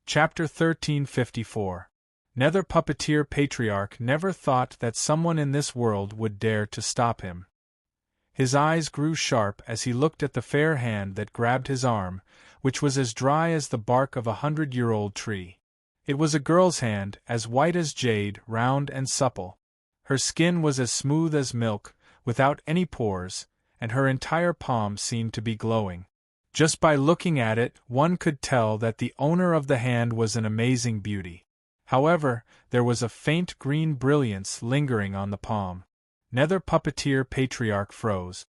Chapter 1354. Nether Puppeteer Patriarch never thought that someone in this world would dare to stop him. His eyes grew sharp as he looked at the fair hand that grabbed his arm, which was as dry as the bark of a 100-year-old tree. It was a girl's hand, as white as jade, round and supple. Her skin was as smooth as milk, without any pores, and her entire palm seemed to be glowing. Just by looking at it, one could tell that the owner of the hand was an amazing beauty. However, there was a faint green brilliance lingering on the palm. Nether Puppeteer Patriarch froze.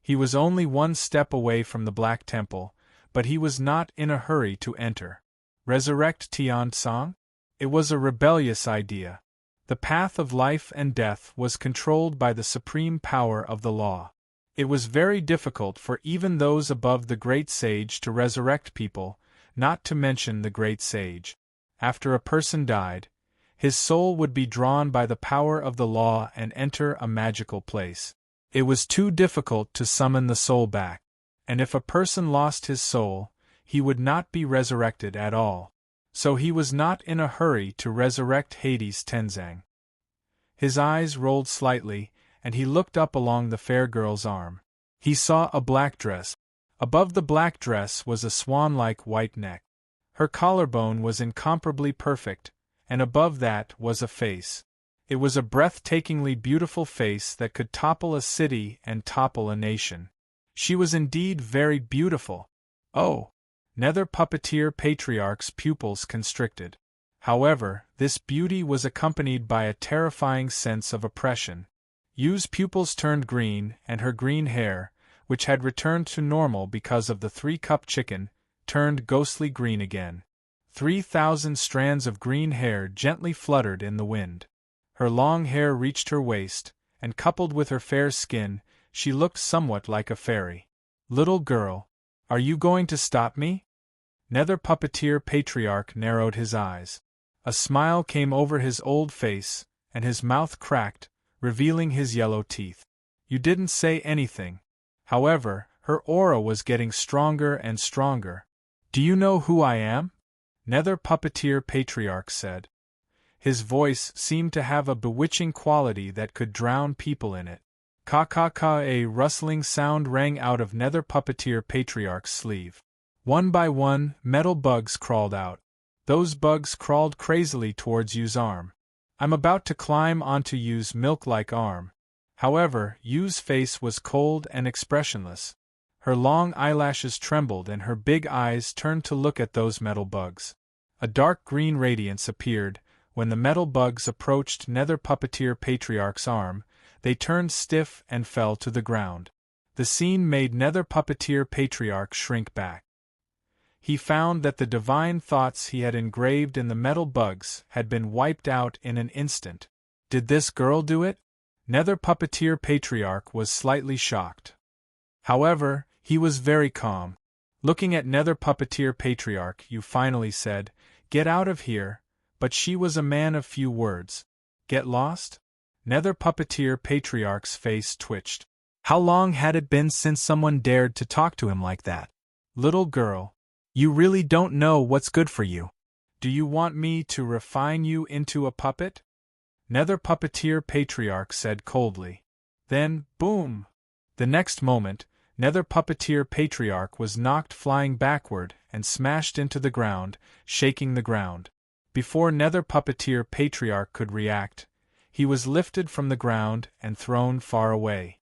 He was only one step away from the Black Temple, but he was not in a hurry to enter. Resurrect Tian-Song? It was a rebellious idea. The path of life and death was controlled by the supreme power of the law. It was very difficult for even those above the Great Sage to resurrect people, not to mention the Great Sage. After a person died, his soul would be drawn by the power of the law and enter a magical place. It was too difficult to summon the soul back, and if a person lost his soul, he would not be resurrected at all. So he was not in a hurry to resurrect Hades Tenzang. His eyes rolled slightly, and he looked up along the fair girl's arm. He saw a black dress. Above the black dress was a swan-like white neck. Her collarbone was incomparably perfect, and above that was a face. It was a breathtakingly beautiful face that could topple a city and topple a nation. She was indeed very beautiful. Oh! Nether Puppeteer Patriarch's pupils constricted. However, this beauty was accompanied by a terrifying sense of oppression. Yu's pupils turned green, and her green hair, which had returned to normal because of the 3-cup chicken, turned ghostly green again. 3,000 strands of green hair gently fluttered in the wind. Her long hair reached her waist, and coupled with her fair skin, she looked somewhat like a fairy. Little girl, are you going to stop me? Nether Puppeteer Patriarch narrowed his eyes. A smile came over his old face, and his mouth cracked, revealing his yellow teeth. You didn't say anything. However, her aura was getting stronger and stronger. Do you know who I am? Nether Puppeteer Patriarch said. His voice seemed to have a bewitching quality that could drown people in it. Ka-ka-ka, a rustling sound rang out of Nether Puppeteer Patriarch's sleeve. One by one, metal bugs crawled out. Those bugs crawled crazily towards Yu's arm. I'm about to climb onto Yu's milk-like arm. However, Yu's face was cold and expressionless. Her long eyelashes trembled and her big eyes turned to look at those metal bugs. A dark green radiance appeared. When the metal bugs approached Nether Puppeteer Patriarch's arm, they turned stiff and fell to the ground. The scene made Nether Puppeteer Patriarch shrink back. He found that the divine thoughts he had engraved in the metal bugs had been wiped out in an instant. Did this girl do it? Nether Puppeteer Patriarch was slightly shocked. However, he was very calm. Looking at Nether Puppeteer Patriarch, Yu finally said, "Get out of here," but she was a man of few words. Get lost? Nether Puppeteer Patriarch's face twitched. How long had it been since someone dared to talk to him like that? Little girl, you really don't know what's good for you. Do you want me to refine you into a puppet? Nether Puppeteer Patriarch said coldly. Then, boom! The next moment, Nether Puppeteer Patriarch was knocked flying backward and smashed into the ground, shaking the ground. Before Nether Puppeteer Patriarch could react, he was lifted from the ground and thrown far away.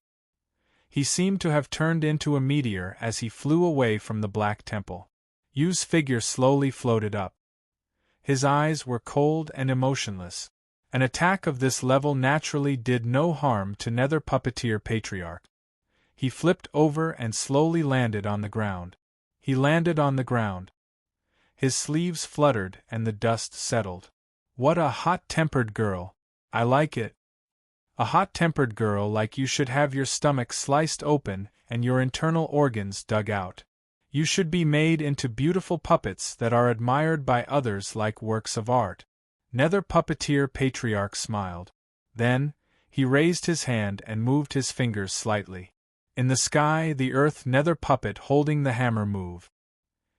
He seemed to have turned into a meteor as he flew away from the Black Temple. Yu's figure slowly floated up. His eyes were cold and emotionless. An attack of this level naturally did no harm to Nether Puppeteer Patriarch. He flipped over and slowly landed on the ground. He landed on the ground. His sleeves fluttered and the dust settled. What a hot-tempered girl. I like it. A hot-tempered girl like you should have your stomach sliced open and your internal organs dug out. You should be made into beautiful puppets that are admired by others like works of art. Nether Puppeteer Patriarch smiled. Then, he raised his hand and moved his fingers slightly. In the sky, the earth Nether Puppet holding the hammer moved.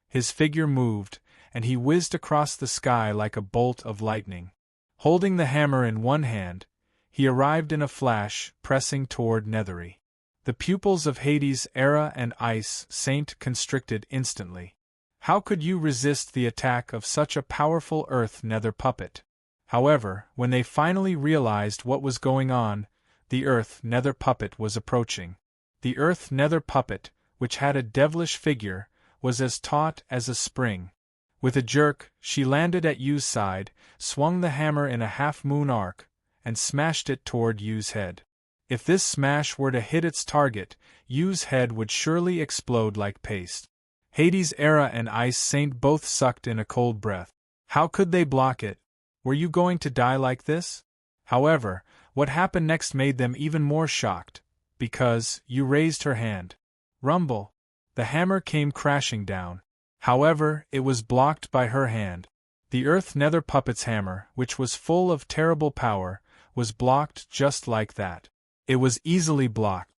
His figure moved, and he whizzed across the sky like a bolt of lightning. Holding the hammer in one hand, he arrived in a flash, pressing toward Nethery. The pupils of Hades' Era and Ice Saint constricted instantly. How could you resist the attack of such a powerful Earth Nether puppet? However, when they finally realized what was going on, the Earth Nether puppet was approaching. The Earth Nether puppet, which had a devilish figure, was as taut as a spring. With a jerk, she landed at Yu's side, swung the hammer in a half-moon arc, and smashed it toward Yu's head. If this smash were to hit its target, Yu's head would surely explode like paste. Hades' Era and Ice Saint both sucked in a cold breath. How could they block it? Were you going to die like this? However, what happened next made them even more shocked, because Yu raised her hand. Rumble! The hammer came crashing down. However, it was blocked by her hand. The Earth Nether puppet's hammer, which was full of terrible power, was blocked just like that. It was easily blocked.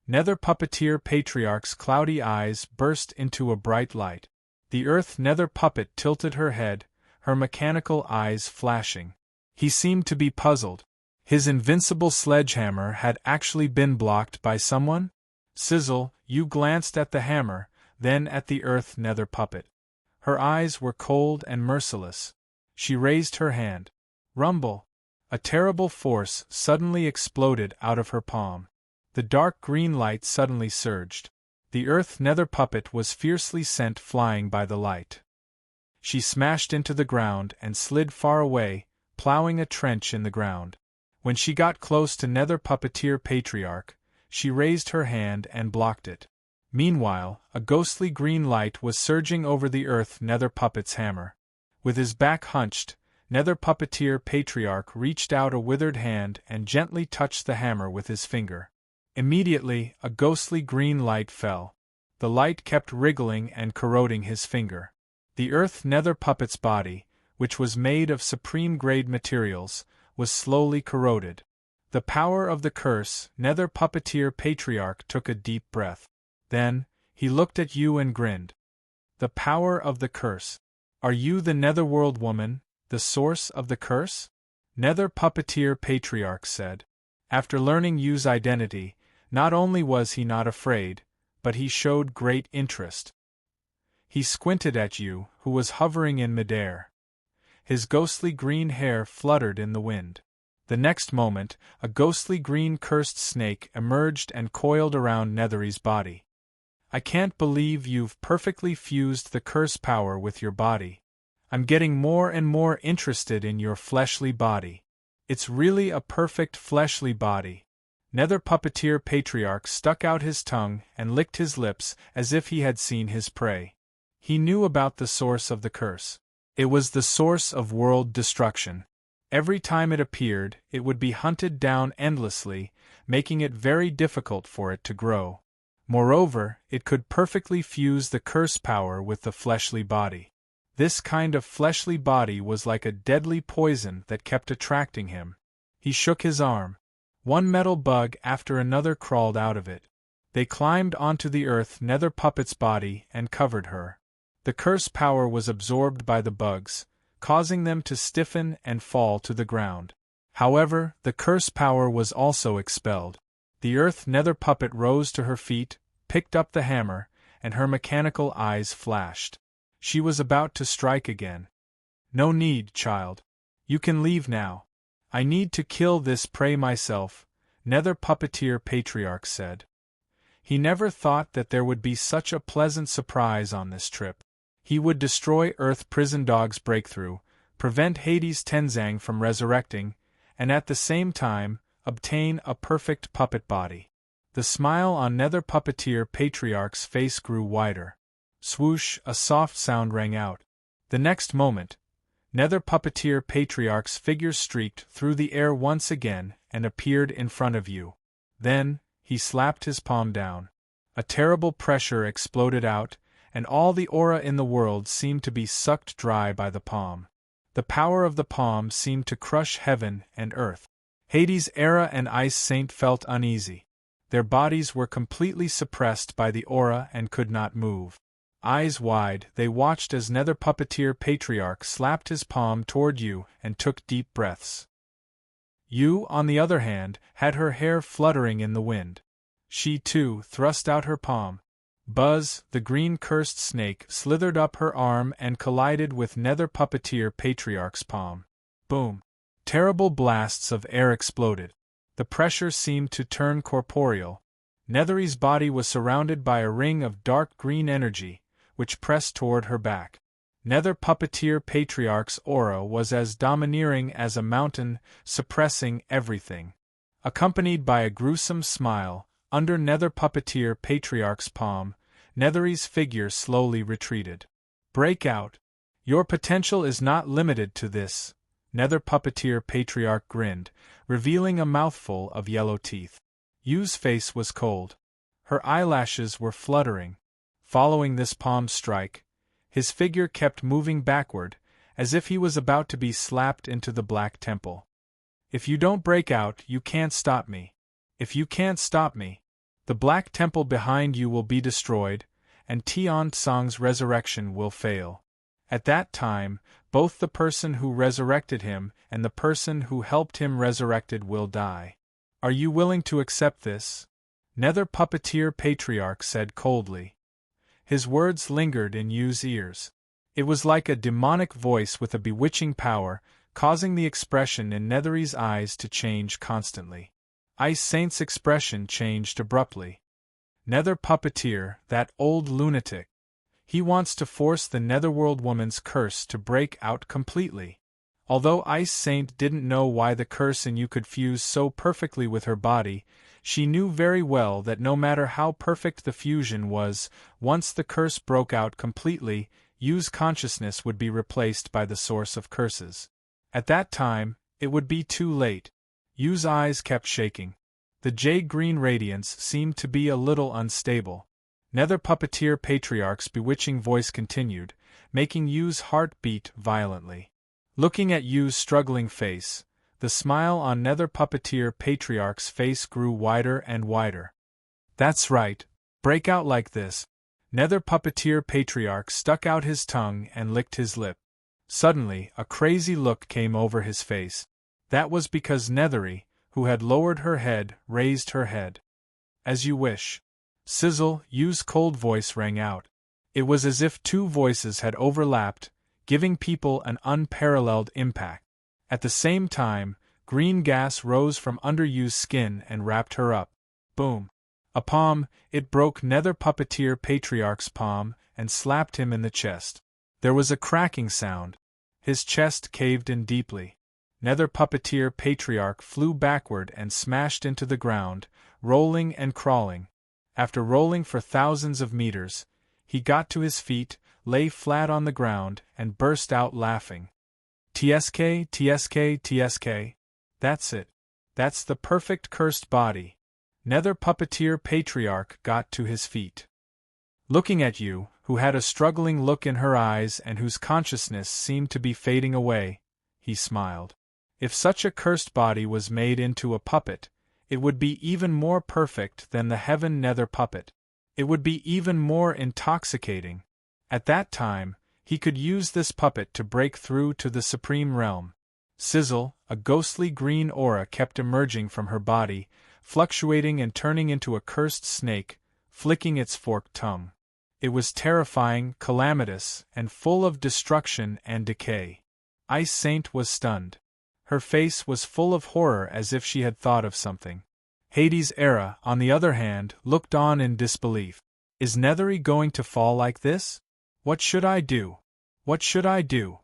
Nether Puppeteer Patriarch's cloudy eyes burst into a bright light. The Earth Nether puppet tilted her head, her mechanical eyes flashing. He seemed to be puzzled. His invincible sledgehammer had actually been blocked by someone? Sizzle, Yu glanced at the hammer, then at the Earth Nether puppet. Her eyes were cold and merciless. She raised her hand. Rumble! A terrible force suddenly exploded out of her palm. The dark green light suddenly surged. The Earth Nether puppet was fiercely sent flying by the light. She smashed into the ground and slid far away, plowing a trench in the ground. When she got close to Nether Puppeteer Patriarch, she raised her hand and blocked it. Meanwhile, a ghostly green light was surging over the Earth Nether puppet's hammer. With his back hunched, Nether Puppeteer Patriarch reached out a withered hand and gently touched the hammer with his finger. Immediately, a ghostly green light fell. The light kept wriggling and corroding his finger. The Earth Nether puppet's body, which was made of supreme-grade materials, was slowly corroded. The power of the curse, Nether Puppeteer Patriarch took a deep breath. Then, he looked at Yu and grinned. The power of the curse. Are you the Netherworld woman, the source of the curse? Nether Puppeteer Patriarch said. After learning Yu's identity, not only was he not afraid, but he showed great interest. He squinted at Yu, who was hovering in midair. His ghostly green hair fluttered in the wind. The next moment, a ghostly green cursed snake emerged and coiled around Nethery's body. I can't believe you've perfectly fused the curse power with your body. I'm getting more and more interested in your fleshly body. It's really a perfect fleshly body. Nether Puppeteer Patriarch stuck out his tongue and licked his lips as if he had seen his prey. He knew about the source of the curse. It was the source of world destruction. Every time it appeared, it would be hunted down endlessly, making it very difficult for it to grow. Moreover, it could perfectly fuse the curse power with the fleshly body. This kind of fleshly body was like a deadly poison that kept attracting him. He shook his arm. One metal bug after another crawled out of it. They climbed onto the Earth Nether puppet's body and covered her. The curse power was absorbed by the bugs, causing them to stiffen and fall to the ground. However, the curse power was also expelled. The Earth Nether puppet rose to her feet, picked up the hammer, and her mechanical eyes flashed. She was about to strike again. No need, child. You can leave now. I need to kill this prey myself, Nether Puppeteer Patriarch said. He never thought that there would be such a pleasant surprise on this trip. He would destroy Earth Prison Dog's breakthrough, prevent Hades' Tenzang from resurrecting, and at the same time, obtain a perfect puppet body. The smile on Nether Puppeteer Patriarch's face grew wider. Swoosh, a soft sound rang out. The next moment, Nether Puppeteer Patriarch's figure streaked through the air once again and appeared in front of you. Then, he slapped his palm down. A terrible pressure exploded out, and all the aura in the world seemed to be sucked dry by the palm. The power of the palm seemed to crush heaven and earth. Hades' Era and Ice Saint felt uneasy. Their bodies were completely suppressed by the aura and could not move. Eyes wide, they watched as Nether Puppeteer Patriarch slapped his palm toward you and took deep breaths. You, on the other hand, had her hair fluttering in the wind. She, too, thrust out her palm. Buzz, the green cursed snake, slithered up her arm and collided with Nether Puppeteer Patriarch's palm. Boom! Terrible blasts of air exploded. The pressure seemed to turn corporeal. Nethery's body was surrounded by a ring of dark green energy, which pressed toward her back. Nether Puppeteer Patriarch's aura was as domineering as a mountain, suppressing everything. Accompanied by a gruesome smile, under Nether Puppeteer Patriarch's palm, Nethery's figure slowly retreated. Break out. Your potential is not limited to this. Nether Puppeteer Patriarch grinned, revealing a mouthful of yellow teeth. Yu's face was cold. Her eyelashes were fluttering. Following this palm strike, his figure kept moving backward, as if he was about to be slapped into the Black Temple. If you don't break out, you can't stop me. If you can't stop me, the Black Temple behind you will be destroyed, and Tian Tsang's resurrection will fail. At that time, both the person who resurrected him and the person who helped him resurrected will die. Are you willing to accept this? Nether Puppeteer Patriarch said coldly. His words lingered in Yu's ears. It was like a demonic voice with a bewitching power, causing the expression in Nethery's eyes to change constantly. Ice Saint's expression changed abruptly. Nether Puppeteer, that old lunatic. He wants to force the Netherworld woman's curse to break out completely. Although Ice Saint didn't know why the curse in you could fuse so perfectly with her body, she knew very well that no matter how perfect the fusion was, once the curse broke out completely, Yu's consciousness would be replaced by the source of curses. At that time, it would be too late. Yu's eyes kept shaking. The jade-green radiance seemed to be a little unstable. Nether Puppeteer Patriarch's bewitching voice continued, making Yu's heart beat violently. Looking at Yu's struggling face, the smile on Nether Puppeteer Patriarch's face grew wider and wider. That's right, break out like this. Nether Puppeteer Patriarch stuck out his tongue and licked his lip. Suddenly, a crazy look came over his face. That was because Nethery, who had lowered her head, raised her head. As you wish. Sizzle, Yu's cold voice rang out. It was as if two voices had overlapped, giving people an unparalleled impact. At the same time, green gas rose from under Yu's skin and wrapped her up. Boom. A palm, it broke Nether Puppeteer Patriarch's palm and slapped him in the chest. There was a cracking sound. His chest caved in deeply. Nether Puppeteer Patriarch flew backward and smashed into the ground, rolling and crawling. After rolling for thousands of meters, he got to his feet, lay flat on the ground, and burst out laughing. TSK, TSK, TSK. That's it. That's the perfect cursed body. Nether Puppeteer Patriarch got to his feet. Looking at you, who had a struggling look in her eyes and whose consciousness seemed to be fading away, he smiled. If such a cursed body was made into a puppet, it would be even more perfect than the Heaven Nether puppet. It would be even more intoxicating. At that time, he could use this puppet to break through to the Supreme Realm. Sizzle, a ghostly green aura kept emerging from her body, fluctuating and turning into a cursed snake, flicking its forked tongue. It was terrifying, calamitous, and full of destruction and decay. Ice Saint was stunned. Her face was full of horror as if she had thought of something. Hades' Era, on the other hand, looked on in disbelief. Is Nethery going to fall like this? What should I do? What should I do?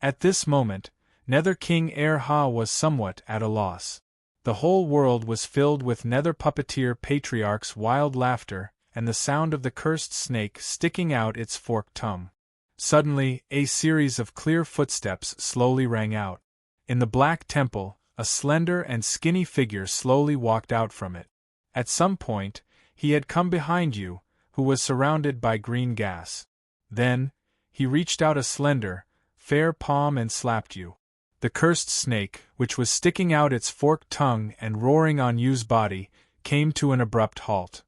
At this moment, Nether King Erha was somewhat at a loss. The whole world was filled with Nether Puppeteer Patriarch's wild laughter and the sound of the cursed snake sticking out its forked tongue. Suddenly, a series of clear footsteps slowly rang out. In the Black Temple, a slender and skinny figure slowly walked out from it. At some point, he had come behind you, who was surrounded by green gas. Then, he reached out a slender, fair palm and slapped you. The cursed snake, which was sticking out its forked tongue and roaring on Yu's body, came to an abrupt halt.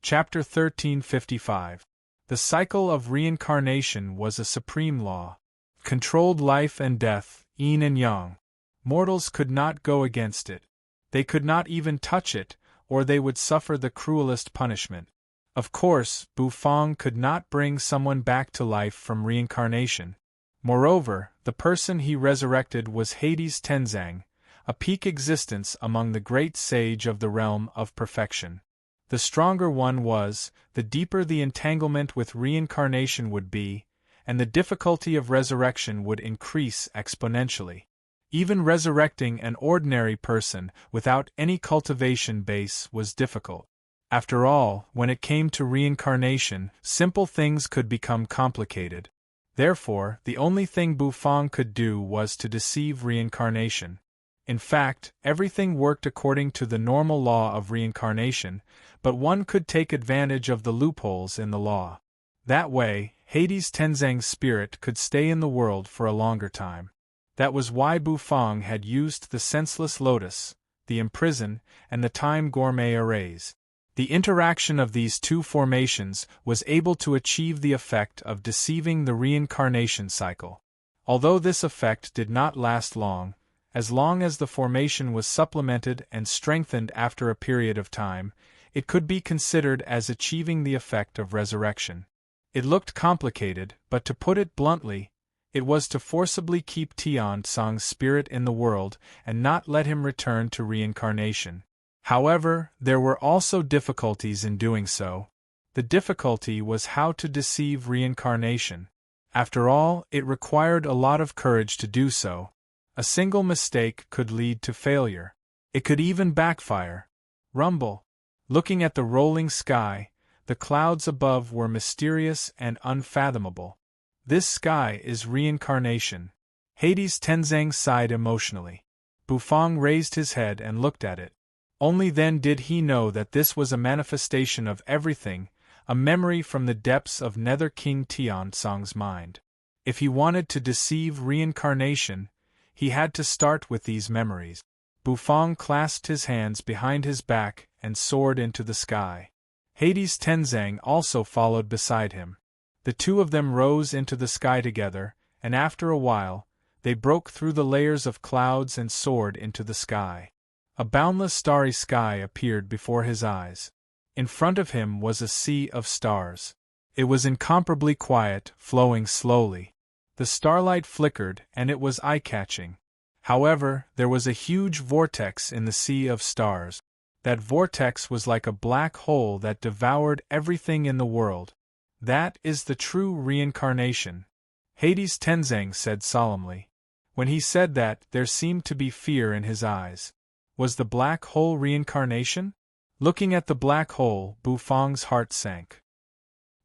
Chapter 1355. The cycle of reincarnation was a supreme law. Controlled life and death, yin and yang. Mortals could not go against it. They could not even touch it, or they would suffer the cruelest punishment. Of course, Bufang could not bring someone back to life from reincarnation. Moreover, the person he resurrected was Hades Tenzang, a peak existence among the great sage of the realm of perfection. The stronger one was, the deeper the entanglement with reincarnation would be, and the difficulty of resurrection would increase exponentially. Even resurrecting an ordinary person without any cultivation base was difficult. After all, when it came to reincarnation, simple things could become complicated. Therefore, the only thing Bufang could do was to deceive reincarnation. In fact, everything worked according to the normal law of reincarnation, but one could take advantage of the loopholes in the law. That way, Hades Tenzang's spirit could stay in the world for a longer time. That was why Bufang had used the senseless lotus, the imprison, and the time gourmet arrays. The interaction of these two formations was able to achieve the effect of deceiving the reincarnation cycle. Although this effect did not last long as the formation was supplemented and strengthened after a period of time, it could be considered as achieving the effect of resurrection. It looked complicated, but to put it bluntly, it was to forcibly keep Tian Tsang's spirit in the world and not let him return to reincarnation. However, there were also difficulties in doing so. The difficulty was how to deceive reincarnation. After all, it required a lot of courage to do so. A single mistake could lead to failure. It could even backfire. Rumble. Looking at the rolling sky, the clouds above were mysterious and unfathomable. This sky is reincarnation. Hades Tenzang sighed emotionally. Bufang raised his head and looked at it. Only then did he know that this was a manifestation of everything, a memory from the depths of Nether King Tian Tsang's mind. If he wanted to deceive reincarnation, he had to start with these memories. Bufang clasped his hands behind his back and soared into the sky. Hades Tenzang also followed beside him. The two of them rose into the sky together, and after a while, they broke through the layers of clouds and soared into the sky. A boundless starry sky appeared before his eyes. In front of him was a sea of stars. It was incomparably quiet, flowing slowly. The starlight flickered, and it was eye-catching. However, there was a huge vortex in the sea of stars. That vortex was like a black hole that devoured everything in the world. That is the true reincarnation, Hades Tenzang said solemnly. When he said that, there seemed to be fear in his eyes. Was the black hole reincarnation? Looking at the black hole, Bufang's heart sank.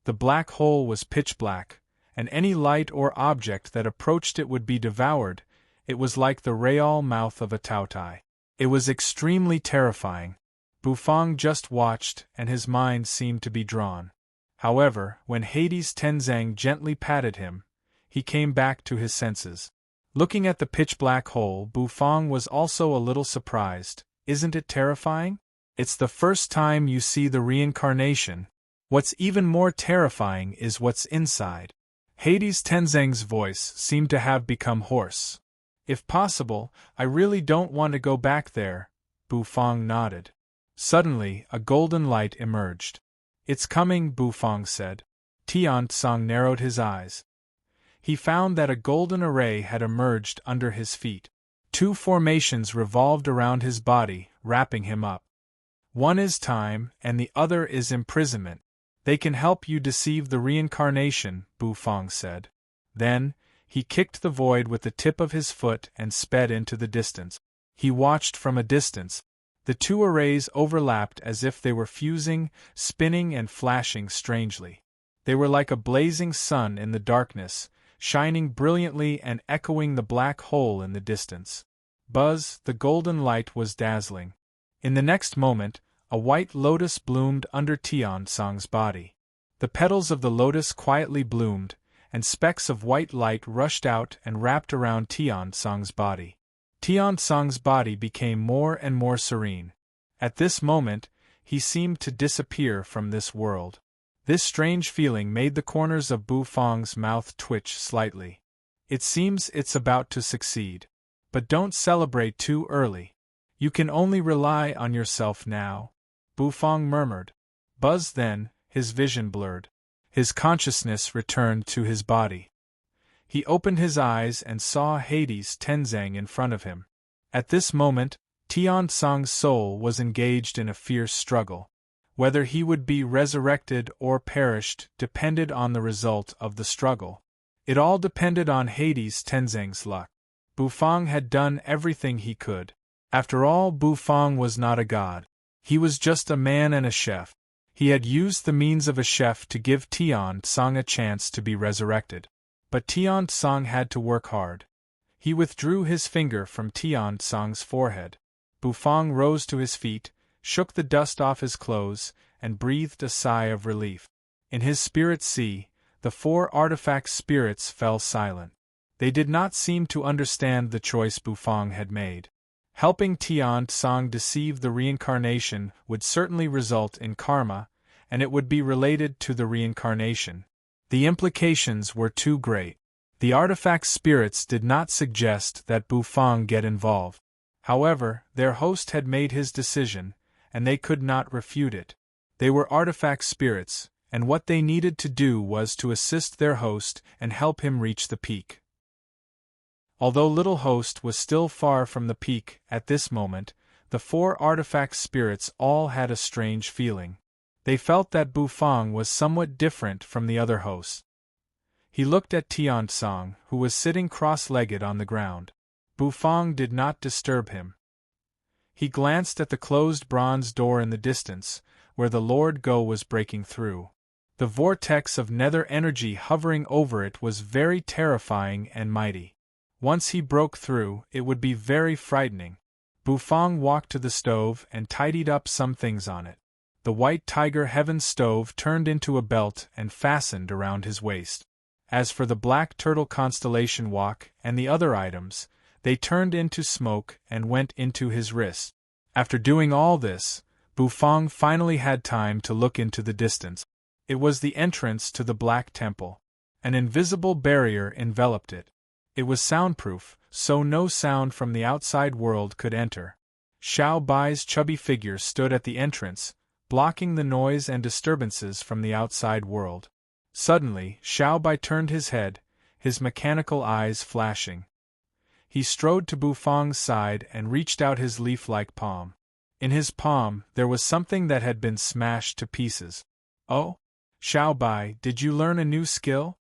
The black hole was pitch black, and any light or object that approached it would be devoured. It was like the real mouth of a tautai. It was extremely terrifying. Bufang just watched, and his mind seemed to be drawn. However, when Hades Tenzang gently patted him, he came back to his senses. Looking at the pitch-black hole, Bufang was also a little surprised. Isn't it terrifying? It's the first time you see the reincarnation. What's even more terrifying is what's inside. Hades Tenzang's voice seemed to have become hoarse. If possible, I really don't want to go back there. Bufang nodded. Suddenly, a golden light emerged. It's coming, Bufang said. Tian Tsang narrowed his eyes. He found that a golden array had emerged under his feet. Two formations revolved around his body, wrapping him up. One is time, and the other is imprisonment. They can help you deceive the reincarnation, Bufang said. Then, he kicked the void with the tip of his foot and sped into the distance. He watched from a distance. The two arrays overlapped as if they were fusing, spinning and flashing strangely. They were like a blazing sun in the darkness, shining brilliantly and echoing the black hole in the distance. Buzz, the golden light was dazzling. In the next moment, a white lotus bloomed under Tian Tsang's body. The petals of the lotus quietly bloomed, and specks of white light rushed out and wrapped around Tian Tsang's body. Tian Tsang's body became more and more serene. At this moment, he seemed to disappear from this world. This strange feeling made the corners of Bu Fang's mouth twitch slightly. It seems it's about to succeed. But don't celebrate too early. You can only rely on yourself now, Bu Fang murmured. Buzz then, his vision blurred. His consciousness returned to his body. He opened his eyes and saw Hades Tenzang in front of him. At this moment, Tian Tsang's soul was engaged in a fierce struggle. Whether he would be resurrected or perished depended on the result of the struggle. It all depended on Hades Tenzang's luck. Bu Fang had done everything he could. After all, Bu Fang was not a god. He was just a man and a chef. He had used the means of a chef to give Tian Tsang a chance to be resurrected. But Tian Tsang had to work hard. He withdrew his finger from Tian Tsang's forehead. Bu Fang rose to his feet, shook the dust off his clothes, and breathed a sigh of relief. In his spirit sea, the 4 artifact spirits fell silent. They did not seem to understand the choice Bu Fang had made. Helping Tian Tsang deceive the reincarnation would certainly result in karma, and it would be related to the reincarnation. The implications were too great. The artifact spirits did not suggest that Bu Fang get involved. However, their host had made his decision, and they could not refute it. They were artifact spirits, and what they needed to do was to assist their host and help him reach the peak. Although little host was still far from the peak at this moment, the 4 artifact spirits all had a strange feeling. They felt that Bu Fang was somewhat different from the other hosts. He looked at Tian Tsang, who was sitting cross-legged on the ground. Bu Fang did not disturb him. He glanced at the closed bronze door in the distance, where the Lord Go was breaking through. The vortex of nether energy hovering over it was very terrifying and mighty. Once he broke through, it would be very frightening. Bu Fang walked to the stove and tidied up some things on it. The white tiger heaven stove turned into a belt and fastened around his waist. As for the black turtle constellation walk and the other items, they turned into smoke and went into his wrist. After doing all this, Bu Fang finally had time to look into the distance. It was the entrance to the Black Temple. An invisible barrier enveloped it. It was soundproof, so no sound from the outside world could enter. Xiao Bai's chubby figure stood at the entrance, blocking the noise and disturbances from the outside world. Suddenly, Xiao Bai turned his head, his mechanical eyes flashing. He strode to Bu Fang's side and reached out his leaf-like palm. In his palm, there was something that had been smashed to pieces. Oh? Xiao Bai, did you learn a new skill?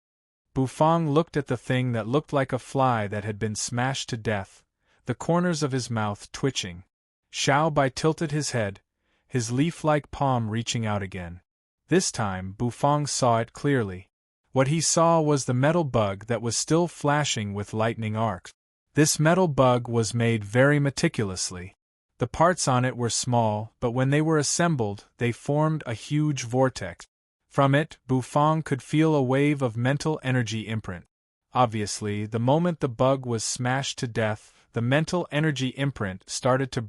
Bu Fang looked at the thing that looked like a fly that had been smashed to death, the corners of his mouth twitching. Xiao Bai tilted his head, his leaf-like palm reaching out again. This time, Bu Fang saw it clearly. What he saw was the metal bug that was still flashing with lightning arcs. This metal bug was made very meticulously. The parts on it were small, but when they were assembled, they formed a huge vortex. From it, Bu Fang could feel a wave of mental energy imprint. Obviously, the moment the bug was smashed to death, the mental energy imprint started to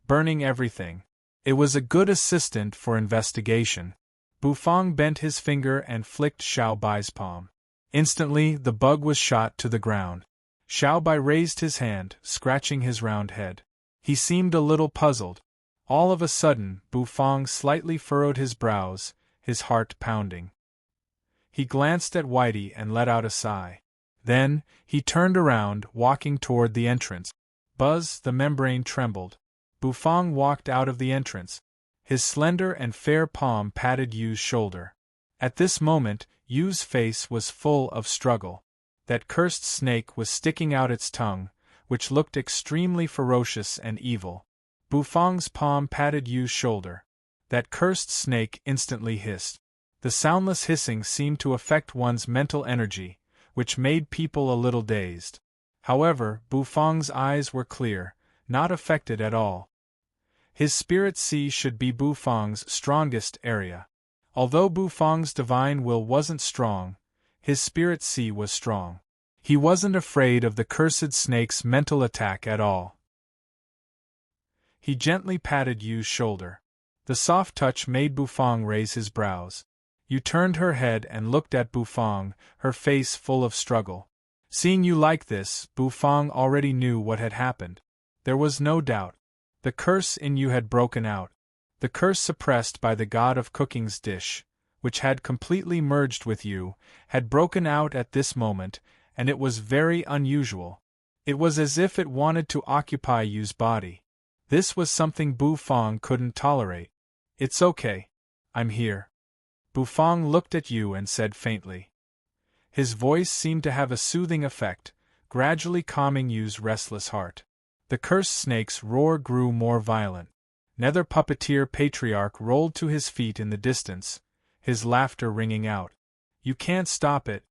burning everything. It was a good assistant for investigation. Bu Fang bent his finger and flicked Xiao Bai's palm. Instantly, the bug was shot to the ground. Xiao Bai raised his hand, scratching his round head. He seemed a little puzzled. All of a sudden, Bu Fang slightly furrowed his brows, his heart pounding. He glanced at Whitey and let out a sigh. Then, he turned around, walking toward the entrance. Buzz, the membrane trembled. Bu Fang walked out of the entrance. His slender and fair palm patted Yu's shoulder. At this moment, Yu's face was full of struggle. That cursed snake was sticking out its tongue, which looked extremely ferocious and evil. Bu Fang's palm patted Yu's shoulder. That cursed snake instantly hissed. The soundless hissing seemed to affect one's mental energy, which made people a little dazed. However, Bu Fang's eyes were clear, not affected at all. His spirit sea should be Bu Fang's strongest area. Although Bu Fang's divine will wasn't strong, his spirit sea was strong. He wasn't afraid of the cursed snake's mental attack at all. He gently patted Yu's shoulder. The soft touch made Bufang raise his brows. You turned her head and looked at Bufang, her face full of struggle. Seeing you like this, Bufang already knew what had happened. There was no doubt. The curse in you had broken out. The curse suppressed by the god of cooking's dish, which had completely merged with you, had broken out at this moment, and it was very unusual. It was as if it wanted to occupy you's body. This was something Bufang couldn't tolerate. It's okay. I'm here. Bufang looked at you and said faintly. His voice seemed to have a soothing effect, gradually calming you's restless heart. The cursed snake's roar grew more violent. Nether puppeteer Patriarch rolled to his feet in the distance, his laughter ringing out. You can't stop it.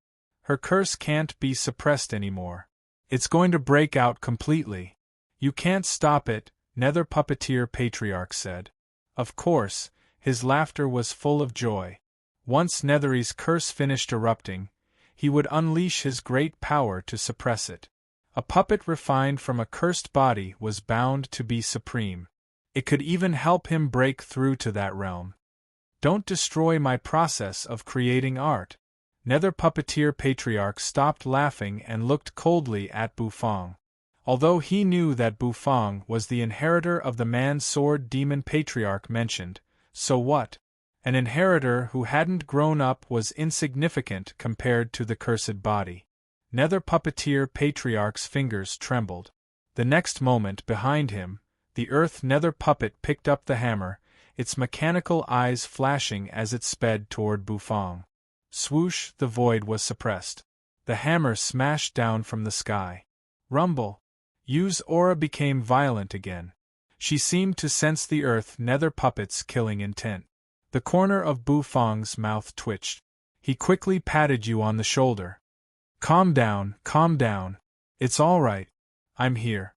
Her curse can't be suppressed anymore. It's going to break out completely. You can't stop it, Nether puppeteer Patriarch said. Of course, his laughter was full of joy. Once Nethery's curse finished erupting, he would unleash his great power to suppress it. A puppet refined from a cursed body was bound to be supreme. It could even help him break through to that realm. Don't destroy my process of creating art. Nether puppeteer Patriarch stopped laughing and looked coldly at Bufang. Although he knew that Bufang was the inheritor of the man-sword demon Patriarch mentioned, so what? An inheritor who hadn't grown up was insignificant compared to the cursed body. Nether puppeteer Patriarch's fingers trembled. The next moment, behind him, the earth nether puppet picked up the hammer, its mechanical eyes flashing as it sped toward Bufang. Swoosh, the void was suppressed. The hammer smashed down from the sky. Rumble. Yu's aura became violent again. She seemed to sense the earth nether puppet's killing intent. The corner of Bufang's mouth twitched. He quickly patted you on the shoulder. Calm down, calm down. It's all right. I'm here.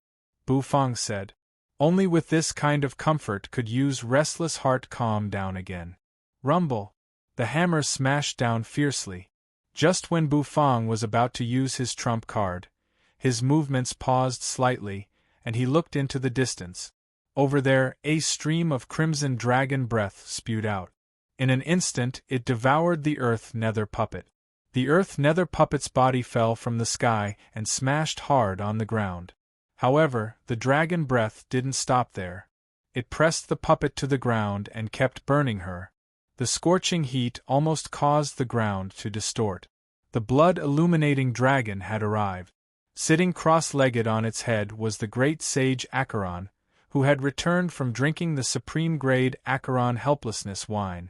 Bufang said. Only with this kind of comfort could Yu's restless heart calm down again. Rumble. The hammer smashed down fiercely. Just when Bufang was about to use his trump card, his movements paused slightly, and he looked into the distance. Over there, a stream of crimson dragon breath spewed out. In an instant, it devoured the earth nether puppet. The earth nether puppet's body fell from the sky and smashed hard on the ground. However, the dragon breath didn't stop there. It pressed the puppet to the ground and kept burning her. The scorching heat almost caused the ground to distort. The blood-illuminating dragon had arrived. Sitting cross-legged on its head was the great sage Acheron, who had returned from drinking the supreme-grade Acheron helplessness wine.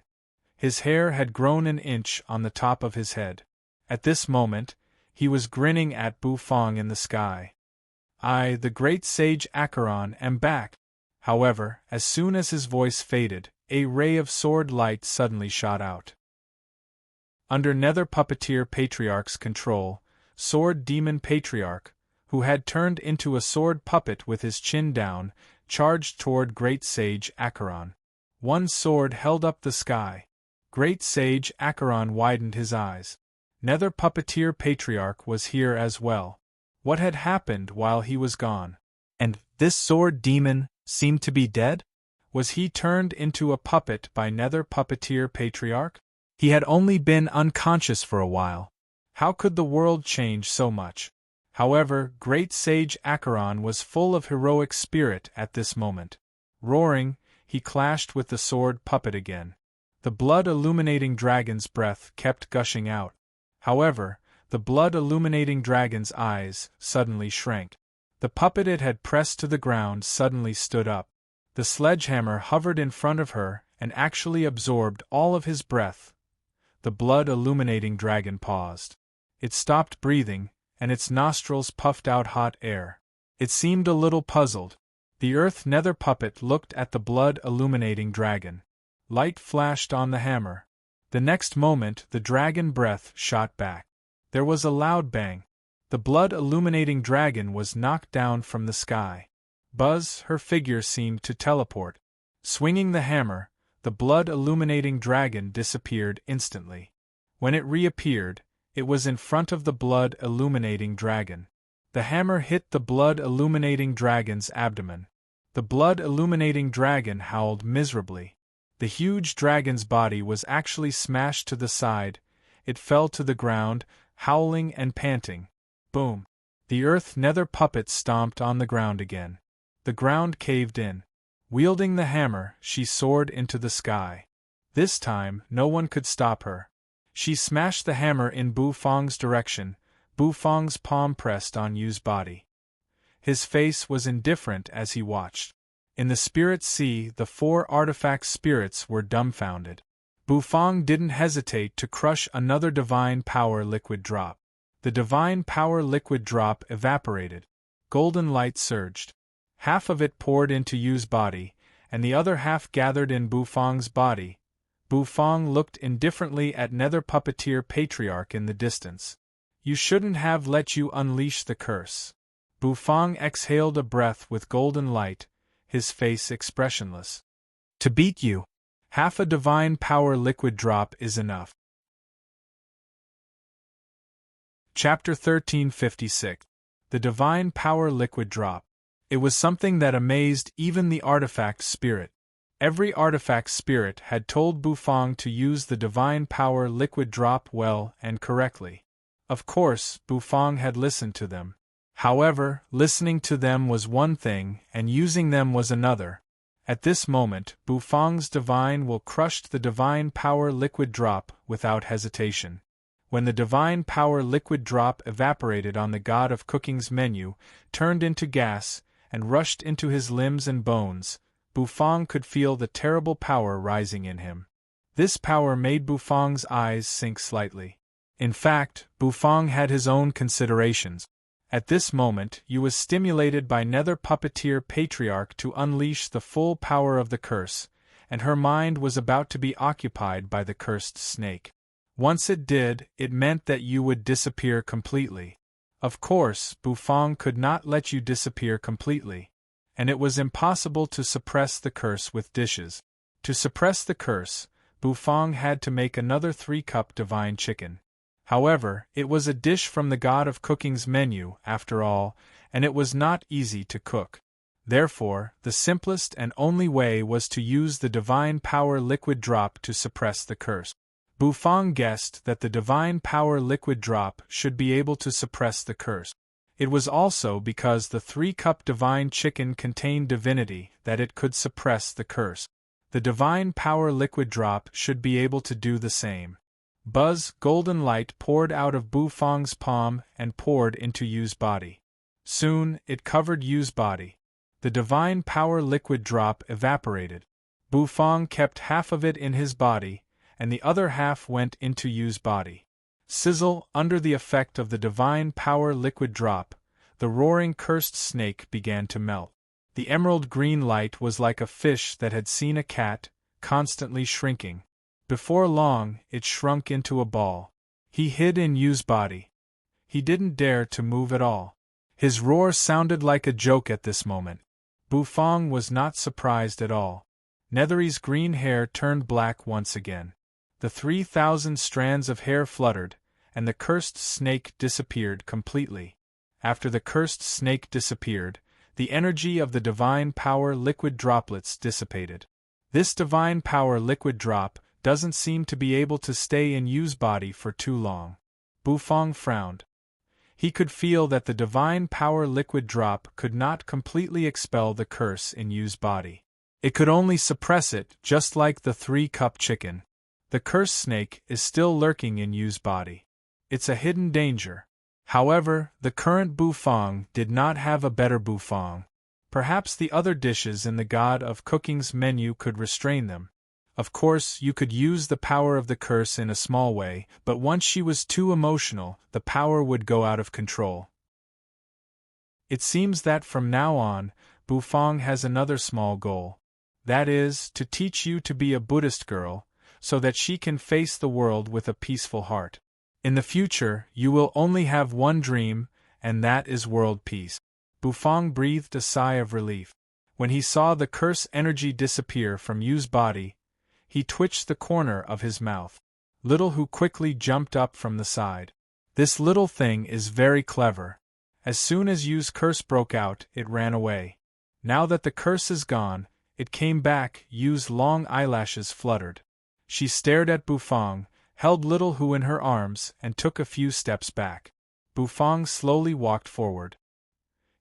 His hair had grown an inch on the top of his head. At this moment, he was grinning at Bufang in the sky. I, the great sage Acheron, am back. However, as soon as his voice faded, a ray of sword light suddenly shot out. Under Nether puppeteer Patriarch's control, Sword Demon Patriarch, who had turned into a sword puppet with his chin down, charged toward Great Sage Acheron. One sword held up the sky. Great Sage Acheron widened his eyes. Nether puppeteer Patriarch was here as well. What had happened while he was gone? And this sword demon seemed to be dead? Was he turned into a puppet by Nether puppeteer Patriarch? He had only been unconscious for a while. How could the world change so much? However, Great Sage Acheron was full of heroic spirit at this moment. Roaring, he clashed with the sword puppet again. The blood-illuminating dragon's breath kept gushing out. However, the blood-illuminating dragon's eyes suddenly shrank. The puppet it had pressed to the ground suddenly stood up. The sledgehammer hovered in front of her and actually absorbed all of his breath. The blood-illuminating dragon paused. It stopped breathing, and its nostrils puffed out hot air. It seemed a little puzzled. The earth nether puppet looked at the blood-illuminating dragon. Light flashed on the hammer. The next moment the dragon breath shot back. There was a loud bang. The blood-illuminating dragon was knocked down from the sky. Buzz, her figure seemed to teleport. Swinging the hammer, the blood-illuminating dragon disappeared instantly. When it reappeared, it was in front of the blood-illuminating dragon. The hammer hit the blood-illuminating dragon's abdomen. The blood-illuminating dragon howled miserably. The huge dragon's body was actually smashed to the side. It fell to the ground, howling and panting. Boom! The earth nether puppet stomped on the ground again. The ground caved in. Wielding the hammer, she soared into the sky. This time, no one could stop her. She smashed the hammer in Bu Fang's direction. Bu Fang's palm pressed on Yu's body. His face was indifferent as he watched. In the spirit sea, the 4 artifact spirits were dumbfounded. Bu Fang didn't hesitate to crush another divine power liquid drop. The divine power liquid drop evaporated. Golden light surged. Half of it poured into Yu's body, and the other half gathered in Bu Fang's body. Bu Fang looked indifferently at Nether Puppeteer Patriarch in the distance. You shouldn't have let you unleash the curse. Bu Fang exhaled a breath with golden light, his face expressionless. To beat you, half a divine power liquid drop is enough. Chapter 1356. The Divine Power Liquid Drop. It was something that amazed even the artifact spirit. Every artifact spirit had told Bu Fang to use the divine power liquid drop well and correctly. Of course, Bu Fang had listened to them. However, listening to them was one thing and using them was another. At this moment, Bu Fang's divine will crushed the divine power liquid drop without hesitation. When the divine power liquid drop evaporated on the god of cooking's menu, turned into gas, and rushed into his limbs and bones, Bu Fang could feel the terrible power rising in him. This power made Bu Fang's eyes sink slightly. In fact, Bu Fang had his own considerations. At this moment, Yu was stimulated by Nether Puppeteer Patriarch to unleash the full power of the curse, and her mind was about to be occupied by the cursed snake. Once it did, it meant that Yu would disappear completely. Of course, Bu Fang could not let Yu disappear completely, and it was impossible to suppress the curse with dishes. To suppress the curse, Bu Fang had to make another 3-cup divine chicken. However, it was a dish from the god of cooking's menu, after all, and it was not easy to cook. Therefore, the simplest and only way was to use the divine power liquid drop to suppress the curse. Bu Fang guessed that the divine power liquid drop should be able to suppress the curse. It was also because the 3-cup divine chicken contained divinity that it could suppress the curse. The divine power liquid drop should be able to do the same. Buzz golden light poured out of Bu Fang's palm and poured into Yu's body. Soon, it covered Yu's body. The divine power liquid drop evaporated. Bu Fang kept half of it in his body, and the other half went into Yu's body. Sizzle, under the effect of the divine power liquid drop, the roaring cursed snake began to melt. The emerald green light was like a fish that had seen a cat, constantly shrinking. Before long, it shrunk into a ball. He hid in Yu's body. He didn't dare to move at all. His roar sounded like a joke at this moment. Bu Fang was not surprised at all. Nethery's green hair turned black once again. The 3,000 strands of hair fluttered, and the cursed snake disappeared completely. After the cursed snake disappeared, the energy of the divine power liquid droplets dissipated. This divine power liquid drop doesn't seem to be able to stay in Yu's body for too long. Bu Fang frowned. He could feel that the divine power liquid drop could not completely expel the curse in Yu's body. It could only suppress it, just like the 3-cup chicken. The cursed snake is still lurking in Yu's body. It's a hidden danger. However, the current Bu Fang did not have a better Bu Fang. Perhaps the other dishes in the god of cooking's menu could restrain them. Of course, you could use the power of the curse in a small way, but once she was too emotional, the power would go out of control. It seems that from now on, Bu Fang has another small goal. That is, to teach you to be a Buddhist girl, so that she can face the world with a peaceful heart. In the future, you will only have one dream, and that is world peace. Bu Fang breathed a sigh of relief. When he saw the curse energy disappear from Yu's body, he twitched the corner of his mouth. Little Hu quickly jumped up from the side. This little thing is very clever. As soon as Yu's curse broke out, it ran away. Now that the curse is gone, It came back, Yu's long eyelashes fluttered. She stared at Bufang, held little Hu in her arms, and took a few steps back. Bufang slowly walked forward.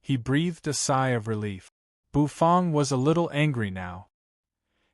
He breathed a sigh of relief. Bufang was a little angry now.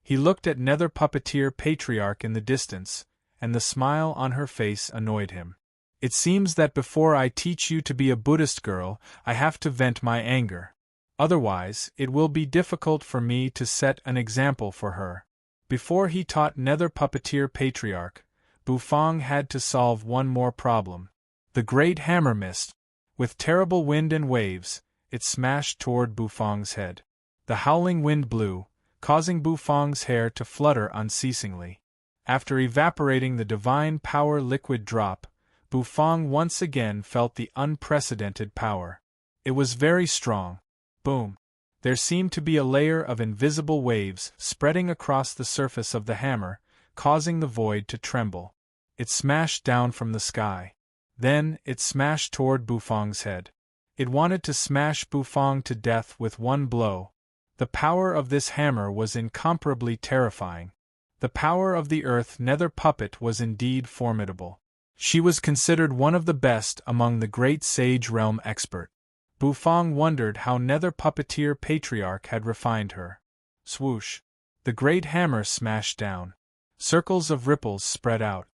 He looked at Nether Puppeteer Patriarch in the distance, and the smile on her face annoyed him. It seems that before I teach you to be a Buddhist girl, I have to vent my anger. Otherwise, it will be difficult for me to set an example for her. Before he taught Nether Puppeteer Patriarch, Bufang had to solve one more problem. The great hammer missed. With terrible wind and waves, it smashed toward Bufang's head. The howling wind blew, causing Bufang's hair to flutter unceasingly. After evaporating the divine power liquid drop, Bufang once again felt the unprecedented power. It was very strong. Boom! There seemed to be a layer of invisible waves spreading across the surface of the hammer, causing the void to tremble. It smashed down from the sky. Then, it smashed toward Bufang's head. It wanted to smash Bufang to death with one blow. The power of this hammer was incomparably terrifying. The power of the Earth Nether Puppet was indeed formidable. She was considered one of the best among the great Sage Realm expert. Bufang wondered how Nether Puppeteer Patriarch had refined her. Swoosh! The great hammer smashed down. Circles of ripples spread out.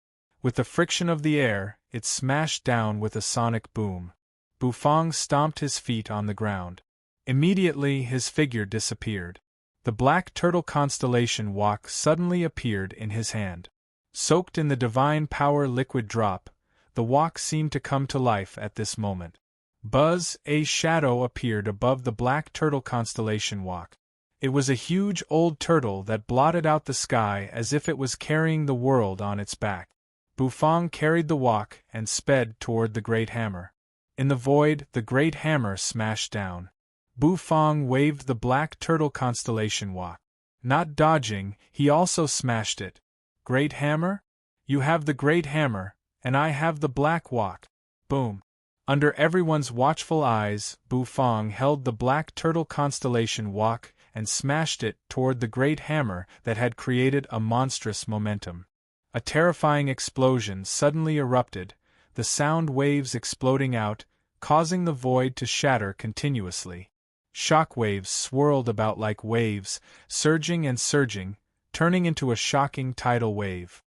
With the friction of the air, it smashed down with a sonic boom. Bufang stomped his feet on the ground. Immediately his figure disappeared. The black turtle constellation walk suddenly appeared in his hand. Soaked in the divine power liquid drop, the walk seemed to come to life at this moment. Buzz, a shadow appeared above the black turtle constellation walk. It was a huge old turtle that blotted out the sky as if it was carrying the world on its back. Bufang carried the walk and sped toward the great hammer. In the void, the great hammer smashed down. Bufang waved the black turtle constellation walk. Not dodging, he also smashed it. Great hammer? You have the great hammer, and I have the black walk. Boom! Under everyone's watchful eyes, Bufang held the black turtle constellation walk and smashed it toward the great hammer that had created a monstrous momentum. A terrifying explosion suddenly erupted, the sound waves exploding out, causing the void to shatter continuously. Shock waves swirled about like waves, surging and surging, turning into a shocking tidal wave.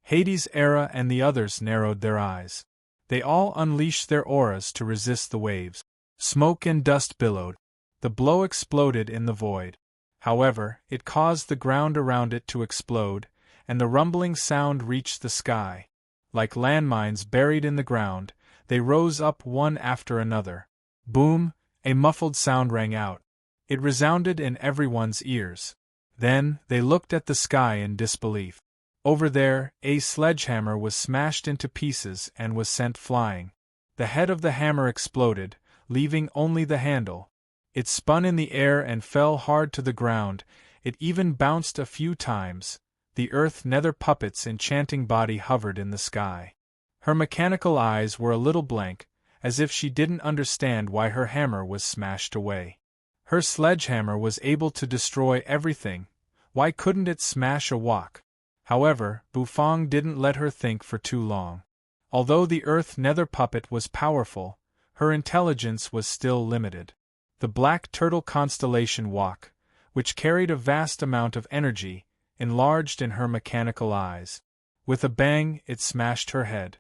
Hades' Era and the others narrowed their eyes. They all unleashed their auras to resist the waves. Smoke and dust billowed. The blow exploded in the void. However, it caused the ground around it to explode, and the rumbling sound reached the sky. Like landmines buried in the ground, they rose up one after another. Boom! A muffled sound rang out. It resounded in everyone's ears. Then, they looked at the sky in disbelief. Over there, a sledgehammer was smashed into pieces and was sent flying. The head of the hammer exploded, leaving only the handle. It spun in the air and fell hard to the ground. It even bounced a few times. The Earth Nether Puppet's enchanting body hovered in the sky. Her mechanical eyes were a little blank, as if she didn't understand why her hammer was smashed away. Her sledgehammer was able to destroy everything. Why couldn't it smash a walk? However, Bufang didn't let her think for too long. Although the Earth Nether Puppet was powerful, her intelligence was still limited. The black turtle constellation walk, which carried a vast amount of energy, enlarged in her mechanical eyes. With a bang, it smashed her head.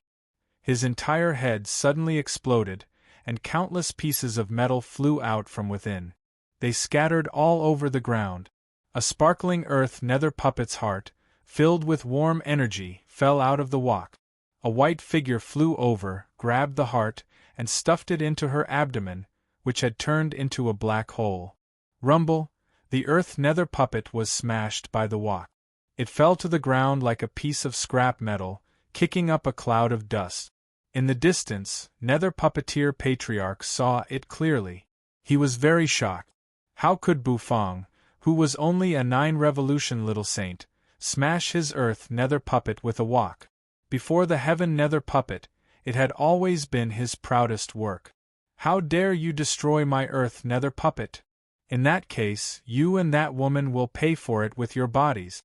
His entire head suddenly exploded, and countless pieces of metal flew out from within. They scattered all over the ground. A sparkling Earth Nether Puppet's heart, filled with warm energy, fell out of the walk. A white figure flew over, grabbed the heart, and stuffed it into her abdomen, which had turned into a black hole. Rumble! The Earth Nether Puppet was smashed by the walk. It fell to the ground like a piece of scrap metal, kicking up a cloud of dust. In the distance, Nether Puppeteer Patriarch saw it clearly. He was very shocked. How could Bufang, who was only a 9-revolution little saint, smash his Earth Nether Puppet with a walk? Before the Heaven Nether Puppet, it had always been his proudest work. How dare you destroy my Earth Nether Puppet? In that case, you and that woman will pay for it with your bodies,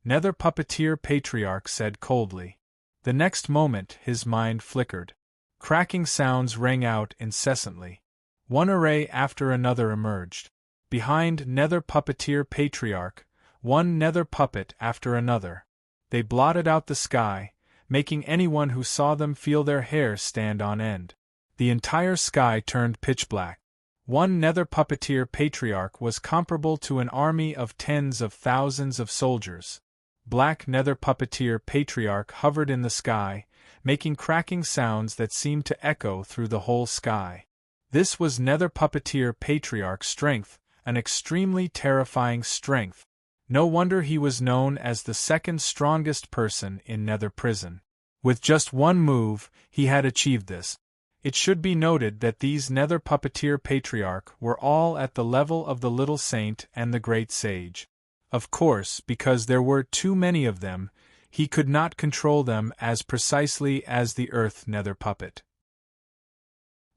Nether Puppeteer Patriarch said coldly. The next moment his mind flickered. Cracking sounds rang out incessantly. One array after another emerged. Behind Nether Puppeteer Patriarch, one nether puppet after another. They blotted out the sky, making anyone who saw them feel their hair stand on end. The entire sky turned pitch black. One nether puppeteer patriarch was comparable to an army of tens of thousands of soldiers. Black nether puppeteer patriarch hovered in the sky, making cracking sounds that seemed to echo through the whole sky. This was nether puppeteer patriarch's strength, an extremely terrifying strength. No wonder he was known as the second strongest person in Nether Prison. With just one move, he had achieved this. It should be noted that these Nether Puppeteer Patriarch were all at the level of the Little Saint and the Great Sage. Of course, because there were too many of them, he could not control them as precisely as the Earth Nether Puppet.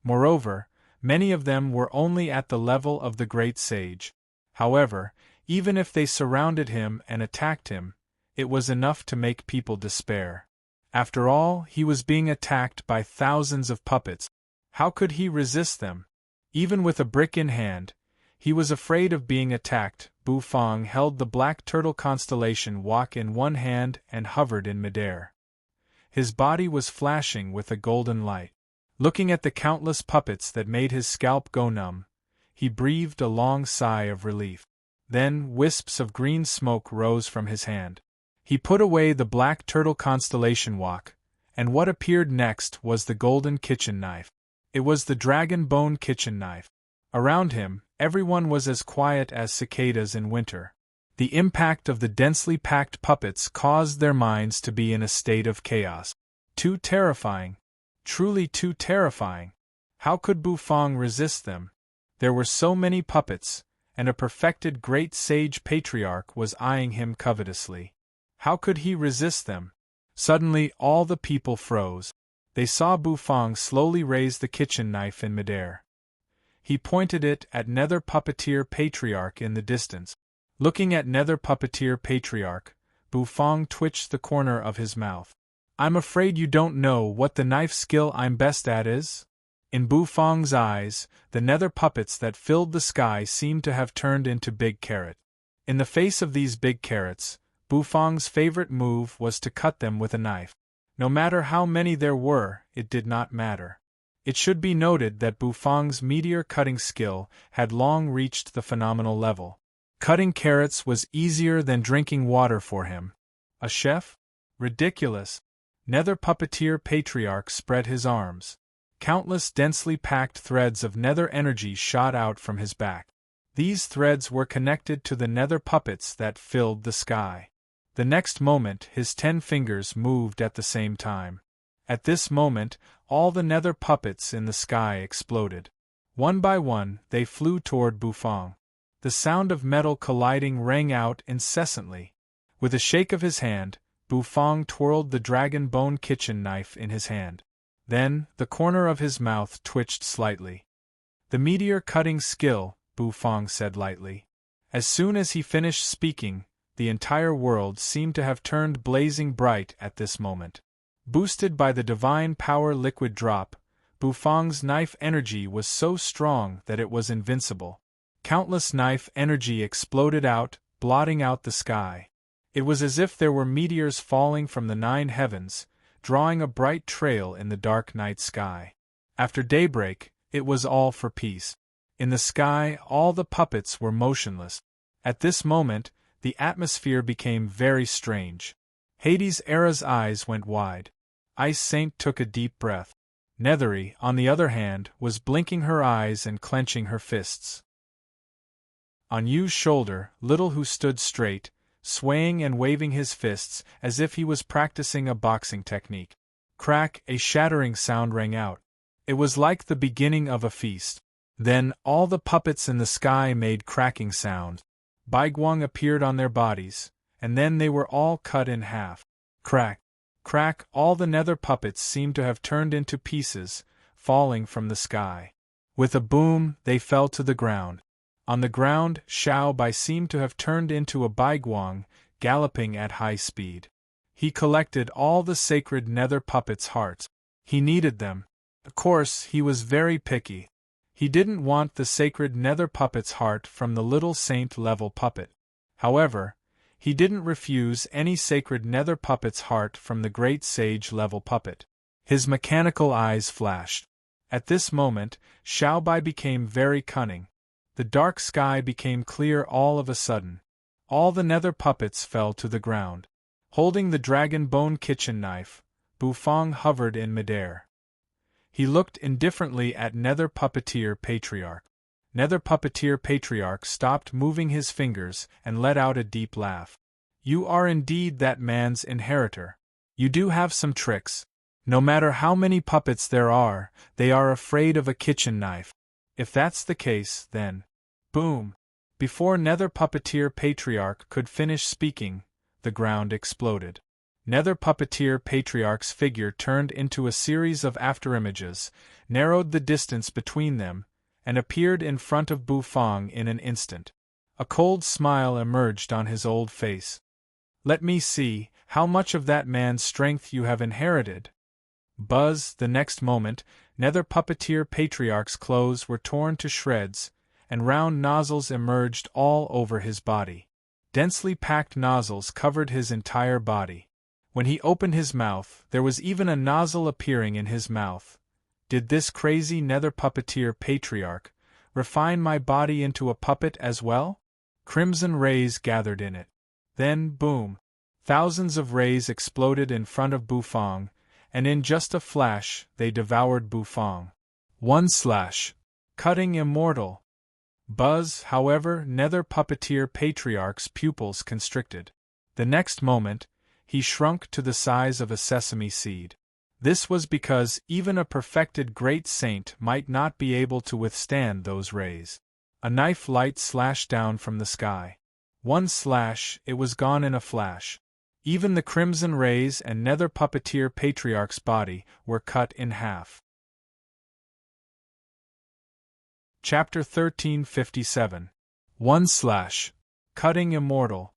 Moreover, many of them were only at the level of the Great Sage. However, even if they surrounded him and attacked him, it was enough to make people despair. After all, he was being attacked by thousands of puppets. How could he resist them? Even with a brick in hand, he was afraid of being attacked. Bufang held the black turtle constellation Wak in one hand and hovered in midair. His body was flashing with a golden light. Looking at the countless puppets that made his scalp go numb, he breathed a long sigh of relief. Then wisps of green smoke rose from his hand. He put away the black turtle constellation Wak, and what appeared next was the golden kitchen knife. It was the dragon bone kitchen knife. Around him, everyone was as quiet as cicadas in winter. The impact of the densely packed puppets caused their minds to be in a state of chaos. Too terrifying. Truly too terrifying. How could Bufang resist them? There were so many puppets, and a perfected great sage patriarch was eyeing him covetously. How could he resist them? Suddenly all the people froze. They saw Bufang slowly raise the kitchen knife in midair. He pointed it at Nether Puppeteer Patriarch in the distance. Looking at Nether Puppeteer Patriarch, Bufang twitched the corner of his mouth. "I'm afraid you don't know what the knife skill I'm best at is?" In Bufang's eyes, the nether puppets that filled the sky seemed to have turned into big carrots. In the face of these big carrots, Bufang's favorite move was to cut them with a knife. No matter how many there were, it did not matter. It should be noted that Bufang's meteor cutting skill had long reached the phenomenal level. Cutting carrots was easier than drinking water for him. A chef? Ridiculous. Nether Puppeteer Patriarch spread his arms. Countless densely packed threads of nether energy shot out from his back. These threads were connected to the nether puppets that filled the sky. The next moment his 10 fingers moved at the same time. At this moment, all the nether puppets in the sky exploded. One by one, they flew toward Bufang. The sound of metal colliding rang out incessantly. With a shake of his hand, Bufang twirled the dragon bone kitchen knife in his hand. Then, the corner of his mouth twitched slightly. "The meteor-cutting skill," Bufang said lightly. As soon as he finished speaking, the entire world seemed to have turned blazing bright at this moment. Boosted by the divine power liquid drop, Bufang's knife energy was so strong that it was invincible. Countless knife energy exploded out, blotting out the sky. It was as if there were meteors falling from the 9 heavens, drawing a bright trail in the dark night sky. After daybreak, it was all for peace. In the sky, all the puppets were motionless. At this moment, the atmosphere became very strange. Hades-Era's eyes went wide. Ice Saint took a deep breath. Nethery, on the other hand, was blinking her eyes and clenching her fists. On Yu's shoulder, Little Who stood straight, swaying and waving his fists as if he was practicing a boxing technique. Crack, a shattering sound rang out. It was like the beginning of a feast. Then, all the puppets in the sky made cracking sounds. Baiguang appeared on their bodies, and then they were all cut in half. Crack, crack, all the nether puppets seemed to have turned into pieces, falling from the sky. With a boom, they fell to the ground. On the ground, Xiao Bai seemed to have turned into a baiguang, galloping at high speed. He collected all the sacred nether puppets' hearts. He needed them. Of course, he was very picky. He didn't want the sacred nether puppet's heart from the little saint-level puppet. However, he didn't refuse any sacred nether puppet's heart from the great sage-level puppet. His mechanical eyes flashed. At this moment, Xiao Bai became very cunning. The dark sky became clear all of a sudden. All the nether puppets fell to the ground. Holding the dragon bone kitchen knife, Bufang hovered in midair. He looked indifferently at Nether Puppeteer Patriarch. Nether Puppeteer Patriarch stopped moving his fingers and let out a deep laugh. You are indeed that man's inheritor. You do have some tricks. No matter how many puppets there are, they are afraid of a kitchen knife. If that's the case, then… Boom! Before Nether Puppeteer Patriarch could finish speaking, the ground exploded. Nether Puppeteer Patriarch's figure turned into a series of afterimages, narrowed the distance between them, and appeared in front of Bufang in an instant. A cold smile emerged on his old face. Let me see how much of that man's strength you have inherited. Buzz, the next moment, Nether Puppeteer Patriarch's clothes were torn to shreds, and round nozzles emerged all over his body. Densely packed nozzles covered his entire body. When he opened his mouth, there was even a nozzle appearing in his mouth. Did this crazy Nether Puppeteer Patriarch refine my body into a puppet as well? Crimson rays gathered in it. Then, boom! Thousands of rays exploded in front of Bufang, and in just a flash, they devoured Bufang. One slash. Cutting immortal. Buzz, however, Nether Puppeteer Patriarch's pupils constricted. The next moment, he shrunk to the size of a sesame seed. This was because even a perfected great saint might not be able to withstand those rays. A knife light slashed down from the sky. One slash, it was gone in a flash. Even the crimson rays and Nether Puppeteer Patriarch's body were cut in half. Chapter 1357. One slash. Cutting immortal.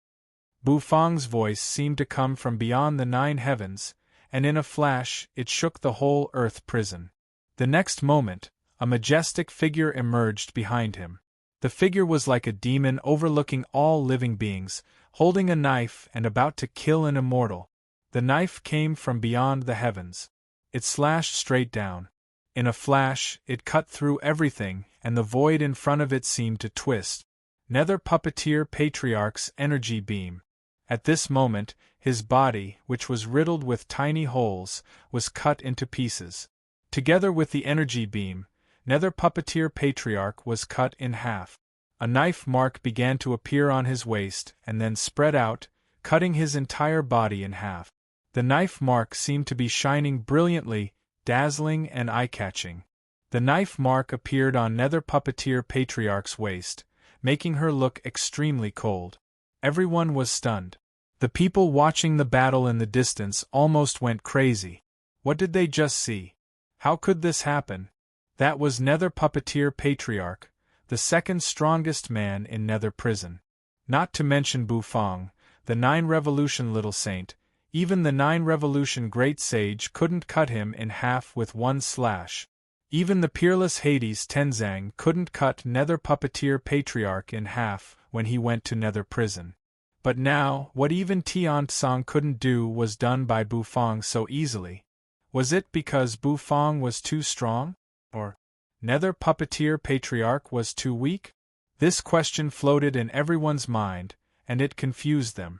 Bufang's voice seemed to come from beyond the 9 heavens, and in a flash it shook the whole earth prison. The next moment, a majestic figure emerged behind him. The figure was like a demon overlooking all living beings, holding a knife and about to kill an immortal. The knife came from beyond the heavens. It slashed straight down. In a flash, it cut through everything, and the void in front of it seemed to twist. Nether Puppeteer Patriarch's energy beam. At this moment, his body, which was riddled with tiny holes, was cut into pieces. Together with the energy beam, Nether Puppeteer Patriarch was cut in half. A knife mark began to appear on his waist and then spread out, cutting his entire body in half. The knife mark seemed to be shining brilliantly, dazzling and eye-catching. The knife mark appeared on Nether Puppeteer Patriarch's waist, making her look extremely cold. Everyone was stunned. The people watching the battle in the distance almost went crazy. What did they just see? How could this happen? That was Nether Puppeteer Patriarch, the second strongest man in Nether Prison. Not to mention Bufang, the 9 Revolution little saint. Even the 9 Revolution great sage couldn't cut him in half with one slash. Even the peerless Hades Tenzang couldn't cut Nether Puppeteer Patriarch in half when he went to Nether Prison. But now, what even Tian Tsang couldn't do was done by Bufang so easily. Was it because Bufang was too strong? Or Nether Puppeteer Patriarch was too weak? This question floated in everyone's mind, and it confused them.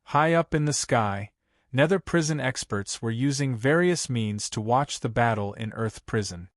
High up in the sky, Nether Prison experts were using various means to watch the battle in Earth Prison.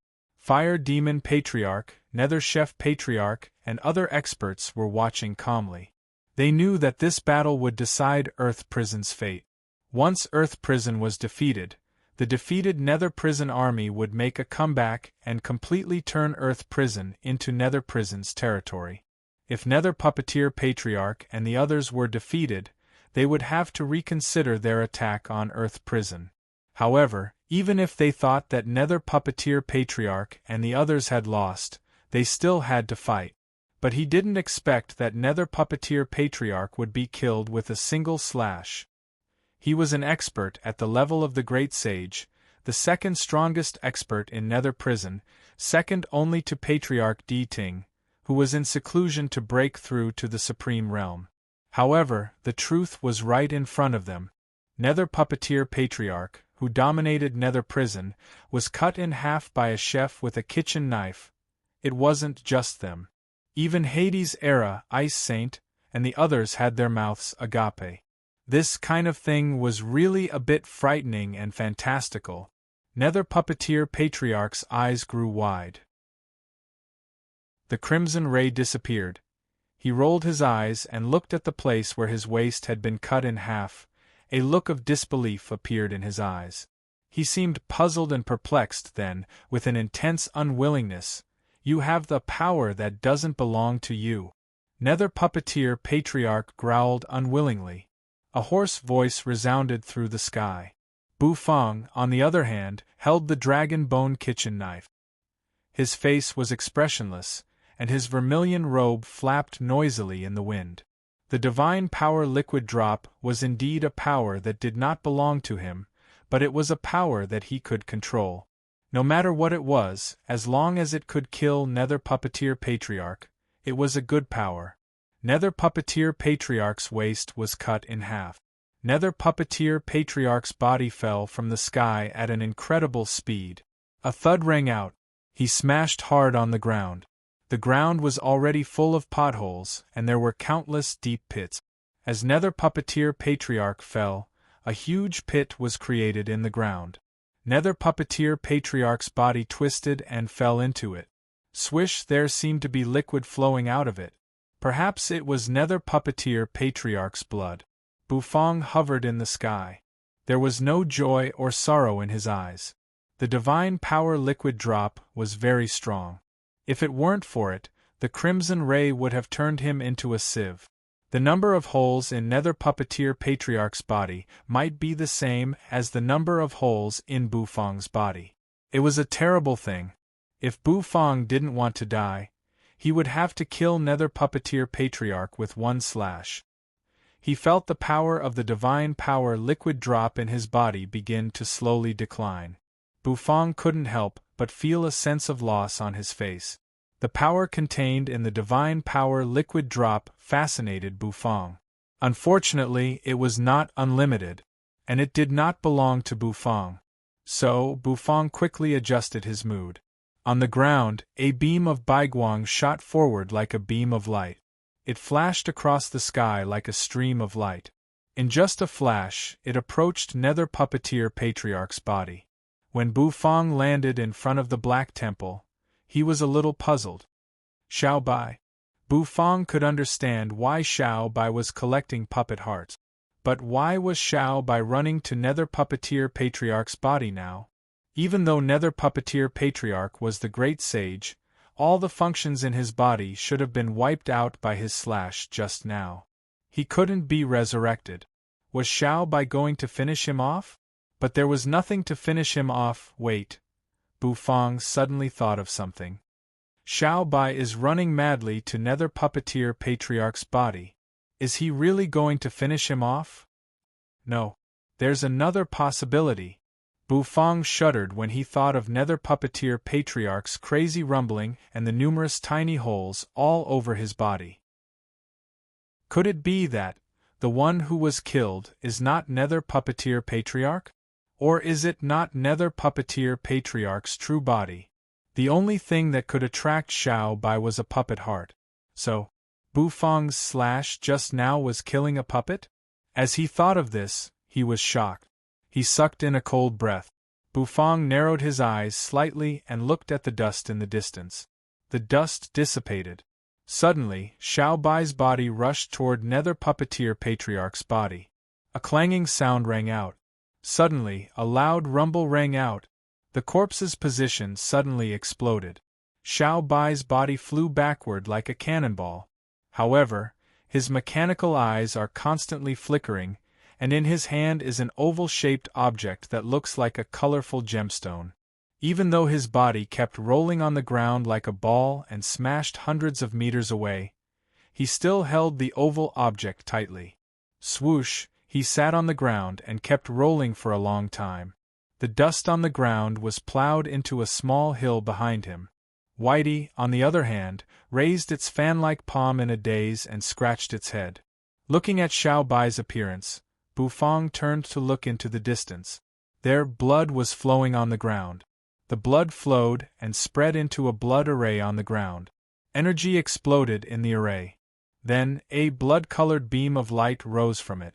Fire Demon Patriarch, Nether Chef Patriarch, and other experts were watching calmly. They knew that this battle would decide Earth Prison's fate. Once Earth Prison was defeated, the defeated Nether Prison army would make a comeback and completely turn Earth Prison into Nether Prison's territory. If Nether Puppeteer Patriarch and the others were defeated, they would have to reconsider their attack on Earth Prison. However, even if they thought that Nether Puppeteer Patriarch and the others had lost, they still had to fight. But he didn't expect that Nether Puppeteer Patriarch would be killed with a single slash. He was an expert at the level of the Great Sage, the second strongest expert in Nether Prison, second only to Patriarch D. Ting, who was in seclusion to break through to the Supreme Realm. However, the truth was right in front of them. Nether Puppeteer Patriarch, who dominated Nether Prison, was cut in half by a chef with a kitchen knife. It wasn't just them. Even Hades' Era, Ice Saint, and the others had their mouths agape. This kind of thing was really a bit frightening and fantastical. Nether Puppeteer Patriarch's eyes grew wide. The crimson ray disappeared. He rolled his eyes and looked at the place where his waist had been cut in half. A look of disbelief appeared in his eyes. He seemed puzzled and perplexed then, with an intense unwillingness. "You have the power that doesn't belong to you." Nether Puppeteer Patriarch growled unwillingly. A hoarse voice resounded through the sky. Bu Fong, on the other hand, held the dragon bone kitchen knife. His face was expressionless, and his vermilion robe flapped noisily in the wind. The divine power liquid drop was indeed a power that did not belong to him, but it was a power that he could control. No matter what it was, as long as it could kill Nether Puppeteer Patriarch, it was a good power. Nether Puppeteer Patriarch's waist was cut in half. Nether Puppeteer Patriarch's body fell from the sky at an incredible speed. A thud rang out. He smashed hard on the ground. The ground was already full of potholes, and there were countless deep pits. As Nether Puppeteer Patriarch fell, a huge pit was created in the ground. Nether Puppeteer Patriarch's body twisted and fell into it. Swish, there seemed to be liquid flowing out of it. Perhaps it was Nether Puppeteer Patriarch's blood. Bu Fong hovered in the sky. There was no joy or sorrow in his eyes. The divine power liquid drop was very strong. If it weren't for it, the crimson ray would have turned him into a sieve. The number of holes in Nether Puppeteer Patriarch's body might be the same as the number of holes in Bu Fong's body. It was a terrible thing. If Bu Fong didn't want to die, he would have to kill Nether Puppeteer Patriarch with one slash. He felt the power of the divine power liquid drop in his body begin to slowly decline. Bu Fong couldn't help but feel a sense of loss on his face. The power contained in the divine power liquid drop fascinated Bu Fong. Unfortunately, it was not unlimited, and it did not belong to Bu Fong. So, Bu Fong quickly adjusted his mood. On the ground, a beam of Baiguang shot forward like a beam of light. It flashed across the sky like a stream of light. In just a flash, it approached Nether Puppeteer Patriarch's body. When Bu Fong landed in front of the Black Temple, he was a little puzzled. Xiao Bai. Bu Fong could understand why Xiao Bai was collecting puppet hearts. But why was Xiao Bai running to Nether Puppeteer Patriarch's body now? Even though Nether Puppeteer Patriarch was the great sage, all the functions in his body should have been wiped out by his slash just now. He couldn't be resurrected. Was Xiao Bai going to finish him off? But there was nothing to finish him off. Wait. Bu Fong suddenly thought of something. Xiao Bai is running madly to Nether Puppeteer Patriarch's body. Is he really going to finish him off? No. There's another possibility. Bu Fong shuddered when he thought of Nether Puppeteer Patriarch's crazy rumbling and the numerous tiny holes all over his body. Could it be that the one who was killed is not Nether Puppeteer Patriarch? Or is it not Nether Puppeteer Patriarch's true body? The only thing that could attract Xiao Bai was a puppet heart. So, Bu Fong's slash just now was killing a puppet? As he thought of this, he was shocked. He sucked in a cold breath. Bu Fong narrowed his eyes slightly and looked at the dust in the distance. The dust dissipated. Suddenly, Xiao Bai's body rushed toward Nether Puppeteer Patriarch's body. A clanging sound rang out. Suddenly, a loud rumble rang out. The corpse's position suddenly exploded. Xiao Bai's body flew backward like a cannonball. However, his mechanical eyes are constantly flickering, and in his hand is an oval-shaped object that looks like a colorful gemstone. Even though his body kept rolling on the ground like a ball and smashed hundreds of meters away, he still held the oval object tightly. Swoosh, he sat on the ground and kept rolling for a long time. The dust on the ground was plowed into a small hill behind him. Whitey, on the other hand, raised its fan-like palm in a daze and scratched its head. Looking at Xiao Bai's appearance, Bufang turned to look into the distance. There, blood was flowing on the ground. The blood flowed and spread into a blood array on the ground. Energy exploded in the array. Then, a blood-colored beam of light rose from it.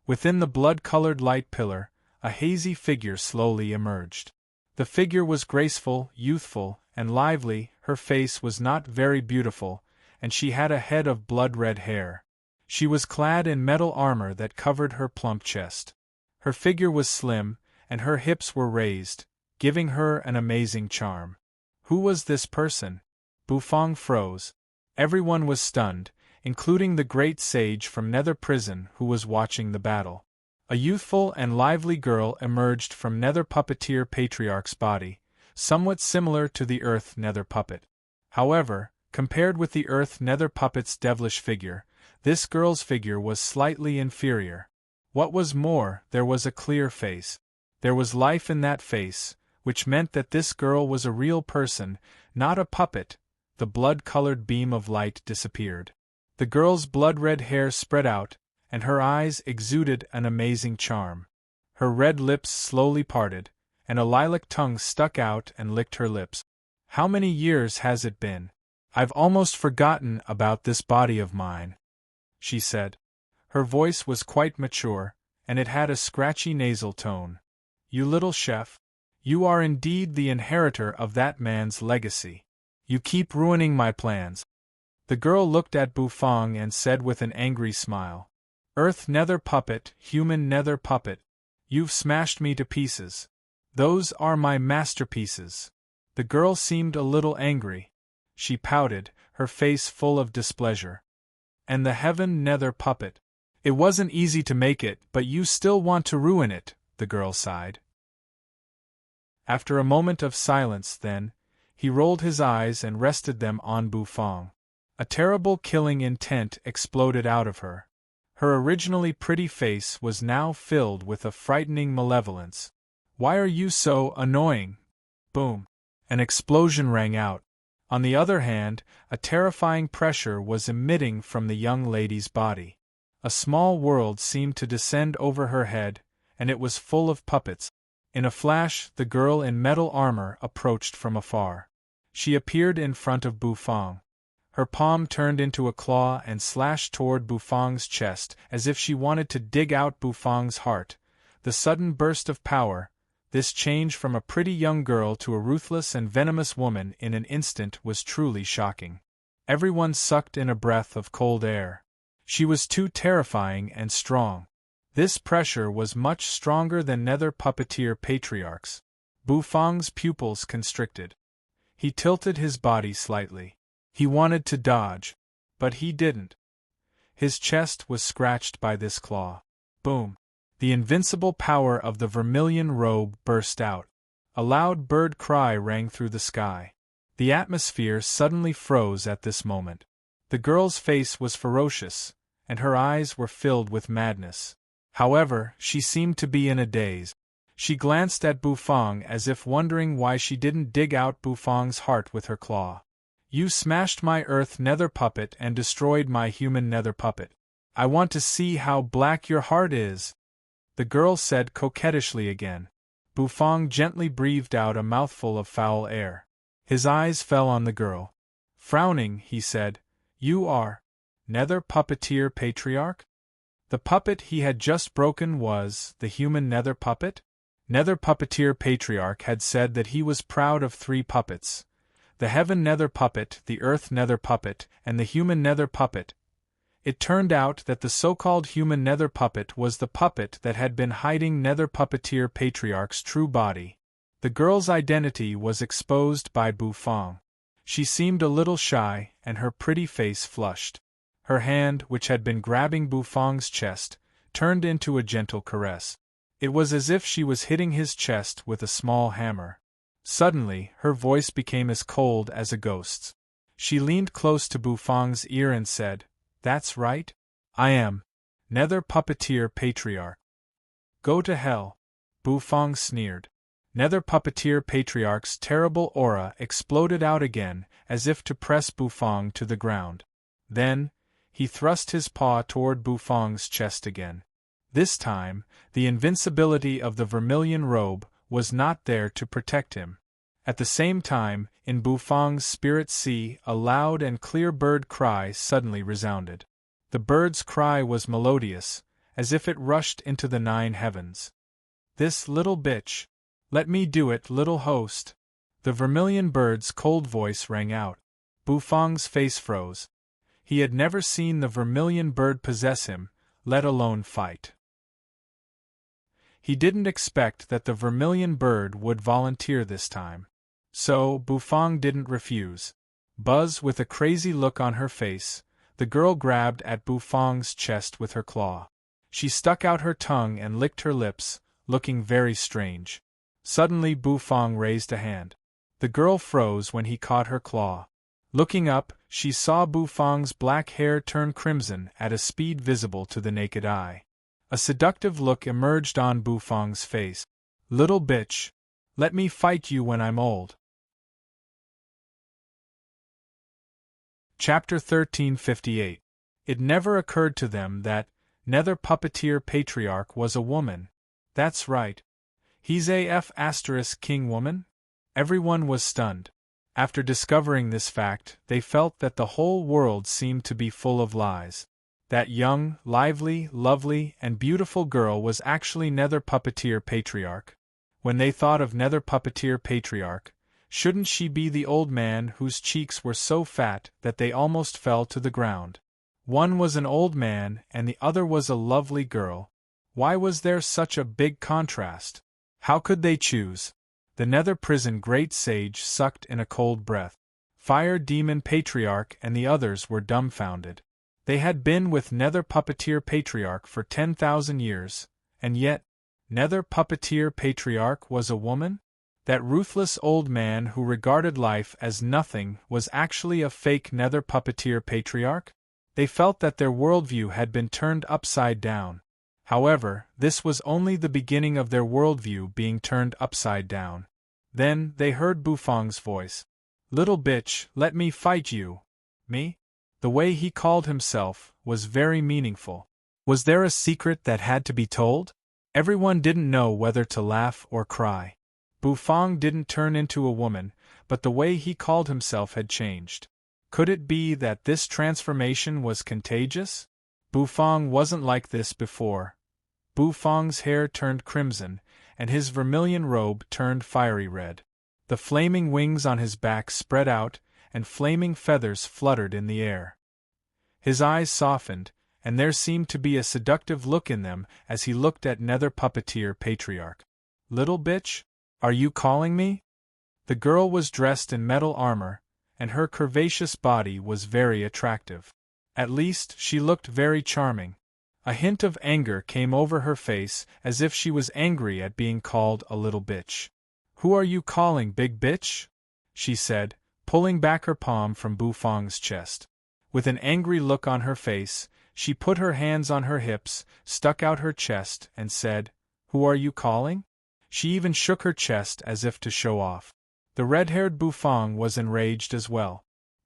Within the blood-colored light pillar, a hazy figure slowly emerged. The figure was graceful, youthful, and lively. Her face was not very beautiful, and she had a head of blood-red hair. She was clad in metal armor that covered her plump chest. Her figure was slim, and her hips were raised, giving her an amazing charm. Who was this person? Bufang froze. Everyone was stunned, including the great sage from Nether Prison who was watching the battle. A youthful and lively girl emerged from Nether Puppeteer Patriarch's body, somewhat similar to the Earth Nether Puppet. However, compared with the Earth Nether Puppet's devilish figure, this girl's figure was slightly inferior. What was more, there was a clear face. There was life in that face, which meant that this girl was a real person, not a puppet. The blood-colored beam of light disappeared. The girl's blood-red hair spread out, and her eyes exuded an amazing charm. Her red lips slowly parted, and a lilac tongue stuck out and licked her lips. How many years has it been? I've almost forgotten about this body of mine, she said. Her voice was quite mature, and it had a scratchy nasal tone. You little chef. You are indeed the inheritor of that man's legacy. You keep ruining my plans. The girl looked at Bufang and said with an angry smile, Earth Nether Puppet, Human Nether Puppet. You've smashed me to pieces. Those are my masterpieces. The girl seemed a little angry. She pouted, her face full of displeasure. And the Heaven Nether Puppet. It wasn't easy to make it, but you still want to ruin it, the girl sighed. After a moment of silence, then, he rolled his eyes and rested them on Bufang. A terrible killing intent exploded out of her. Her originally pretty face was now filled with a frightening malevolence. Why are you so annoying? Boom. An explosion rang out. On the other hand, a terrifying pressure was emitting from the young lady's body. A small world seemed to descend over her head, and it was full of puppets. In a flash, the girl in metal armor approached from afar. She appeared in front of Bufang. Her palm turned into a claw and slashed toward Bufang's chest as if she wanted to dig out Bufang's heart. The sudden burst of power, this change from a pretty young girl to a ruthless and venomous woman in an instant, was truly shocking. Everyone sucked in a breath of cold air. She was too terrifying and strong. This pressure was much stronger than Nether Puppeteer Patriarch's. Bufang's pupils constricted. He tilted his body slightly. He wanted to dodge, but he didn't. His chest was scratched by this claw. Boom! The invincible power of the vermilion robe burst out. A loud bird cry rang through the sky. The atmosphere suddenly froze at this moment. The girl's face was ferocious, and her eyes were filled with madness. However, she seemed to be in a daze. She glanced at Bufang as if wondering why she didn't dig out Bufang's heart with her claw. You smashed my Earth Nether Puppet and destroyed my Human Nether Puppet. I want to see how black your heart is, the girl said coquettishly again. Bufang gently breathed out a mouthful of foul air. His eyes fell on the girl. Frowning, he said, You are Nether Puppeteer Patriarch? The puppet he had just broken was the Human Nether Puppet? Nether Puppeteer Patriarch had said that he was proud of 3 puppets. The Heaven Nether Puppet, the Earth Nether Puppet, and the Human Nether Puppet. It turned out that the so-called Human Nether Puppet was the puppet that had been hiding Nether Puppeteer Patriarch's true body. The girl's identity was exposed by Bufang. She seemed a little shy, and her pretty face flushed. Her hand, which had been grabbing Bufang's chest, turned into a gentle caress. It was as if she was hitting his chest with a small hammer. Suddenly, her voice became as cold as a ghost's. She leaned close to Bufang's ear and said, "That's right. I am Nether Puppeteer Patriarch." "Go to hell," Bufang sneered. Nether Puppeteer Patriarch's terrible aura exploded out again, as if to press Bufang to the ground. Then, he thrust his paw toward Bufang's chest again. This time, the invincibility of the vermilion robe was not there to protect him. At the same time, in Bufang's spirit sea, a loud and clear bird cry suddenly resounded. The bird's cry was melodious, as if it rushed into the 9 heavens. "This little bitch! Let me do it, little host!" The vermilion bird's cold voice rang out. Bufang's face froze. He had never seen the vermilion bird possess him, let alone fight. He didn't expect that the vermilion bird would volunteer this time. So, Bufang didn't refuse. Buzz with a crazy look on her face, the girl grabbed at Bufang's chest with her claw. She stuck out her tongue and licked her lips, looking very strange. Suddenly Bufang raised a hand. The girl froze when he caught her claw. Looking up, she saw Bufang's black hair turn crimson at a speed visible to the naked eye. A seductive look emerged on Bufang's face. "Little bitch! Let me fight you when I'm old." Chapter 1358. It never occurred to them that Nether Puppeteer Patriarch was a woman. That's right. He's AF * king woman? Everyone was stunned. After discovering this fact, they felt that the whole world seemed to be full of lies. That young, lively, lovely, and beautiful girl was actually Nether Puppeteer Patriarch. When they thought of Nether Puppeteer Patriarch, shouldn't she be the old man whose cheeks were so fat that they almost fell to the ground? One was an old man and the other was a lovely girl. Why was there such a big contrast? How could they choose? The Nether Prison Great Sage sucked in a cold breath. Fire Demon Patriarch and the others were dumbfounded. They had been with Nether Puppeteer Patriarch for 10,000 years, and yet, Nether Puppeteer Patriarch was a woman? That ruthless old man who regarded life as nothing was actually a fake Nether Puppeteer Patriarch? They felt that their worldview had been turned upside down. However, this was only the beginning of their worldview being turned upside down. Then, they heard Bufang's voice. "Little bitch, let me fight you." Me? The way he called himself was very meaningful. Was there a secret that had to be told? Everyone didn't know whether to laugh or cry. Bufang didn't turn into a woman, but the way he called himself had changed. Could it be that this transformation was contagious? Bufang wasn't like this before. Bufang's hair turned crimson, and his vermilion robe turned fiery red. The flaming wings on his back spread out, and flaming feathers fluttered in the air. His eyes softened, and there seemed to be a seductive look in them as he looked at Nether Puppeteer Patriarch. "Little bitch? Are you calling me?" The girl was dressed in metal armor, and her curvaceous body was very attractive. At least, she looked very charming. A hint of anger came over her face, as if she was angry at being called a little bitch. "Who are you calling big bitch?" she said, pulling back her palm from Bufang's chest. With an angry look on her face, she put her hands on her hips, stuck out her chest, and said, "Who are you calling?" She even shook her chest as if to show off. The red-haired Bufang was enraged as well.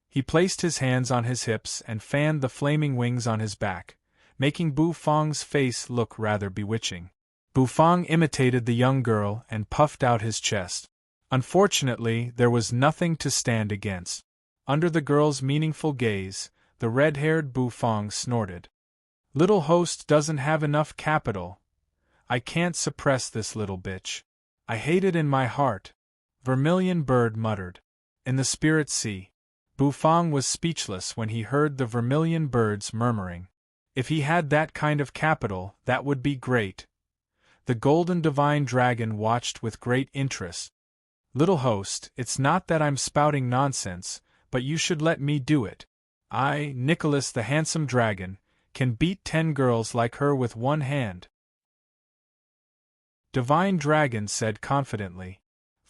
He placed his hands on his hips and fanned the flaming wings on his back, making Bufang's face look rather bewitching. Bufang imitated the young girl and puffed out his chest. Unfortunately, there was nothing to stand against. Under the girl's meaningful gaze, the red-haired Bufang snorted. "Little host doesn't have enough capital. I can't suppress this little bitch. I hate it in my heart," Vermilion Bird muttered. In the spirit sea, Bufang was speechless when he heard the Vermilion Bird's murmuring. If he had that kind of capital, that would be great. The golden divine dragon watched with great interest. "Little host, it's not that I'm spouting nonsense, but you should let me do it. I, Nicholas the handsome dragon, can beat 10 girls like her with one hand." Divine Dragon said confidently.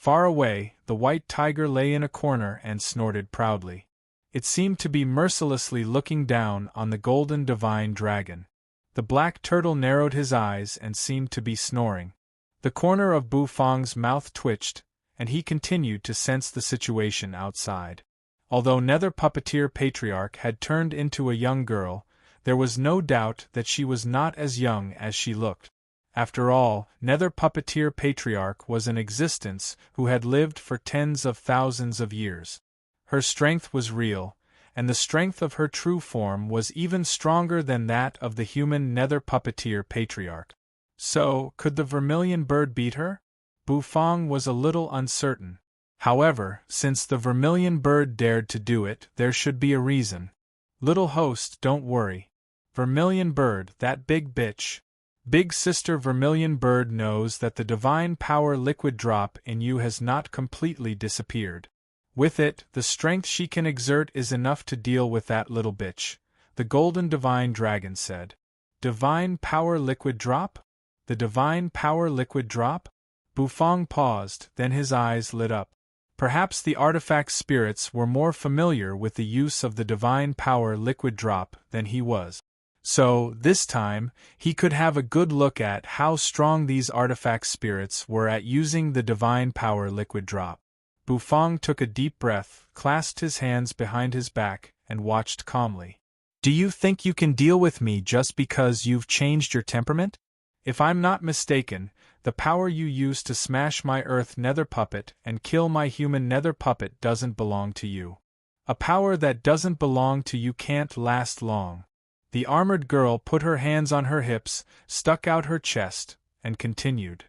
Far away, the white tiger lay in a corner and snorted proudly. It seemed to be mercilessly looking down on the golden divine dragon. The black turtle narrowed his eyes and seemed to be snoring. The corner of Bufang's mouth twitched, and he continued to sense the situation outside. Although Nether Puppeteer Patriarch had turned into a young girl, there was no doubt that she was not as young as she looked. After all, Nether Puppeteer Patriarch was an existence who had lived for tens of thousands of years. Her strength was real, and the strength of her true form was even stronger than that of the human Nether Puppeteer Patriarch. So, could the vermilion bird beat her? Bufang was a little uncertain. However, since the vermilion bird dared to do it, there should be a reason. Little host, don't worry. Vermilion bird, that big bitch. Big sister Vermilion bird knows that the divine power liquid drop in you has not completely disappeared. With it, the strength she can exert is enough to deal with that little bitch, the golden divine dragon said. Divine power liquid drop? The divine power liquid drop? Bufang paused, then his eyes lit up. Perhaps the artifact spirits were more familiar with the use of the divine power liquid drop than he was. So, this time, he could have a good look at how strong these artifact spirits were at using the divine power liquid drop. Bufang took a deep breath, clasped his hands behind his back, and watched calmly. Do you think you can deal with me just because you've changed your temperament? If I'm not mistaken, the power you used to smash my earth nether puppet and kill my human nether puppet doesn't belong to you. A power that doesn't belong to you can't last long. The armored girl put her hands on her hips, stuck out her chest, and continued.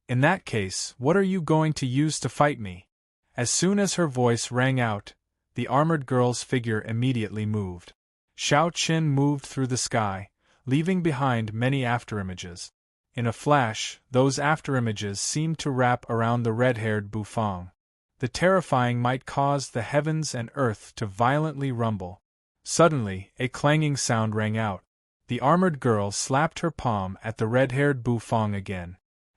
In that case, what are you going to use to fight me? As soon as her voice rang out, the armored girl's figure immediately moved. Shao Qin moved through the sky, leaving behind many afterimages. In a flash, those afterimages seemed to wrap around the red-haired Bufang. The terrifying might cause the heavens and earth to violently rumble. Suddenly, a clanging sound rang out. The armored girl slapped her palm at the red-haired Bufang again.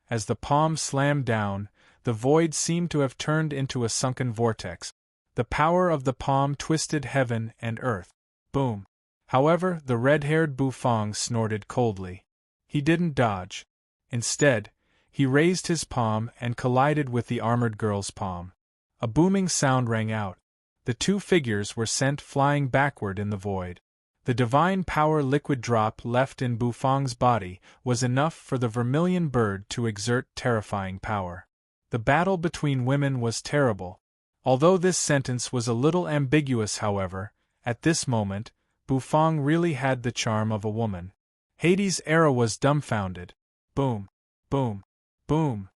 As the palm slammed down, the void seemed to have turned into a sunken vortex. The power of the palm twisted heaven and earth. Boom! However, the red-haired Bufang snorted coldly. He didn't dodge. Instead, he raised his palm and collided with the armored girl's palm. A booming sound rang out. The two figures were sent flying backward in the void. The divine power liquid drop left in Bufang's body was enough for the vermilion bird to exert terrifying power. The battle between women was terrible. Although this sentence was a little ambiguous, however, at this moment, Bufang really had the charm of a woman. Hades' era was dumbfounded. Boom, boom, boom.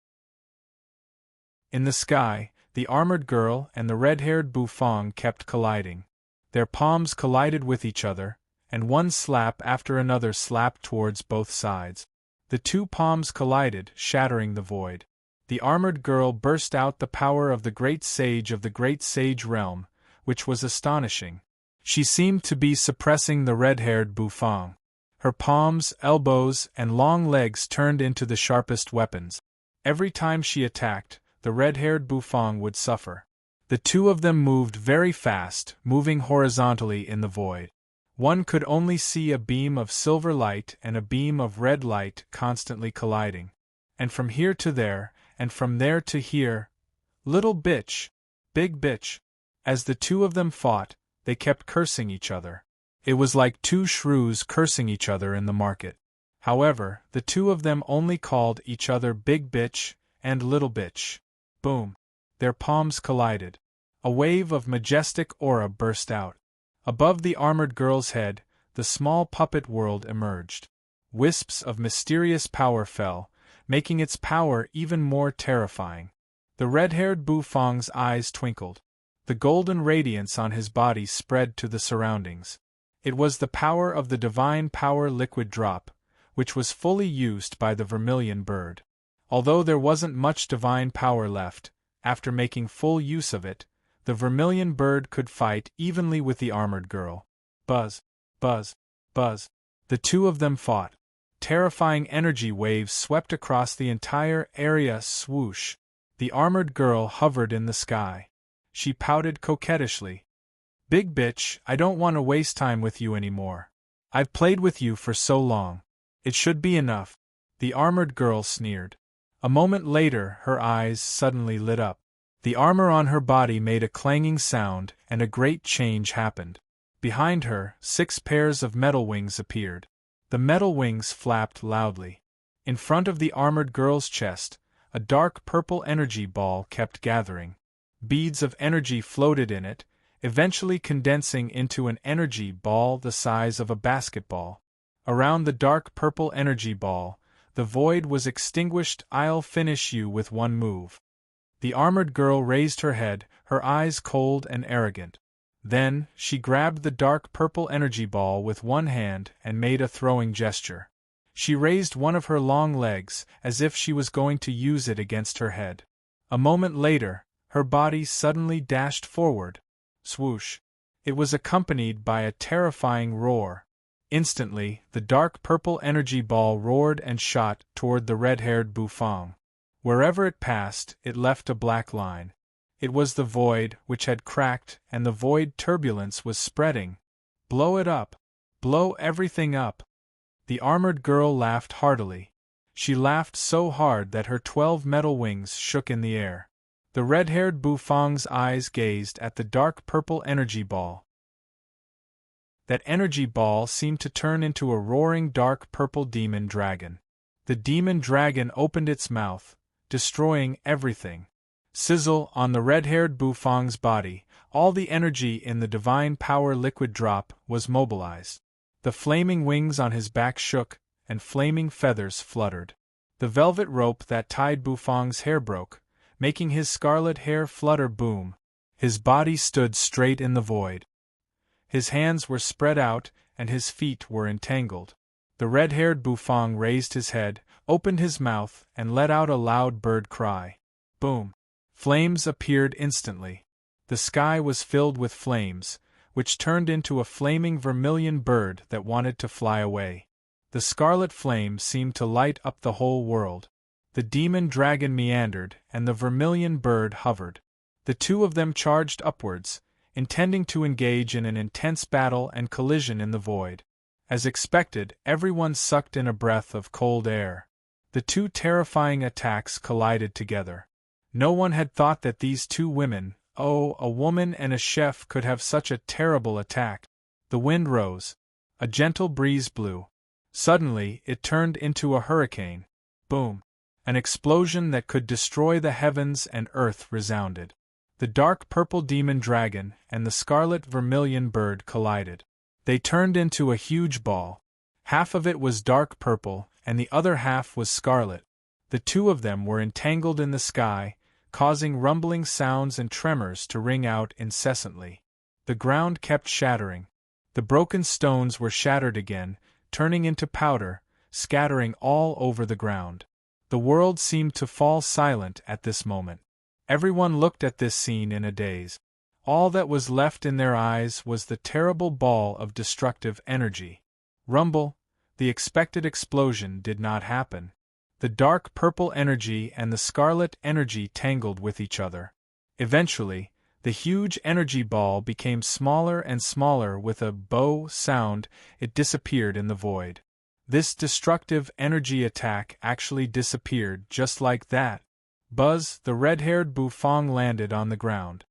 In the sky, the armored girl and the red-haired Bufang kept colliding. Their palms collided with each other, and one slap after another slapped towards both sides. The two palms collided, shattering the void. The armored girl burst out the power of the great sage of the great sage realm, which was astonishing. She seemed to be suppressing the red-haired Bufang. Her palms, elbows, and long legs turned into the sharpest weapons. Every time she attacked, the red-haired Bufang would suffer. The two of them moved very fast, moving horizontally in the void. One could only see a beam of silver light and a beam of red light constantly colliding. And from here to there, and from there to here. Little bitch, big bitch. As the two of them fought, they kept cursing each other. It was like two shrews cursing each other in the market. However, the two of them only called each other big bitch and little bitch. Boom! Their palms collided. A wave of majestic aura burst out. Above the armored girl's head, the small puppet world emerged. Wisps of mysterious power fell, making its power even more terrifying. The red-haired Bufang's eyes twinkled. The golden radiance on his body spread to the surroundings. It was the power of the divine power liquid drop, which was fully used by the vermilion bird. Although there wasn't much divine power left, after making full use of it, the vermilion bird could fight evenly with the armored girl. Buzz, buzz, buzz. The two of them fought. Terrifying energy waves swept across the entire area. Swoosh. The armored girl hovered in the sky. She pouted coquettishly. Big bitch, I don't want to waste time with you anymore. I've played with you for so long. It should be enough. The armored girl sneered. A moment later, her eyes suddenly lit up. The armor on her body made a clanging sound, and a great change happened. Behind her, 6 pairs of metal wings appeared. The metal wings flapped loudly. In front of the armored girl's chest, a dark purple energy ball kept gathering. Beads of energy floated in it, eventually condensing into an energy ball the size of a basketball. Around the dark purple energy ball, the void was extinguished. I'll finish you with one move. The armored girl raised her head, her eyes cold and arrogant. Then, she grabbed the dark purple energy ball with one hand and made a throwing gesture. She raised one of her long legs, as if she was going to use it against her head. A moment later, her body suddenly dashed forward. Swoosh! It was accompanied by a terrifying roar. Instantly, the dark purple energy ball roared and shot toward the red-haired Bufang. Wherever it passed, it left a black line. It was the void, which had cracked, and the void turbulence was spreading. Blow it up! Blow everything up! The armored girl laughed heartily. She laughed so hard that her 12 metal wings shook in the air. The red-haired Bufang's eyes gazed at the dark purple energy ball. That energy ball seemed to turn into a roaring dark purple demon dragon. The demon dragon opened its mouth, destroying everything. Sizzle! On the red-haired Bufang's body, all the energy in the divine power liquid drop was mobilized. The flaming wings on his back shook, and flaming feathers fluttered. The velvet rope that tied Bufang's hair broke, making his scarlet hair flutter. Boom! His body stood straight in the void. His hands were spread out, and his feet were entangled. The red-haired Bufang raised his head, opened his mouth, and let out a loud bird cry. Boom! Flames appeared instantly. The sky was filled with flames, which turned into a flaming vermilion bird that wanted to fly away. The scarlet flame seemed to light up the whole world. The demon dragon meandered, and the vermilion bird hovered. The two of them charged upwards, intending to engage in an intense battle and collision in the void. As expected, everyone sucked in a breath of cold air. The two terrifying attacks collided together. No one had thought that these two women, a woman and a chef, could have such a terrible attack. The wind rose. A gentle breeze blew. Suddenly, it turned into a hurricane. Boom! An explosion that could destroy the heavens and earth resounded. The dark purple demon dragon and the scarlet vermilion bird collided. They turned into a huge ball. Half of it was dark purple, and the other half was scarlet. The two of them were entangled in the sky, causing rumbling sounds and tremors to ring out incessantly. The ground kept shattering. The broken stones were shattered again, turning into powder, scattering all over the ground. The world seemed to fall silent at this moment. Everyone looked at this scene in a daze. All that was left in their eyes was the terrible ball of destructive energy. Rumble! The expected explosion did not happen. The dark purple energy and the scarlet energy tangled with each other. Eventually, the huge energy ball became smaller and smaller. With a bow sound, it disappeared in the void. This destructive energy attack actually disappeared just like that. Buzz! The red-haired Bufang landed on the ground.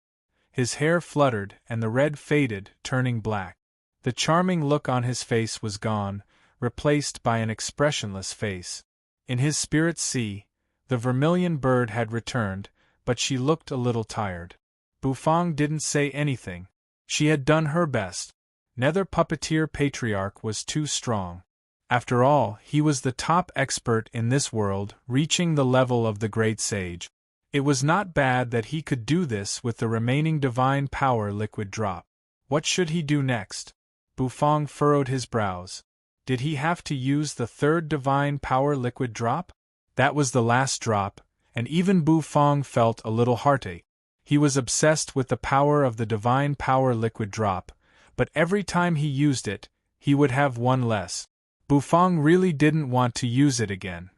His hair fluttered and the red faded, turning black. The charming look on his face was gone, replaced by an expressionless face. In his spirit sea, the vermilion bird had returned, but she looked a little tired. Bufang didn't say anything. She had done her best. Nether puppeteer patriarch was too strong. After all, he was the top expert in this world, reaching the level of the great sage. It was not bad that he could do this with the remaining divine power liquid drop. What should he do next? Bufang furrowed his brows. Did he have to use the third divine power liquid drop? That was the last drop, and even Bufang felt a little heartache. He was obsessed with the power of the divine power liquid drop, but every time he used it, he would have one less. Bufang really didn't want to use it again.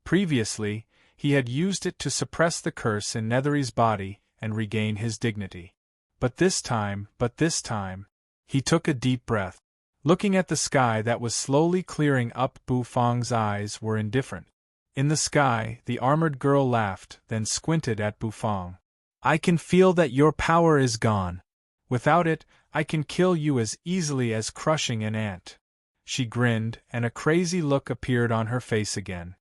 Previously, He had used it to suppress the curse in Nethery's body and regain his dignity. But this time, he took a deep breath. Looking at the sky that was slowly clearing up, Bufang's eyes were indifferent. In the sky, the armored girl laughed, then squinted at Bufang. I can feel that your power is gone. Without it, I can kill you as easily as crushing an ant. She grinned, and a crazy look appeared on her face again.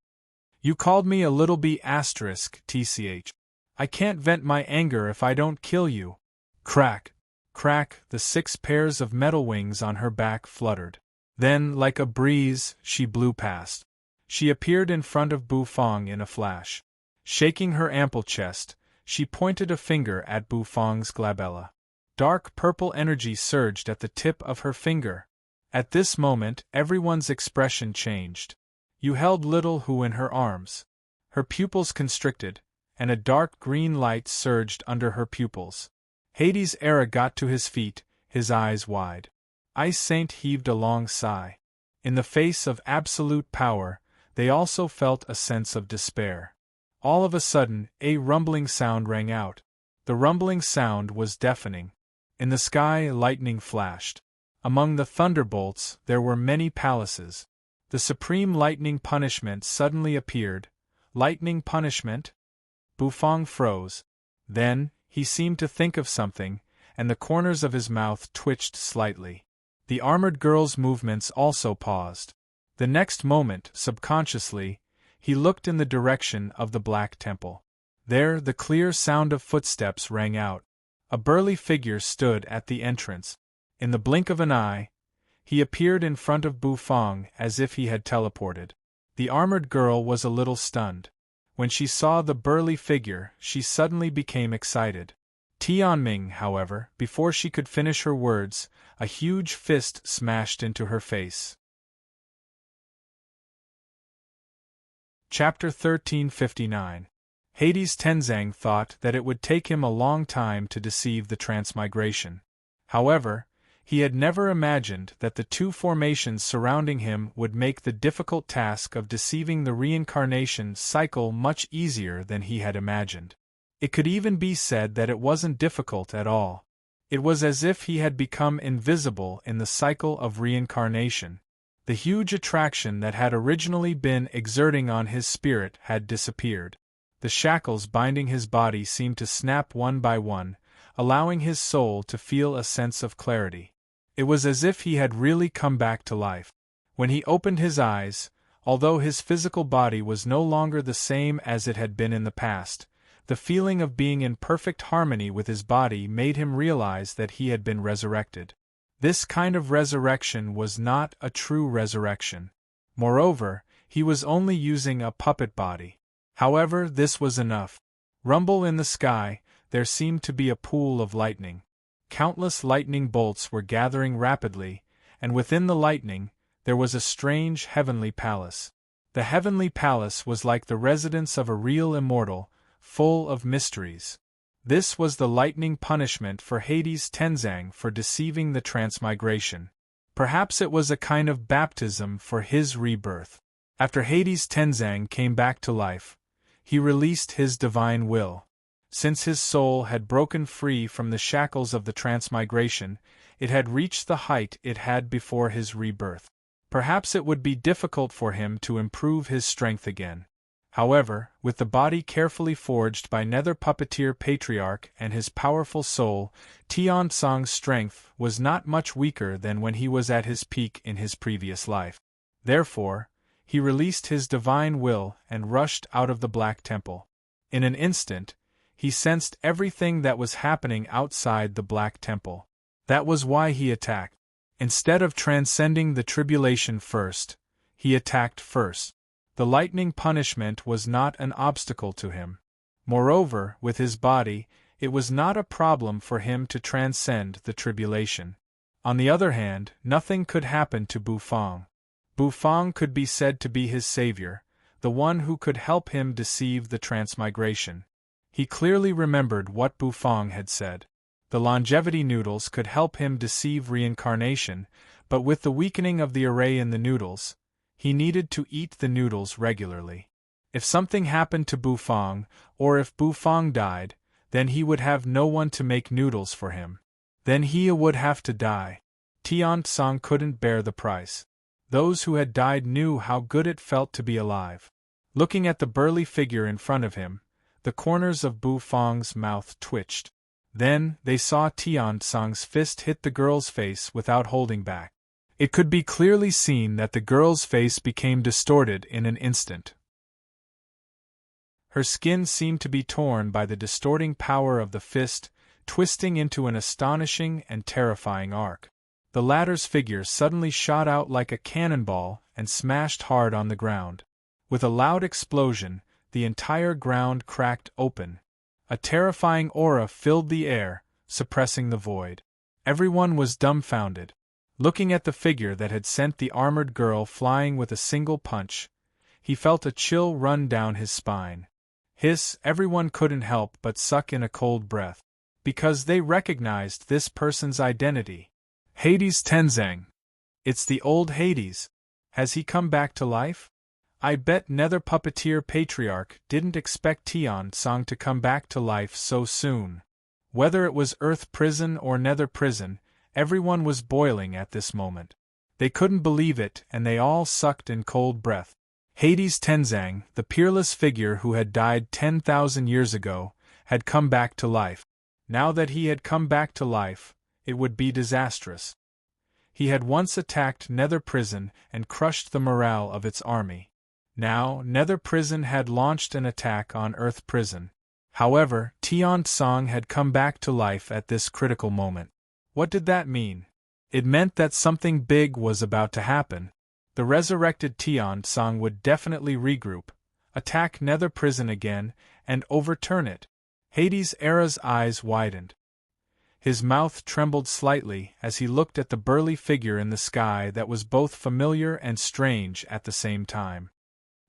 You called me a little bee *tch. I can't vent my anger if I don't kill you. Crack, crack, the 6 pairs of metal wings on her back fluttered. Then, like a breeze, she blew past. She appeared in front of Bufang in a flash. Shaking her ample chest, she pointed a finger at Bufang's glabella. Dark purple energy surged at the tip of her finger. At this moment, everyone's expression changed. You held little Hu in her arms. Her pupils constricted, and a dark green light surged under her pupils. Hades' Era got to his feet, his eyes wide. Ice Saint heaved a long sigh. In the face of absolute power, they also felt a sense of despair. All of a sudden, a rumbling sound rang out. The rumbling sound was deafening. In the sky, lightning flashed. Among the thunderbolts, there were many palaces. The supreme lightning punishment suddenly appeared. Lightning punishment? Bufang froze. Then, he seemed to think of something, and the corners of his mouth twitched slightly. The armored girl's movements also paused. The next moment, subconsciously, he looked in the direction of the Black Temple. There, the clear sound of footsteps rang out. A burly figure stood at the entrance. In the blink of an eye, he appeared in front of Bufang as if he had teleported. The armored girl was a little stunned. When she saw the burly figure, she suddenly became excited. Tianming, however, before she could finish her words, a huge fist smashed into her face. Chapter 1359. Hades Tenzang thought that it would take him a long time to deceive the transmigration. However, he had never imagined that the 2 formations surrounding him would make the difficult task of deceiving the reincarnation cycle much easier than he had imagined. It could even be said that it wasn't difficult at all. It was as if he had become invisible in the cycle of reincarnation. The huge attraction that had originally been exerting on his spirit had disappeared. The shackles binding his body seemed to snap one by one, allowing his soul to feel a sense of clarity. It was as if he had really come back to life. When he opened his eyes, although his physical body was no longer the same as it had been in the past, the feeling of being in perfect harmony with his body made him realize that he had been resurrected. This kind of resurrection was not a true resurrection. Moreover, he was only using a puppet body. However, this was enough. Rumble in the sky, there seemed to be a pool of lightning. Countless lightning bolts were gathering rapidly, and within the lightning, there was a strange heavenly palace. The heavenly palace was like the residence of a real immortal, full of mysteries. This was the lightning punishment for Hades Tenzang for deceiving the transmigration. Perhaps it was a kind of baptism for his rebirth. After Hades Tenzang came back to life, he released his divine will. Since his soul had broken free from the shackles of the transmigration, it had reached the height it had before his rebirth. Perhaps it would be difficult for him to improve his strength again. However, with the body carefully forged by Nether Puppeteer Patriarch and his powerful soul, Tianzang's strength was not much weaker than when he was at his peak in his previous life. Therefore, he released his divine will and rushed out of the Black Temple. In an instant, he sensed everything that was happening outside the Black Temple. That was why he attacked. Instead of transcending the tribulation first, he attacked first. The lightning punishment was not an obstacle to him. Moreover, with his body, it was not a problem for him to transcend the tribulation. On the other hand, nothing could happen to Bufang. Bufang could be said to be his savior, the one who could help him deceive the transmigration. He clearly remembered what Bufang had said. The longevity noodles could help him deceive reincarnation, but with the weakening of the array in the noodles, he needed to eat the noodles regularly. If something happened to Bufang, or if Bufang died, then he would have no one to make noodles for him. Then he would have to die. Tian Tsang couldn't bear the price. Those who had died knew how good it felt to be alive. Looking at the burly figure in front of him, the corners of Bufang's mouth twitched. Then, they saw Tian Tsang's fist hit the girl's face without holding back. It could be clearly seen that the girl's face became distorted in an instant. Her skin seemed to be torn by the distorting power of the fist, twisting into an astonishing and terrifying arc. The latter's figure suddenly shot out like a cannonball and smashed hard on the ground. With a loud explosion, the entire ground cracked open. A terrifying aura filled the air, suppressing the void. Everyone was dumbfounded. Looking at the figure that had sent the armored girl flying with a single punch, he felt a chill run down his spine. Everyone couldn't help but suck in a cold breath. Because they recognized this person's identity. Hades Tenzang. It's the old Hades. Has he come back to life? I bet Nether Puppeteer Patriarch didn't expect Tian Tsang to come back to life so soon. Whether it was Earth Prison or Nether Prison, everyone was boiling at this moment. They couldn't believe it, and they all sucked in cold breath. Hades Tenzang, the peerless figure who had died 10,000 years ago, had come back to life. Now that he had come back to life, it would be disastrous. He had once attacked Nether Prison and crushed the morale of its army. Now, Nether Prison had launched an attack on Earth Prison. However, Tian Tsang had come back to life at this critical moment. What did that mean? It meant that something big was about to happen. The resurrected Tian Tsang would definitely regroup, attack Nether Prison again, and overturn it. Hades Era's eyes widened. His mouth trembled slightly as he looked at the burly figure in the sky that was both familiar and strange at the same time.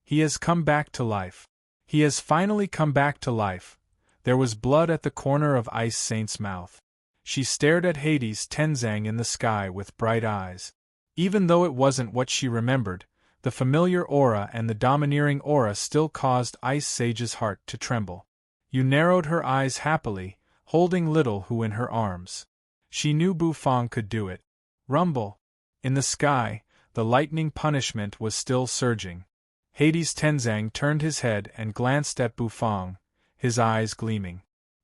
He has come back to life. He has finally come back to life. There was blood at the corner of Ice Saint's mouth. She stared at Hades Tenzang in the sky with bright eyes. Even though it wasn't what she remembered, the familiar aura and the domineering aura still caused Ice Sage's heart to tremble. Yu narrowed her eyes happily, holding Little Hu in her arms. She knew Bufang could do it. Rumble! In the sky, the lightning punishment was still surging. Hades Tenzang turned his head and glanced at Bufang, his eyes gleaming.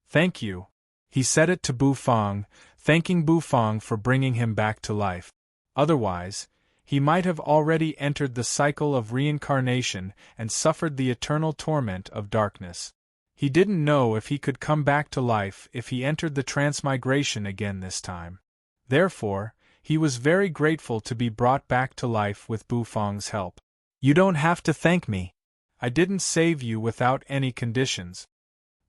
"Thank you." He said it to Bufang, thanking Bufang for bringing him back to life. Otherwise, he might have already entered the cycle of reincarnation and suffered the eternal torment of darkness. He didn't know if he could come back to life if he entered the transmigration again this time. Therefore, he was very grateful to be brought back to life with Bufang's help. "You don't have to thank me. I didn't save you without any conditions."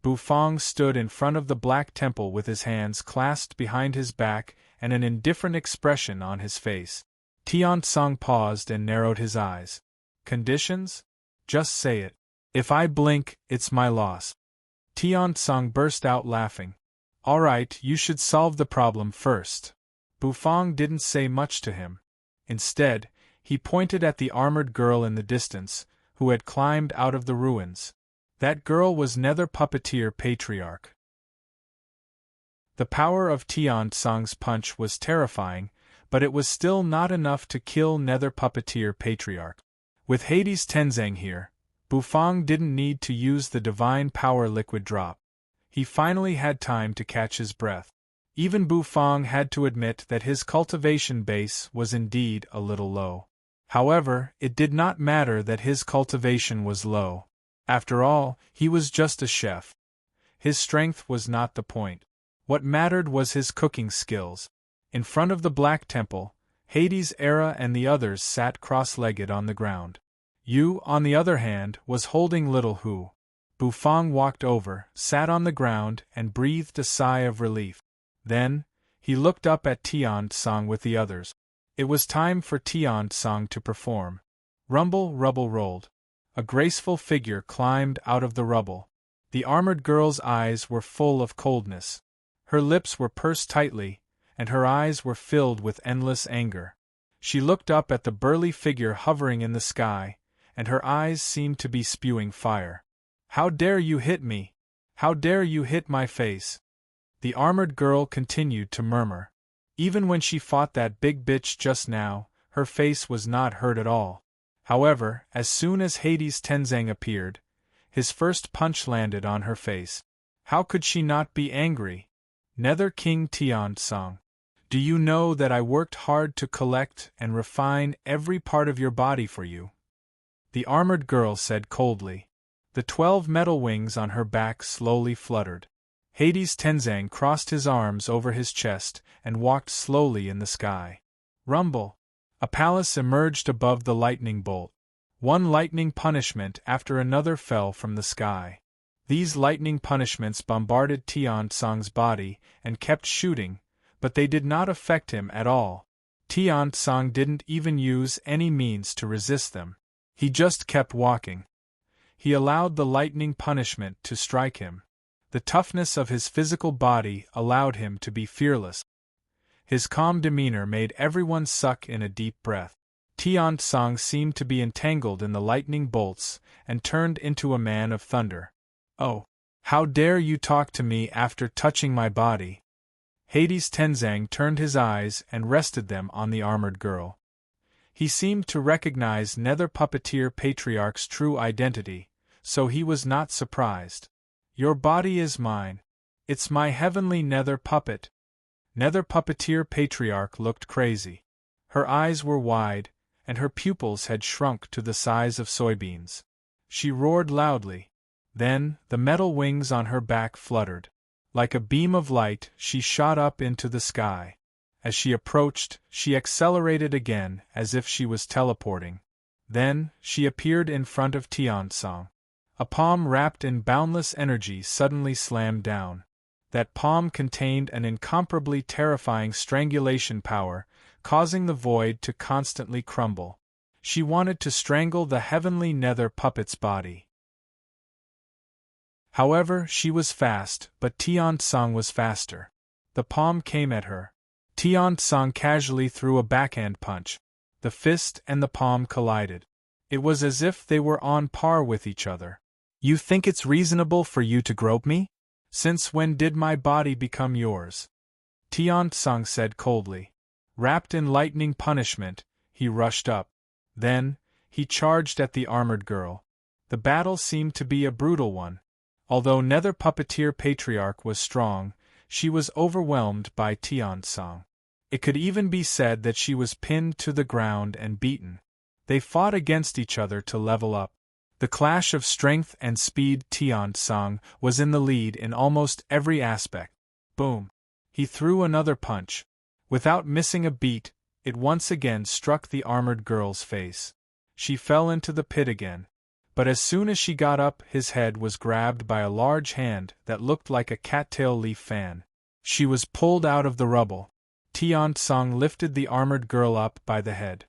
Bufang stood in front of the Black Temple with his hands clasped behind his back and an indifferent expression on his face. Tian Tsang paused and narrowed his eyes. "Conditions? Just say it. If I blink, it's my loss." Tian Tsang burst out laughing. "All right, you should solve the problem first." Bufang didn't say much to him. Instead, he pointed at the armored girl in the distance, who had climbed out of the ruins. That girl was Nether Puppeteer Patriarch. The power of Tian Tsang's punch was terrifying, but it was still not enough to kill Nether Puppeteer Patriarch. With Hades Tenzang here, Bufang didn't need to use the divine power liquid drop. He finally had time to catch his breath. Even Bufang had to admit that his cultivation base was indeed a little low. However, it did not matter that his cultivation was low. After all, he was just a chef. His strength was not the point. What mattered was his cooking skills. In front of the Black Temple, Hades Era and the others sat cross-legged on the ground. Yu, on the other hand, was holding Little Hu. Bufang walked over, sat on the ground, and breathed a sigh of relief. Then, he looked up at Tian Tsang with the others. It was time for Tian Tsang to perform. Rumble, rubble rolled. A graceful figure climbed out of the rubble. The armored girl's eyes were full of coldness. Her lips were pursed tightly, and her eyes were filled with endless anger. She looked up at the burly figure hovering in the sky, and her eyes seemed to be spewing fire. "How dare you hit me? How dare you hit my face?" The armored girl continued to murmur. Even when she fought that big bitch just now, her face was not hurt at all. However, as soon as Hades Tenzang appeared, his first punch landed on her face. How could she not be angry? "Nether King Tian-song, do you know that I worked hard to collect and refine every part of your body for you?" The armored girl said coldly. The 12 metal wings on her back slowly fluttered. Hades Tenzang crossed his arms over his chest and walked slowly in the sky. Rumble! A palace emerged above the lightning bolt. One lightning punishment after another fell from the sky. These lightning punishments bombarded Tian-song's body and kept shooting, but they did not affect him at all. Tian-song didn't even use any means to resist them. He just kept walking. He allowed the lightning punishment to strike him. The toughness of his physical body allowed him to be fearless. His calm demeanor made everyone suck in a deep breath. Tian-song seemed to be entangled in the lightning bolts and turned into a man of thunder. "Oh, how dare you talk to me after touching my body?" Hades Tenzang turned his eyes and rested them on the armored girl. He seemed to recognize Nether Puppeteer Patriarch's true identity, so he was not surprised. "Your body is mine. It's my heavenly nether puppet." Nether Puppeteer Patriarch looked crazy. Her eyes were wide, and her pupils had shrunk to the size of soybeans. She roared loudly. Then, the metal wings on her back fluttered. Like a beam of light, she shot up into the sky. As she approached, she accelerated again as if she was teleporting. Then, she appeared in front of Tian-song. A palm wrapped in boundless energy suddenly slammed down. That palm contained an incomparably terrifying strangulation power, causing the void to constantly crumble. She wanted to strangle the heavenly nether puppet's body. However, she was fast, but Tian-song was faster. The palm came at her. Tian-song casually threw a backhand punch. The fist and the palm collided. It was as if they were on par with each other. "You think it's reasonable for you to grope me? Since when did my body become yours?" Tian-song said coldly. Wrapped in lightning punishment, he rushed up. Then, he charged at the armored girl. The battle seemed to be a brutal one. Although Nether Puppeteer Patriarch was strong, she was overwhelmed by Tian-song. It could even be said that she was pinned to the ground and beaten. They fought against each other to level up. The clash of strength and speed. Tian-song was in the lead in almost every aspect. Boom! He threw another punch. Without missing a beat, it once again struck the armored girl's face. She fell into the pit again. But as soon as she got up, his head was grabbed by a large hand that looked like a cattail leaf fan. She was pulled out of the rubble. Tian-song lifted the armored girl up by the head.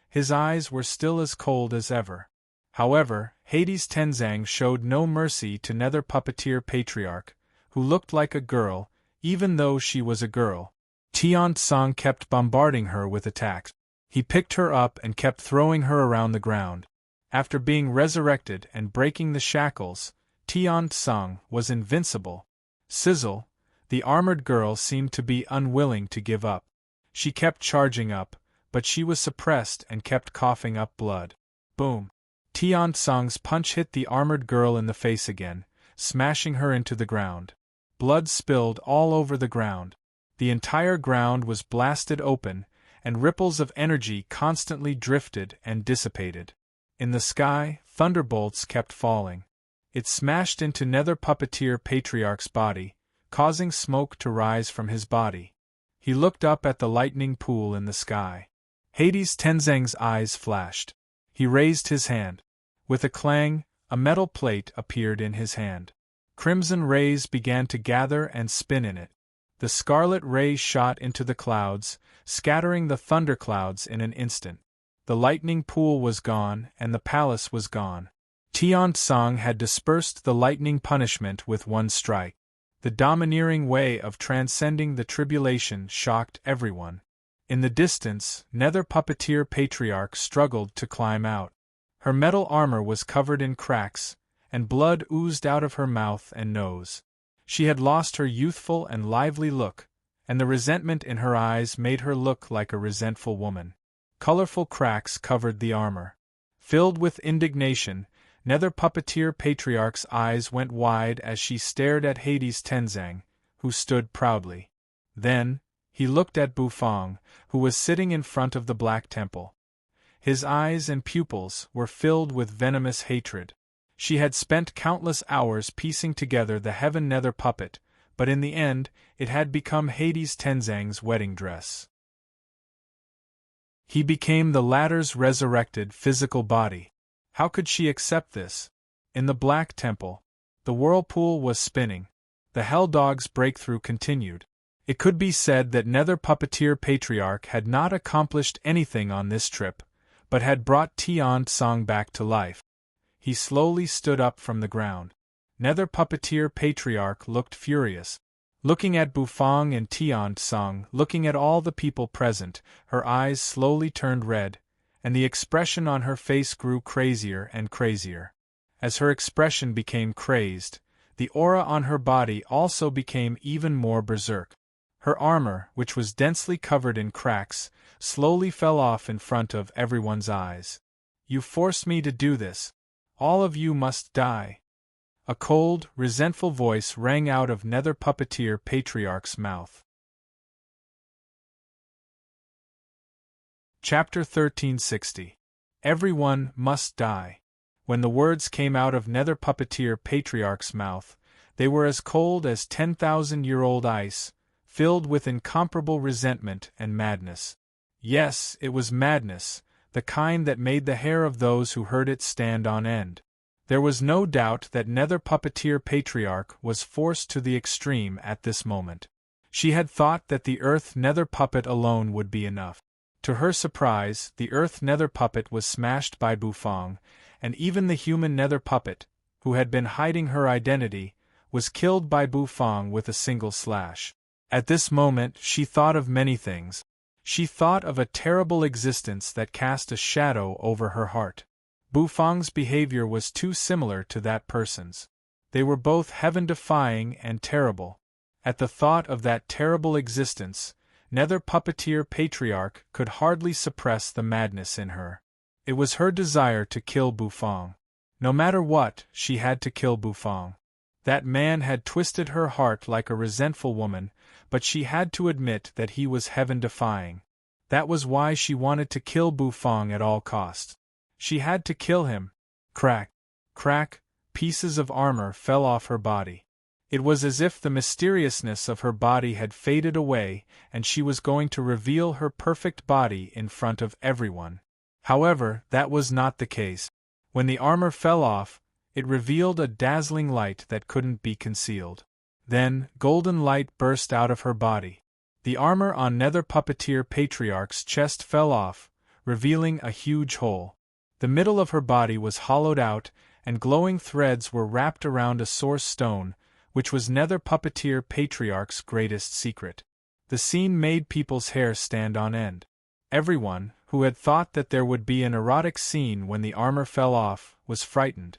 His eyes were still as cold as ever. However, Hades Tenzang showed no mercy to Nether Puppeteer Patriarch, who looked like a girl, even though she was a girl. Tian-song kept bombarding her with attacks. He picked her up and kept throwing her around the ground. After being resurrected and breaking the shackles, Tian-song was invincible. Sizzle! The armored girl seemed to be unwilling to give up. She kept charging up, but she was suppressed and kept coughing up blood. Boom! Tian-song's punch hit the armored girl in the face again, smashing her into the ground. Blood spilled all over the ground. The entire ground was blasted open, and ripples of energy constantly drifted and dissipated. In the sky, thunderbolts kept falling. It smashed into Nether Puppeteer Patriarch's body, causing smoke to rise from his body. He looked up at the lightning pool in the sky. Hades Tenzang's eyes flashed. He raised his hand. With a clang, a metal plate appeared in his hand. Crimson rays began to gather and spin in it. The scarlet ray shot into the clouds, scattering the thunderclouds in an instant. The lightning pool was gone, and the palace was gone. Tian-song had dispersed the lightning punishment with one strike. The domineering way of transcending the tribulation shocked everyone. In the distance, Nether Puppeteer Patriarch struggled to climb out. Her metal armor was covered in cracks, and blood oozed out of her mouth and nose. She had lost her youthful and lively look, and the resentment in her eyes made her look like a resentful woman. Colorful cracks covered the armor. Filled with indignation, Nether Puppeteer Patriarch's eyes went wide as she stared at Hades Tenzang, who stood proudly. Then, he looked at Bufang, who was sitting in front of the Black Temple. His eyes and pupils were filled with venomous hatred. She had spent countless hours piecing together the Heaven Nether puppet, but in the end, it had become Hades Tenzang's wedding dress. He became the latter's resurrected physical body. How could she accept this? In the Black Temple, the whirlpool was spinning. The Hell Dog's breakthrough continued. It could be said that Nether Puppeteer Patriarch had not accomplished anything on this trip, but had brought Tian Tsang back to life. He slowly stood up from the ground. Nether Puppeteer Patriarch looked furious. Looking at Bufang and Tian Tsang, looking at all the people present, her eyes slowly turned red, and the expression on her face grew crazier and crazier. As her expression became crazed, the aura on her body also became even more berserk. Her armor, which was densely covered in cracks, slowly fell off in front of everyone's eyes. "You forced me to do this. All of you must die." A cold, resentful voice rang out of Nether Puppeteer Patriarch's mouth. Chapter 1360. Everyone must die. When the words came out of Nether Puppeteer Patriarch's mouth, they were as cold as 10,000-year-old ice, filled with incomparable resentment and madness. Yes, it was madness, the kind that made the hair of those who heard it stand on end. There was no doubt that Nether Puppeteer Patriarch was forced to the extreme at this moment. She had thought that the Earth Nether Puppet alone would be enough. To her surprise, the Earth Nether Puppet was smashed by Bufang, and even the human Nether Puppet, who had been hiding her identity, was killed by Bufang with a single slash. At this moment she thought of many things. She thought of a terrible existence that cast a shadow over her heart. Bufang's behavior was too similar to that person's. They were both heaven-defying and terrible. At the thought of that terrible existence, Nether Puppeteer Patriarch could hardly suppress the madness in her. It was her desire to kill Bufang. No matter what, she had to kill Bufang. That man had twisted her heart like a resentful woman, but she had to admit that he was heaven-defying. That was why she wanted to kill Bufang at all costs. She had to kill him. Crack, crack, pieces of armor fell off her body. It was as if the mysteriousness of her body had faded away and she was going to reveal her perfect body in front of everyone. However, that was not the case. When the armor fell off, it revealed a dazzling light that couldn't be concealed. Then, golden light burst out of her body. The armor on Nether Puppeteer Patriarch's chest fell off, revealing a huge hole. The middle of her body was hollowed out, and glowing threads were wrapped around a source stone, which was Nether Puppeteer Patriarch's greatest secret. The scene made people's hair stand on end. Everyone, who had thought that there would be an erotic scene when the armor fell off, was frightened.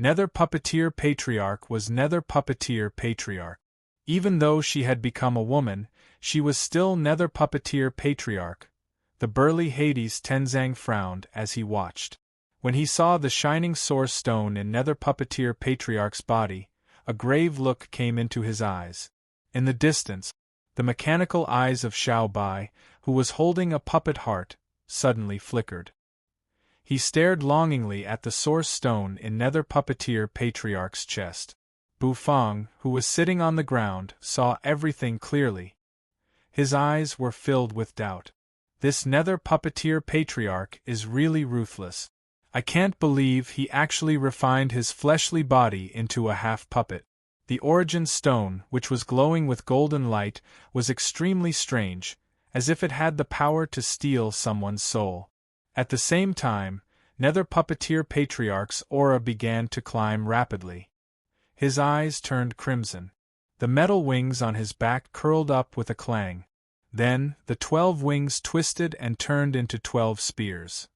Nether Puppeteer Patriarch was Nether Puppeteer Patriarch. Even though she had become a woman, she was still Nether Puppeteer Patriarch. The burly Hades Tenzang frowned as he watched. When he saw the shining source stone in Nether Puppeteer Patriarch's body, a grave look came into his eyes. In the distance, the mechanical eyes of Xiao Bai, who was holding a puppet heart, suddenly flickered. He stared longingly at the source stone in Nether Puppeteer Patriarch's chest. Bufang, who was sitting on the ground, saw everything clearly. His eyes were filled with doubt. This Nether Puppeteer Patriarch is really ruthless. I can't believe he actually refined his fleshly body into a half-puppet. The origin stone, which was glowing with golden light, was extremely strange, as if it had the power to steal someone's soul. At the same time, Nether Puppeteer Patriarch's aura began to climb rapidly. His eyes turned crimson. The metal wings on his back curled up with a clang. Then, the 12 wings twisted and turned into 12 spears.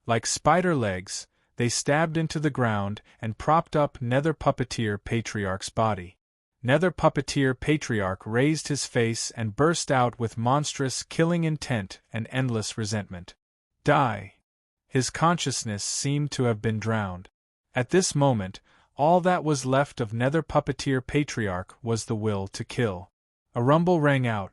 Like spider legs, they stabbed into the ground and propped up Nether Puppeteer Patriarch's body. Nether Puppeteer Patriarch raised his face and burst out with monstrous killing intent and endless resentment. Die! His consciousness seemed to have been drowned. At this moment, all that was left of Nether Puppeteer Patriarch was the will to kill. A rumble rang out.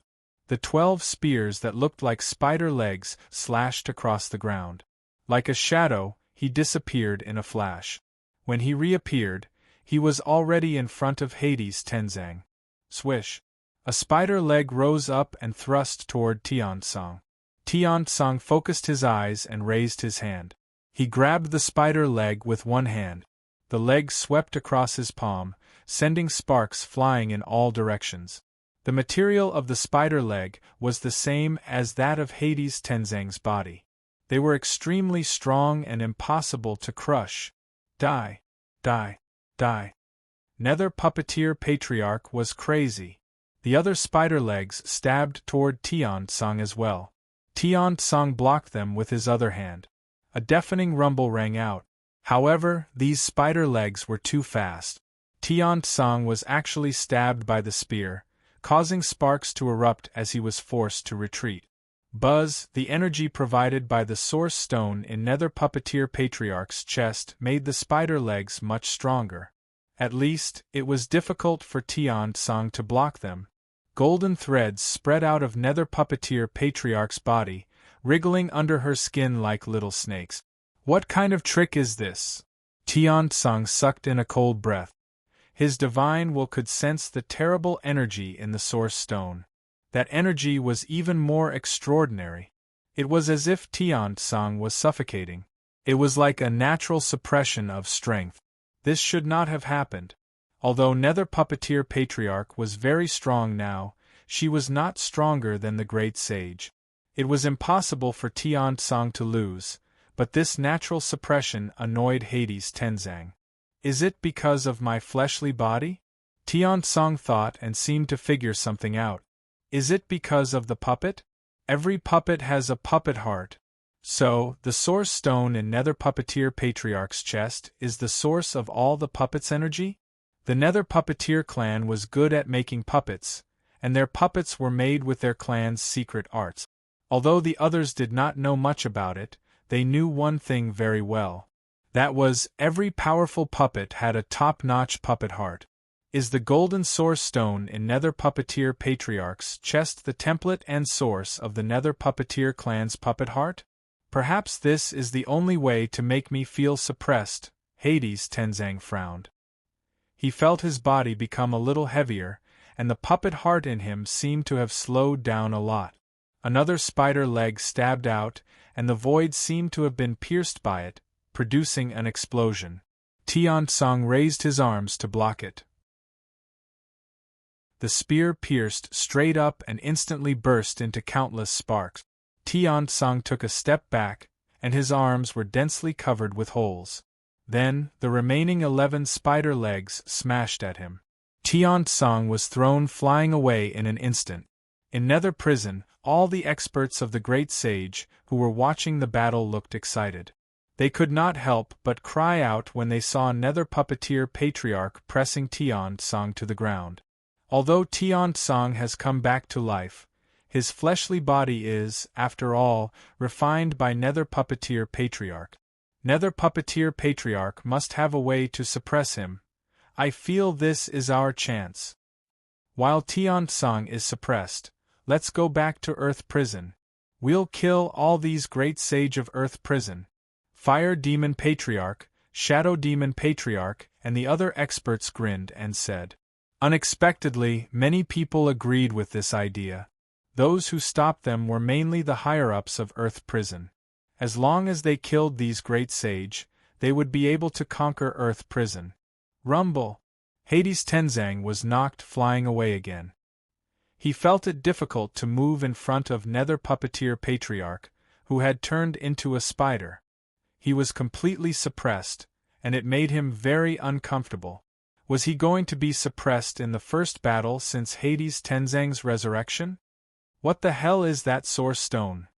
The 12 spears that looked like spider legs slashed across the ground. Like a shadow, he disappeared in a flash. When he reappeared, he was already in front of Hades Tenzang. Swish! A spider leg rose up and thrust toward Tiansong. Tiansong focused his eyes and raised his hand. He grabbed the spider leg with one hand. The leg swept across his palm, sending sparks flying in all directions. The material of the spider leg was the same as that of Hades Tenzang's body. They were extremely strong and impossible to crush. Die! Die! Die! Nether Puppeteer Patriarch was crazy. The other spider legs stabbed toward Tiansong as well. Tiansong blocked them with his other hand. A deafening rumble rang out. However, these spider legs were too fast. Tiansong was actually stabbed by the spear, causing sparks to erupt as he was forced to retreat. Buzz, the energy provided by the Source Stone in Nether Puppeteer Patriarch's chest made the spider legs much stronger. At least, it was difficult for Tiansong to block them. Golden threads spread out of Nether Puppeteer Patriarch's body, wriggling under her skin like little snakes. What kind of trick is this? Tiansong sucked in a cold breath. His divine will could sense the terrible energy in the Source Stone. That energy was even more extraordinary. It was as if Tiansong was suffocating. It was like a natural suppression of strength. This should not have happened. Although Nether Puppeteer Patriarch was very strong now, she was not stronger than the Great Sage. It was impossible for Tiansong to lose, but this natural suppression annoyed Hades Tenzang. Is it because of my fleshly body? Tiansong thought and seemed to figure something out. Is it because of the puppet? Every puppet has a puppet heart. So, the Source Stone in Nether Puppeteer Patriarch's chest is the source of all the puppets' energy? The Nether Puppeteer clan was good at making puppets, and their puppets were made with their clan's secret arts. Although the others did not know much about it, they knew one thing very well. That was, every powerful puppet had a top-notch puppet heart. Is the Golden Source Stone in Nether Puppeteer Patriarch's chest the template and source of the Nether Puppeteer clan's puppet heart? Perhaps this is the only way to make me feel suppressed, Hades Tenzang frowned. He felt his body become a little heavier, and the puppet heart in him seemed to have slowed down a lot. Another spider leg stabbed out, and the void seemed to have been pierced by it, producing an explosion. Tiansong raised his arms to block it. The spear pierced straight up and instantly burst into countless sparks. Tiansong took a step back, and his arms were densely covered with holes. Then, the remaining 11 spider legs smashed at him. Tiansong was thrown flying away in an instant. In Nether Prison, all the experts of the Great Sage, who were watching the battle, looked excited. They could not help but cry out when they saw Nether Puppeteer Patriarch pressing Tiansong to the ground. Although Tiansong has come back to life, his fleshly body is, after all, refined by Nether Puppeteer Patriarch. Nether Puppeteer Patriarch must have a way to suppress him. I feel this is our chance. While Tiansong is suppressed, let's go back to Earth Prison. We'll kill all these Great Sage of Earth Prison. Fire Demon Patriarch, Shadow Demon Patriarch, and the other experts grinned and said. Unexpectedly, many people agreed with this idea. Those who stopped them were mainly the higher-ups of Earth Prison. As long as they killed these Great Sage, they would be able to conquer Earth Prison. Rumble! Hades Tenzang was knocked flying away again. He felt it difficult to move in front of Nether Puppeteer Patriarch, who had turned into a spider. He was completely suppressed, and it made him very uncomfortable. Was he going to be suppressed in the first battle since Hades Tenzang's resurrection? What the hell is that Source Stone?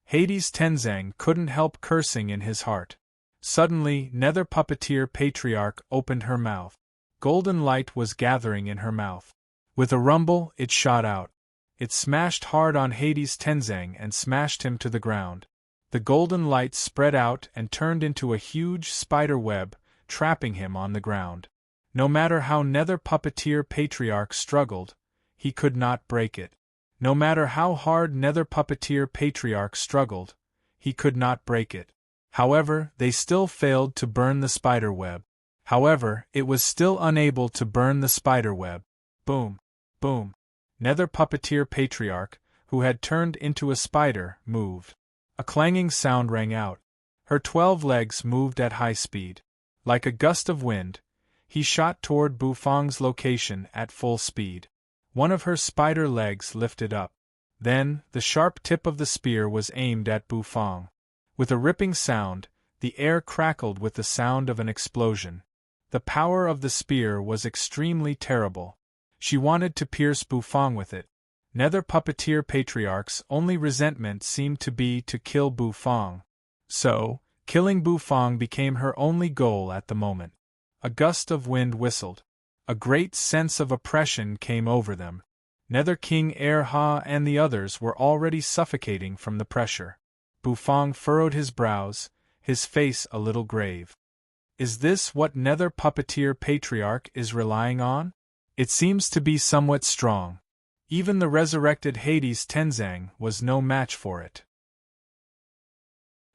Hades Tenzang couldn't help cursing in his heart. Suddenly, Nether Puppeteer Patriarch opened her mouth. Golden light was gathering in her mouth. With a rumble, it shot out. It smashed hard on Hades Tenzang and smashed him to the ground. The golden light spread out and turned into a huge spider web, trapping him on the ground. No matter how Nether Puppeteer Patriarch struggled, he could not break it. No matter how hard Nether Puppeteer Patriarch struggled, he could not break it. However, they still failed to burn the spider web. However, it was still unable to burn the spider web. Boom! Boom! Nether Puppeteer Patriarch, who had turned into a spider, moved. A clanging sound rang out. Her 12 legs moved at high speed. Like a gust of wind, he shot toward Bufang's location at full speed. One of her spider legs lifted up. Then, the sharp tip of the spear was aimed at Bufang. With a ripping sound, the air crackled with the sound of an explosion. The power of the spear was extremely terrible. She wanted to pierce Bufang with it. Nether Puppeteer Patriarch's only resentment seemed to be to kill Bufang. So, killing Bufang became her only goal at the moment. A gust of wind whistled. A great sense of oppression came over them. Nether King Erha and the others were already suffocating from the pressure. Bufang furrowed his brows, his face a little grave. Is this what Nether Puppeteer Patriarch is relying on? It seems to be somewhat strong. Even the resurrected Hades Tenzang was no match for it.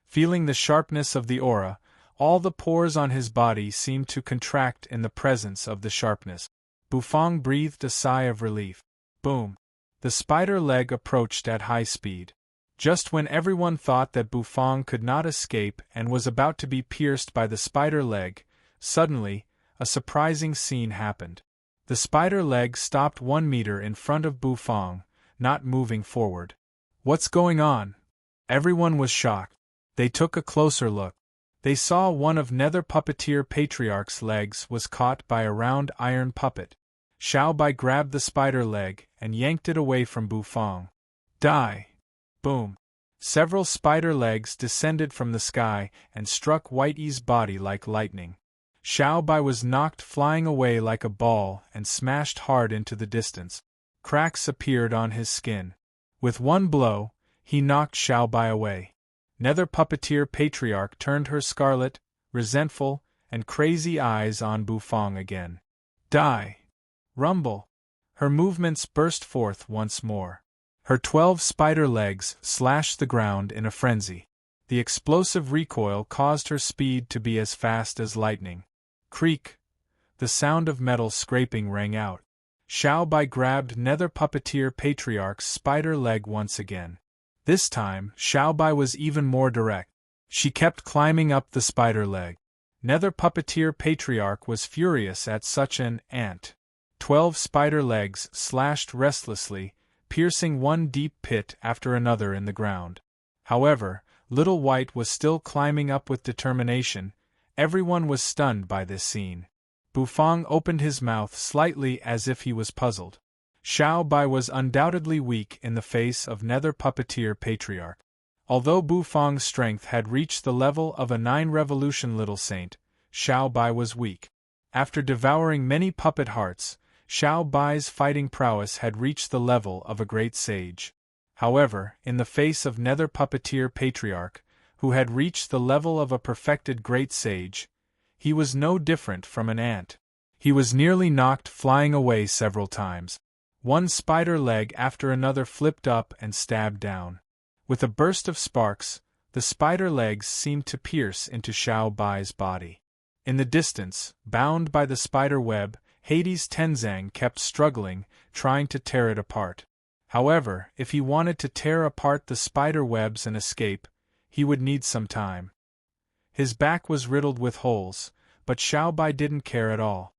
Feeling the sharpness of the aura, all the pores on his body seemed to contract in the presence of the sharpness. Bufang breathed a sigh of relief. Boom! The spider leg approached at high speed. Just when everyone thought that Bufang could not escape and was about to be pierced by the spider leg, suddenly, a surprising scene happened. The spider leg stopped 1 meter in front of Bufang, not moving forward. What's going on? Everyone was shocked. They took a closer look. They saw one of Nether Puppeteer Patriarch's legs was caught by a round iron puppet. Xiao Bai grabbed the spider leg and yanked it away from Bufang. Die! Boom! Several spider legs descended from the sky and struck White Yi's body like lightning. Xiao Bai was knocked flying away like a ball and smashed hard into the distance. Cracks appeared on his skin. With one blow, he knocked Xiao Bai away. Nether Puppeteer Patriarch turned her scarlet, resentful, and crazy eyes on Bufang again. Die! Rumble! Her movements burst forth once more. Her 12 spider legs slashed the ground in a frenzy. The explosive recoil caused her speed to be as fast as lightning. Creak! The sound of metal scraping rang out. Xiao Bai grabbed Nether Puppeteer Patriarch's spider leg once again. This time, Xiao Bai was even more direct. She kept climbing up the spider leg. Nether Puppeteer Patriarch was furious at such an ant. 12 spider legs slashed restlessly, piercing one deep pit after another in the ground. However, Little White was still climbing up with determination. Everyone was stunned by this scene. Bufang opened his mouth slightly as if he was puzzled. Xiao Bai was undoubtedly weak in the face of Nether Puppeteer Patriarch. Although Bufang's strength had reached the level of a 9-revolution little saint, Xiao Bai was weak. After devouring many puppet hearts, Xiao Bai's fighting prowess had reached the level of a great sage. However, in the face of Nether Puppeteer Patriarch, who had reached the level of a perfected great sage, he was no different from an ant. He was nearly knocked flying away several times. One spider leg after another flipped up and stabbed down. With a burst of sparks, the spider legs seemed to pierce into Xiao Bai's body. In the distance, bound by the spider web, Hades Tenzang kept struggling, trying to tear it apart. However, if he wanted to tear apart the spider webs and escape, he would need some time. His back was riddled with holes, but Xiao Bai didn't care at all.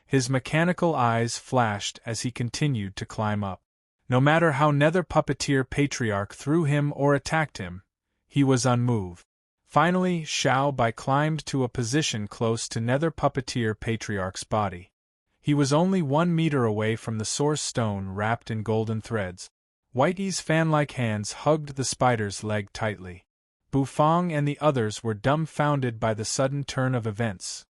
His mechanical eyes flashed as he continued to climb up. No matter how Nether Puppeteer Patriarch threw him or attacked him, he was unmoved. Finally, Xiao Bai climbed to a position close to Nether Puppeteer Patriarch's body. He was only 1 meter away from the source stone wrapped in golden threads. Whitey's fan-like hands hugged the spider's leg tightly. Bufang and the others were dumbfounded by the sudden turn of events.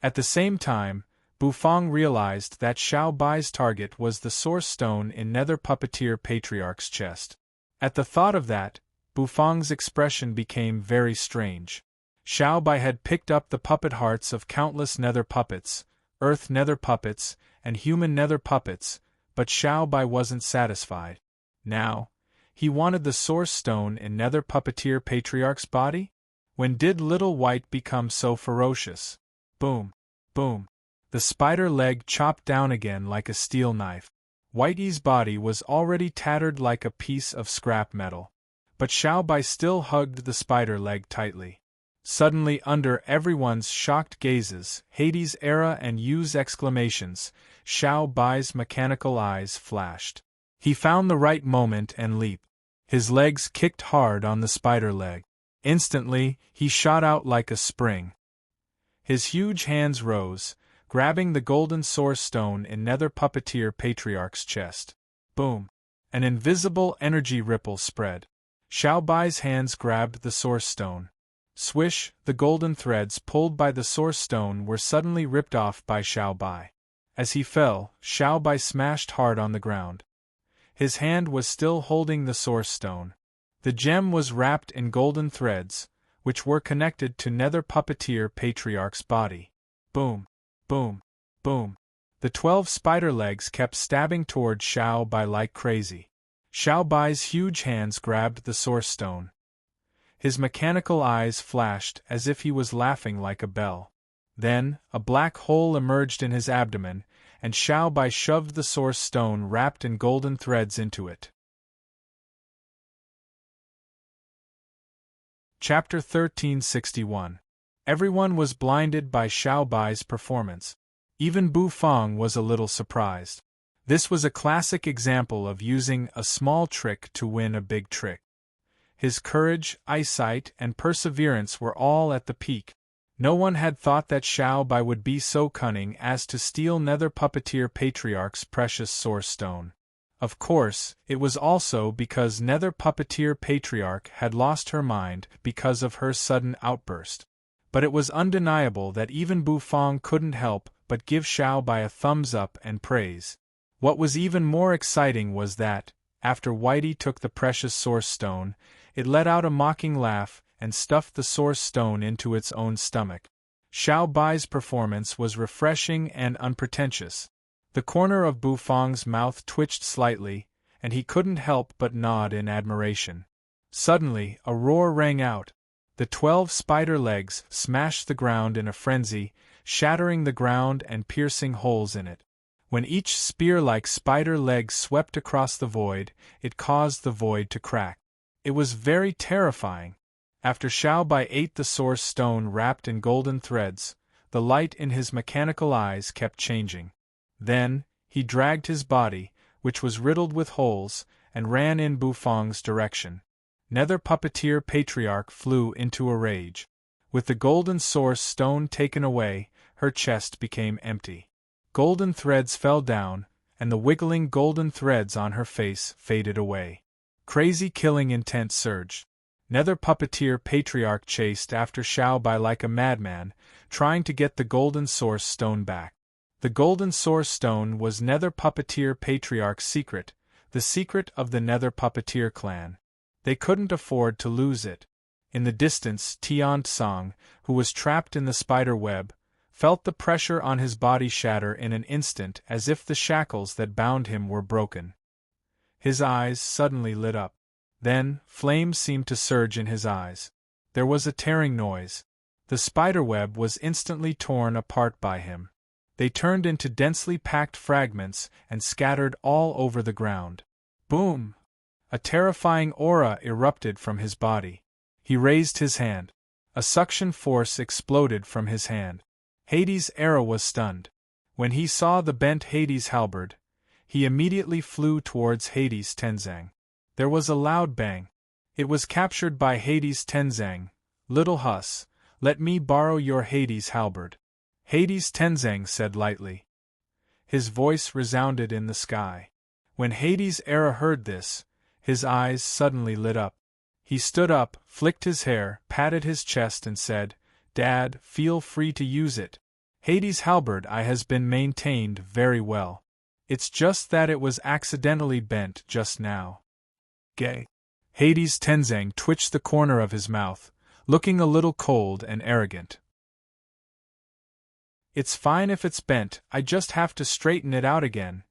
At the same time, Bufang realized that Xiao Bai's target was the source stone in Nether Puppeteer Patriarch's chest. At the thought of that, Bufang's expression became very strange. Xiao Bai had picked up the puppet hearts of countless nether puppets, earth nether puppets, and human nether puppets, but Xiao Bai wasn't satisfied. Now, he wanted the source stone in Nether Puppeteer Patriarch's body? When did Little White become so ferocious? Boom! Boom! The spider leg chopped down again like a steel knife. Whitey's body was already tattered like a piece of scrap metal. But Xiao Bai still hugged the spider leg tightly. Suddenly, under everyone's shocked gazes, Hades' era and Yu's exclamations, Xiao Bai's mechanical eyes flashed. He found the right moment and leaped. His legs kicked hard on the spider leg. Instantly, he shot out like a spring. His huge hands rose, grabbing the golden source stone in Nether Puppeteer Patriarch's chest. Boom! An invisible energy ripple spread. Xiao Bai's hands grabbed the source stone. Swish, the golden threads pulled by the source stone were suddenly ripped off by Xiao Bai. As he fell, Xiao Bai smashed hard on the ground. His hand was still holding the source stone. The gem was wrapped in golden threads, which were connected to Nether Puppeteer Patriarch's body. Boom! Boom! Boom! The 12 spider legs kept stabbing toward Xiao Bai like crazy. Xiao Bai's huge hands grabbed the source stone. His mechanical eyes flashed as if he was laughing like a bell. Then, a black hole emerged in his abdomen, and Xiao Bai shoved the source stone wrapped in golden threads into it. Chapter 1361. Everyone was blinded by Xiao Bai's performance. Even Bufang was a little surprised. This was a classic example of using a small trick to win a big trick. His courage, eyesight, and perseverance were all at the peak. No one had thought that Xiao Bai would be so cunning as to steal Nether Puppeteer Patriarch's precious source stone. Of course, it was also because Nether Puppeteer Patriarch had lost her mind because of her sudden outburst. But it was undeniable that even Bufang couldn't help but give Xiao Bai a thumbs up and praise. What was even more exciting was that, after Whitey took the precious source stone, it let out a mocking laugh and stuffed the source stone into its own stomach. Xiao Bai's performance was refreshing and unpretentious. The corner of Bufang's mouth twitched slightly, and he couldn't help but nod in admiration. Suddenly, a roar rang out. The 12 spider legs smashed the ground in a frenzy, shattering the ground and piercing holes in it. When each spear-like spider leg swept across the void, it caused the void to crack. It was very terrifying. After Xiao Bai ate the source stone wrapped in golden threads, the light in his mechanical eyes kept changing. Then, he dragged his body, which was riddled with holes, and ran in Bufang's direction. Nether Puppeteer Patriarch flew into a rage. With the golden source stone taken away, her chest became empty. Golden threads fell down, and the wiggling golden threads on her face faded away. Crazy killing intent surged. Nether Puppeteer Patriarch chased after Xiao Bai like a madman, trying to get the golden source stone back. The golden source stone was Nether Puppeteer Patriarch's secret, the secret of the Nether Puppeteer clan. They couldn't afford to lose it. In the distance, Tian Tsang, who was trapped in the spider web, felt the pressure on his body shatter in an instant as if the shackles that bound him were broken. His eyes suddenly lit up. Then, flames seemed to surge in his eyes. There was a tearing noise. The spiderweb was instantly torn apart by him. They turned into densely packed fragments and scattered all over the ground. Boom! A terrifying aura erupted from his body. He raised his hand. A suction force exploded from his hand. Hades' era was stunned. When he saw the bent Hades' halberd, he immediately flew towards Hades' Tenzang. There was a loud bang. It was captured by Hades' Tenzang. Little Huss, let me borrow your Hades' halberd. Hades' Tenzang said lightly. His voice resounded in the sky. When Hades' era heard this, his eyes suddenly lit up. He stood up, flicked his hair, patted his chest and said, "Dad, feel free to use it. Hades' halberd I has been maintained very well. It's just that it was accidentally bent just now." Gay. Hades' Tenzang twitched the corner of his mouth, looking a little cold and arrogant. "It's fine if it's bent, I just have to straighten it out again."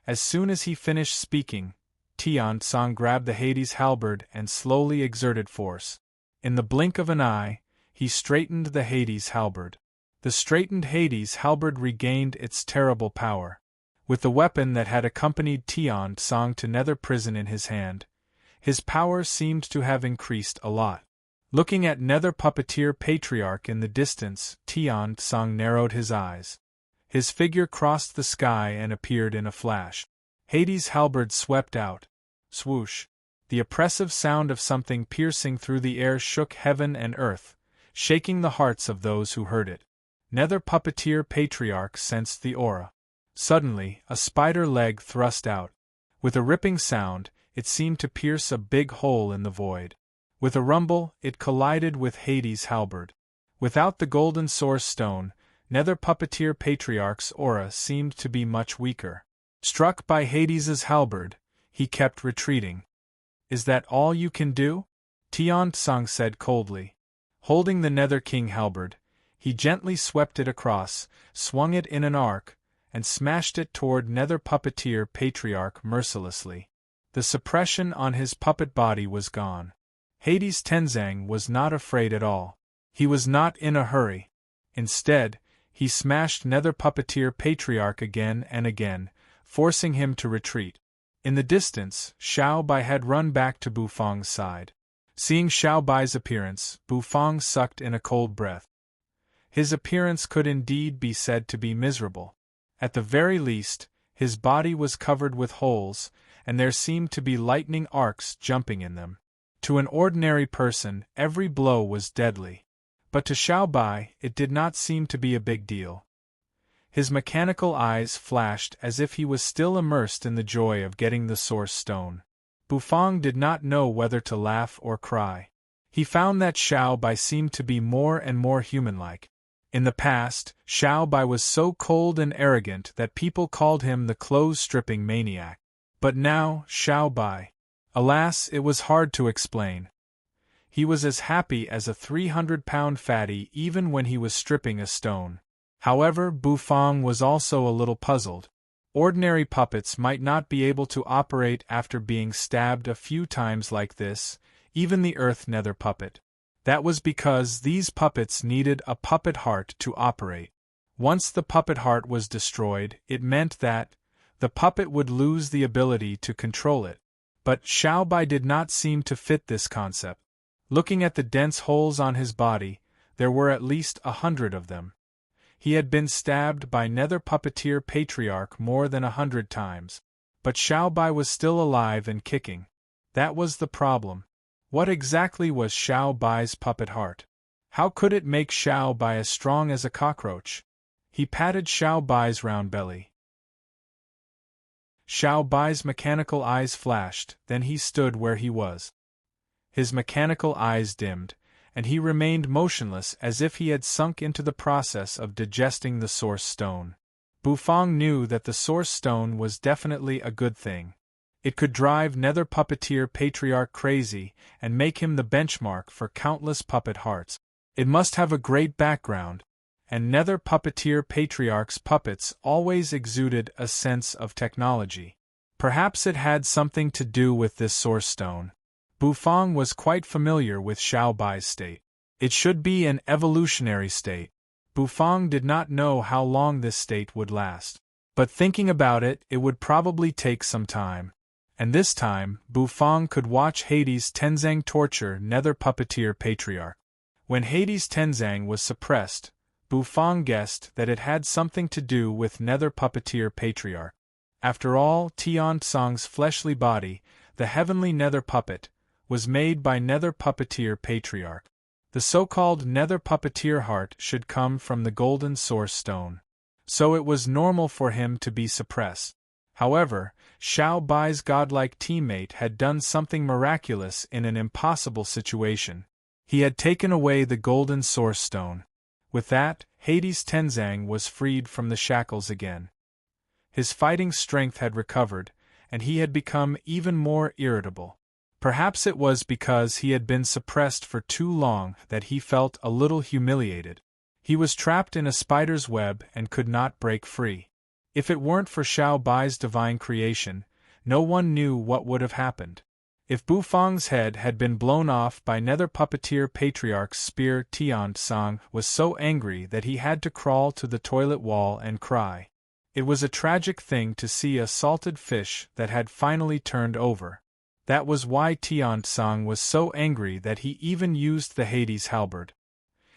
As soon as he finished speaking, Tian-Tsang grabbed the Hades halberd and slowly exerted force. In the blink of an eye, he straightened the Hades halberd. The straightened Hades halberd regained its terrible power. With the weapon that had accompanied Tian-Tsang to Nether Prison in his hand, his power seemed to have increased a lot. Looking at Nether Puppeteer Patriarch in the distance, Tian-Tsang narrowed his eyes. His figure crossed the sky and appeared in a flash. Hades' halberd swept out. Swoosh! The oppressive sound of something piercing through the air shook heaven and earth, shaking the hearts of those who heard it. Nether Puppeteer Patriarch sensed the aura. Suddenly, a spider leg thrust out. With a ripping sound, it seemed to pierce a big hole in the void. With a rumble, it collided with Hades' halberd. Without the golden source stone, Nether Puppeteer Patriarch's aura seemed to be much weaker. Struck by Hades' halberd, he kept retreating. "Is that all you can do?" Tian-Tsang said coldly. Holding the Nether King halberd, he gently swept it across, swung it in an arc, and smashed it toward Nether Puppeteer Patriarch mercilessly. The suppression on his puppet body was gone. Hades' Tenzang was not afraid at all. He was not in a hurry. Instead, he smashed Nether Puppeteer Patriarch again and again, forcing him to retreat. In the distance, Xiao Bai had run back to Bufang's side. Seeing Xiao Bai's appearance, Bufang sucked in a cold breath. His appearance could indeed be said to be miserable. At the very least, his body was covered with holes, and there seemed to be lightning arcs jumping in them. To an ordinary person, every blow was deadly. But to Xiao Bai, it did not seem to be a big deal. His mechanical eyes flashed as if he was still immersed in the joy of getting the source stone. Bufang did not know whether to laugh or cry. He found that Xiao Bai seemed to be more and more human-like. In the past, Xiao Bai was so cold and arrogant that people called him the clothes-stripping maniac. But now, Xiao Bai. Alas, it was hard to explain. He was as happy as a 300-pound fatty even when he was stripping a stone. However, Bufang was also a little puzzled. Ordinary puppets might not be able to operate after being stabbed a few times like this, even the Earth Nether puppet. That was because these puppets needed a puppet heart to operate. Once the puppet heart was destroyed, it meant that the puppet would lose the ability to control it. But Xiao Bai did not seem to fit this concept. Looking at the dense holes on his body, there were at least 100 of them. He had been stabbed by Nether Puppeteer Patriarch more than 100 times. But Xiao Bai was still alive and kicking. That was the problem. What exactly was Xiao Bai's puppet heart? How could it make Xiao Bai as strong as a cockroach? He patted Xiao Bai's round belly. Xiao Bai's mechanical eyes flashed, then he stood where he was. His mechanical eyes dimmed, and he remained motionless as if he had sunk into the process of digesting the source stone. Bufang knew that the source stone was definitely a good thing. It could drive Nether Puppeteer Patriarch crazy and make him the benchmark for countless puppet hearts. It must have a great background, and Nether Puppeteer Patriarch's puppets always exuded a sense of technology. Perhaps it had something to do with this source stone. Bufang was quite familiar with Xiao Bai's state. It should be an evolutionary state. Bufang did not know how long this state would last. But thinking about it, it would probably take some time. And this time, Bufang could watch Hades' Tenzang torture Nether Puppeteer Patriarch. When Hades' Tenzang was suppressed, Bufang guessed that it had something to do with Nether Puppeteer Patriarch. After all, Tian-Tsang's fleshly body, the heavenly Nether puppet, was made by Nether Puppeteer Patriarch. The so-called Nether Puppeteer heart should come from the golden source stone. So it was normal for him to be suppressed. However, Xiao Bai's godlike teammate had done something miraculous in an impossible situation. He had taken away the golden source stone. With that, Hades Tenzang was freed from the shackles again. His fighting strength had recovered, and he had become even more irritable. Perhaps it was because he had been suppressed for too long that he felt a little humiliated. He was trapped in a spider's web and could not break free. If it weren't for Xiao Bai's divine creation, no one knew what would have happened. If Bufang's head had been blown off by Nether Puppeteer Patriarch's spear, Tian Tsang was so angry that he had to crawl to the toilet wall and cry. It was a tragic thing to see a salted fish that had finally turned over. That was why Tian Tsang was so angry that he even used the Hades halberd.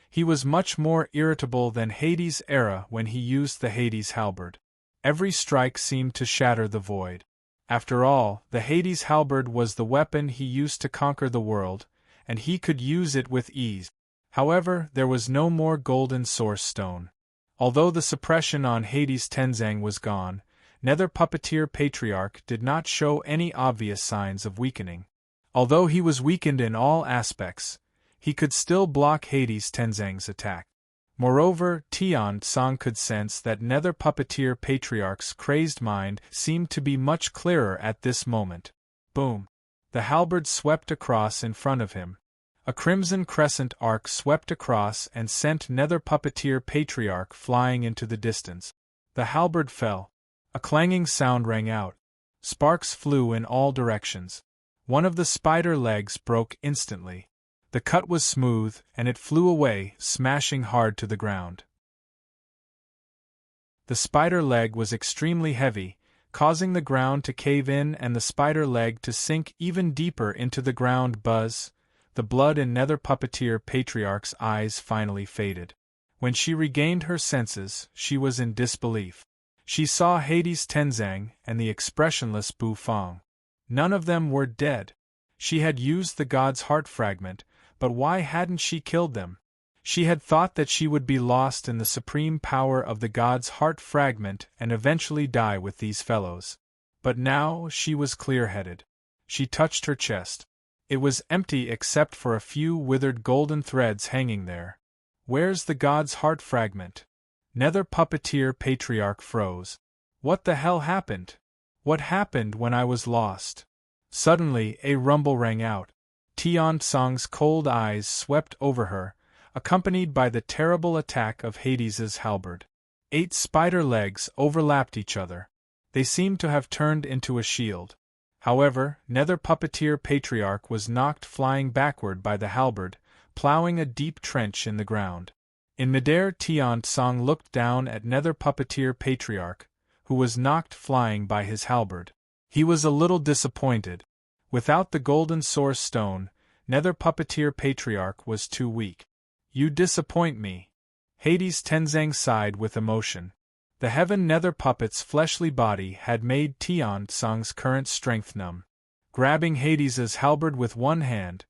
He was much more irritable than Hades era when he used the Hades halberd. Every strike seemed to shatter the void. After all, the Hades halberd was the weapon he used to conquer the world, and he could use it with ease. However, there was no more golden source stone. Although the suppression on Hades Tenzang was gone, Nether Puppeteer Patriarch did not show any obvious signs of weakening. Although he was weakened in all aspects, he could still block Hades Tenzang's attack. Moreover, Tian Tsang could sense that Nether Puppeteer Patriarch's crazed mind seemed to be much clearer at this moment. Boom! The halberd swept across in front of him. A crimson crescent arc swept across and sent Nether Puppeteer Patriarch flying into the distance. The halberd fell. A clanging sound rang out. Sparks flew in all directions. One of the spider legs broke instantly. The cut was smooth, and it flew away, smashing hard to the ground. The spider leg was extremely heavy, causing the ground to cave in and the spider leg to sink even deeper into the ground. Buzz! The blood in Nether Puppeteer Patriarch's eyes finally faded. When she regained her senses, she was in disbelief. She saw Hades Tenzang and the expressionless Bufang. None of them were dead. She had used the god's heart fragment, but why hadn't she killed them? She had thought that she would be lost in the supreme power of the god's heart fragment and eventually die with these fellows. But now she was clear-headed. She touched her chest. It was empty except for a few withered golden threads hanging there. Where's the god's heart fragment? Nether Puppeteer Patriarch froze. What the hell happened? What happened when I was lost? Suddenly, a rumble rang out. Tian Tsang's cold eyes swept over her, accompanied by the terrible attack of Hades's halberd. 8 spider legs overlapped each other. They seemed to have turned into a shield. However, Nether Puppeteer Patriarch was knocked flying backward by the halberd, plowing a deep trench in the ground. In midair, Tian Tsang looked down at Nether Puppeteer Patriarch, who was knocked flying by his halberd. He was a little disappointed. Without the golden source stone, Nether Puppeteer Patriarch was too weak. You disappoint me. Hades Tenzang sighed with emotion. The heaven nether puppet's fleshly body had made Tian Tsang's current strength numb. Grabbing Hades's halberd with one hand,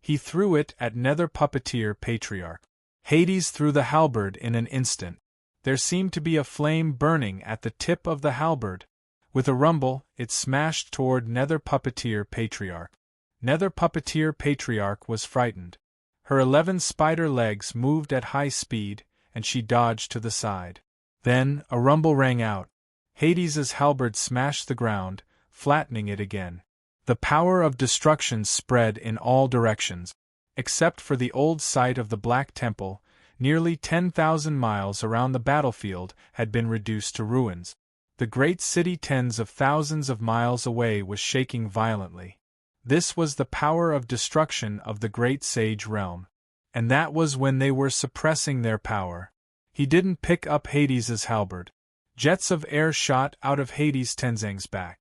he threw it at Nether Puppeteer Patriarch. Hades threw the halberd in an instant. There seemed to be a flame burning at the tip of the halberd. With a rumble, it smashed toward Nether Puppeteer Patriarch. Nether Puppeteer Patriarch was frightened. Her 11 spider legs moved at high speed, and she dodged to the side. Then, a rumble rang out. Hades's halberd smashed the ground, flattening it again. The power of destruction spread in all directions. Except for the old site of the Black Temple, nearly 10,000 miles around the battlefield had been reduced to ruins. The great city tens of thousands of miles away was shaking violently. This was the power of destruction of the great sage realm. And that was when they were suppressing their power. He didn't pick up Hades's halberd. Jets of air shot out of Hades Tenzang's back.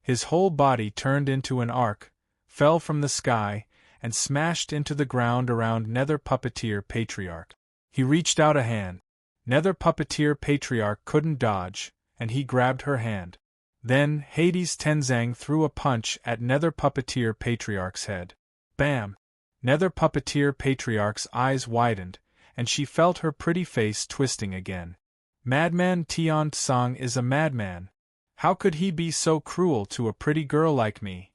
His whole body turned into an arc, fell from the sky, and smashed into the ground around Nether Puppeteer Patriarch. He reached out a hand. Nether Puppeteer Patriarch couldn't dodge, and he grabbed her hand. Then, Hades Tenzang threw a punch at Nether Puppeteer Patriarch's head. Bam! Nether Puppeteer Patriarch's eyes widened, and she felt her pretty face twisting again. Madman Tian Tsang is a madman. How could he be so cruel to a pretty girl like me?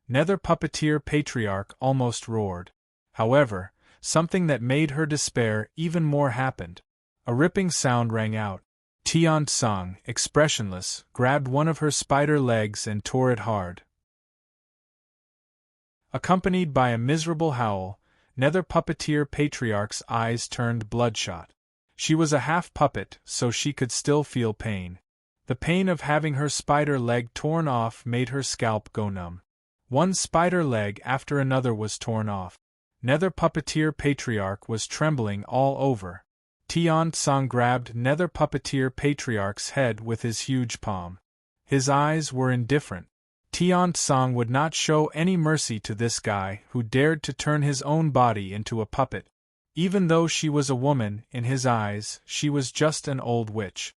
Nether Puppeteer Patriarch almost roared. However, something that made her despair even more happened. A ripping sound rang out. Tian Tsang, expressionless, grabbed one of her spider legs and tore it hard. Accompanied by a miserable howl, Nether Puppeteer Patriarch's eyes turned bloodshot. She was a half-puppet, so she could still feel pain. The pain of having her spider leg torn off made her scalp go numb. One spider leg after another was torn off. Nether Puppeteer Patriarch was trembling all over. Tian Tsang grabbed Nether Puppeteer Patriarch's head with his huge palm. His eyes were indifferent. Tian Tsang would not show any mercy to this guy who dared to turn his own body into a puppet. Even though she was a woman, in his eyes, she was just an old witch.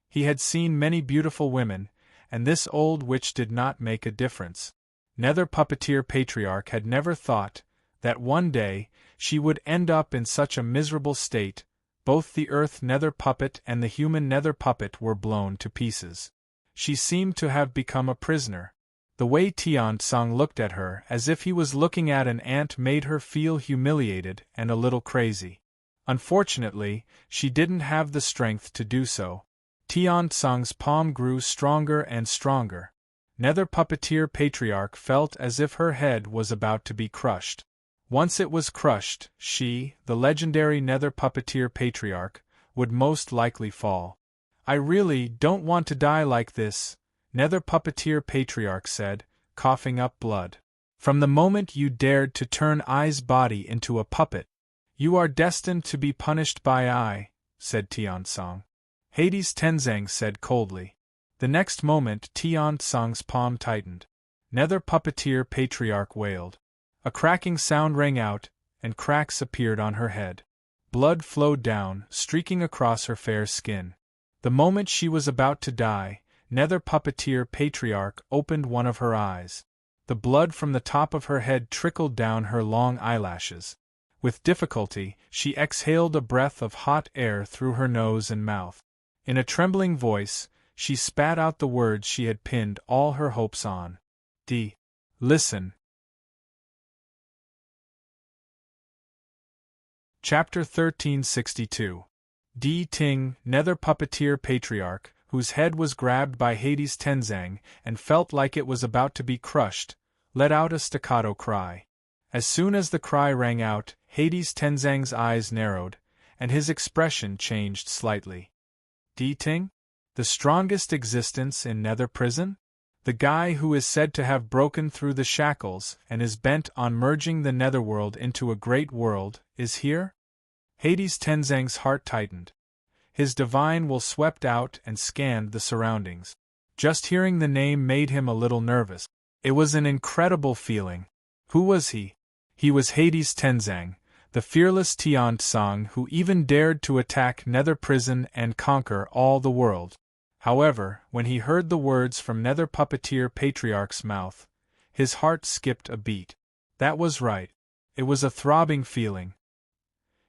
He had seen many beautiful women, and this old witch did not make a difference. Nether Puppeteer Patriarch had never thought that one day she would end up in such a miserable state. Both the Earth Nether Puppet and the human Nether Puppet were blown to pieces. She seemed to have become a prisoner. The way Tian Tsang looked at her as if he was looking at an ant made her feel humiliated and a little crazy. Unfortunately, she didn't have the strength to do so. Tian Tsang's palm grew stronger and stronger. Nether Puppeteer Patriarch felt as if her head was about to be crushed. Once it was crushed, she, the legendary Nether Puppeteer Patriarch, would most likely fall. I really don't want to die like this, Nether Puppeteer Patriarch said, coughing up blood. From the moment you dared to turn Ai's body into a puppet, you are destined to be punished by Ai, said Tian Tsang. Hades Tenzang said coldly. The next moment Tian Tsang's palm tightened. Nether Puppeteer Patriarch wailed. A cracking sound rang out, and cracks appeared on her head. Blood flowed down, streaking across her fair skin. The moment she was about to die, Nether Puppeteer Patriarch opened one of her eyes. The blood from the top of her head trickled down her long eyelashes. With difficulty, she exhaled a breath of hot air through her nose and mouth. In a trembling voice, she spat out the words she had pinned all her hopes on. Listen. Chapter 1362. Ting, Nether Puppeteer Patriarch, whose head was grabbed by Hades Tenzang and felt like it was about to be crushed, let out a staccato cry. As soon as the cry rang out, Hades Tenzang's eyes narrowed, and his expression changed slightly. Ting? The strongest existence in Nether Prison? The guy who is said to have broken through the shackles and is bent on merging the Netherworld into a great world, is here? Hades Tenzang's heart tightened. His divine will swept out and scanned the surroundings. Just hearing the name made him a little nervous. It was an incredible feeling. Who was he? He was Hades Tenzang, the fearless Tian Tsang who even dared to attack Nether Prison and conquer all the world. However, when he heard the words from Nether Puppeteer Patriarch's mouth, his heart skipped a beat. That was right. It was a throbbing feeling.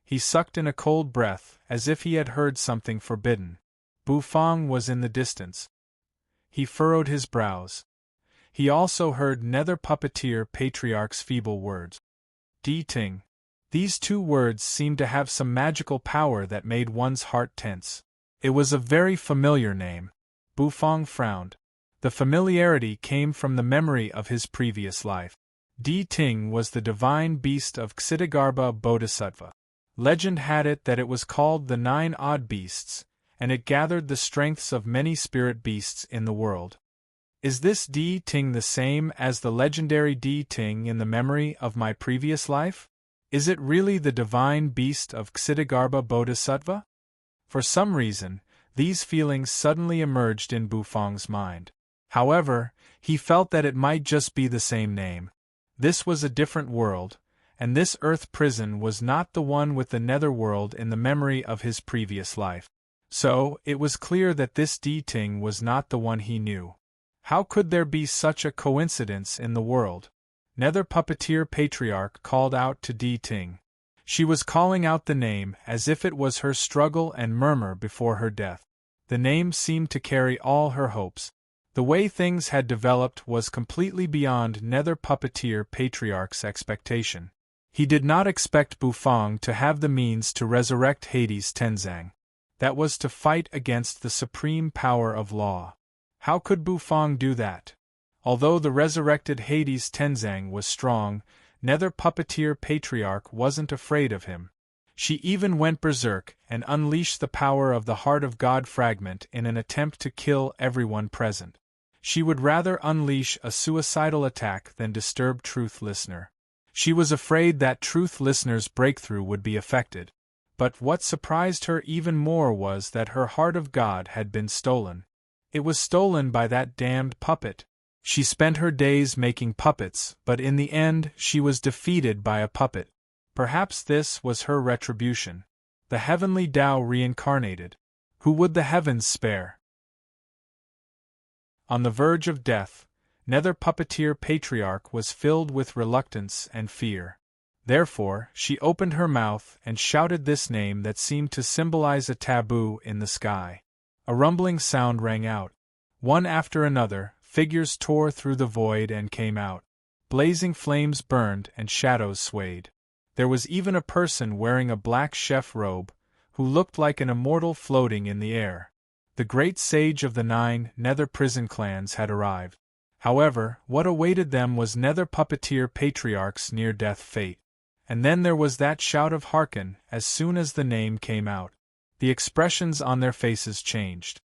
He sucked in a cold breath, as if he had heard something forbidden. Bufang was in the distance. He furrowed his brows. He also heard Nether Puppeteer Patriarch's feeble words. Ting. These two words seemed to have some magical power that made one's heart tense. It was a very familiar name. Bufang frowned. The familiarity came from the memory of his previous life. Ting was the divine beast of Ksitigarbha Bodhisattva. Legend had it that it was called the Nine Odd Beasts, and it gathered the strengths of many spirit beasts in the world. Is this Ting the same as the legendary Ting in the memory of my previous life? Is it really the divine beast of Ksitigarbha Bodhisattva? For some reason, these feelings suddenly emerged in Bufang's mind. However, he felt that it might just be the same name. This was a different world, and this Earth prison was not the one with the Netherworld in the memory of his previous life. So, it was clear that this Ting was not the one he knew. How could there be such a coincidence in the world? Nether Puppeteer Patriarch called out to Ting. She was calling out the name as if it was her struggle and murmur before her death. The name seemed to carry all her hopes. The way things had developed was completely beyond Nether Puppeteer Patriarch's expectation. He did not expect Bufang to have the means to resurrect Hades Tenzang. That was to fight against the supreme power of law. How could Bufang do that? Although the resurrected Hades Tenzang was strong, Nether Puppeteer Patriarch wasn't afraid of him. She even went berserk and unleashed the power of the Heart of God fragment in an attempt to kill everyone present. She would rather unleash a suicidal attack than disturb Truth Listener. She was afraid that Truth Listener's breakthrough would be affected. But what surprised her even more was that her Heart of God had been stolen. It was stolen by that damned puppet. She spent her days making puppets, but in the end she was defeated by a puppet. Perhaps this was her retribution. The heavenly Tao reincarnated. Who would the heavens spare? On the verge of death, Nether Puppeteer Patriarch was filled with reluctance and fear. Therefore, she opened her mouth and shouted this name that seemed to symbolize a taboo in the sky. A rumbling sound rang out. One after another, figures tore through the void and came out. Blazing flames burned and shadows swayed. There was even a person wearing a black chef robe, who looked like an immortal floating in the air. The great sage of the 9 Nether prison clans had arrived. However, what awaited them was Nether Puppeteer Patriarch's near-death fate. And then there was that shout of hearken as soon as the name came out. The expressions on their faces changed.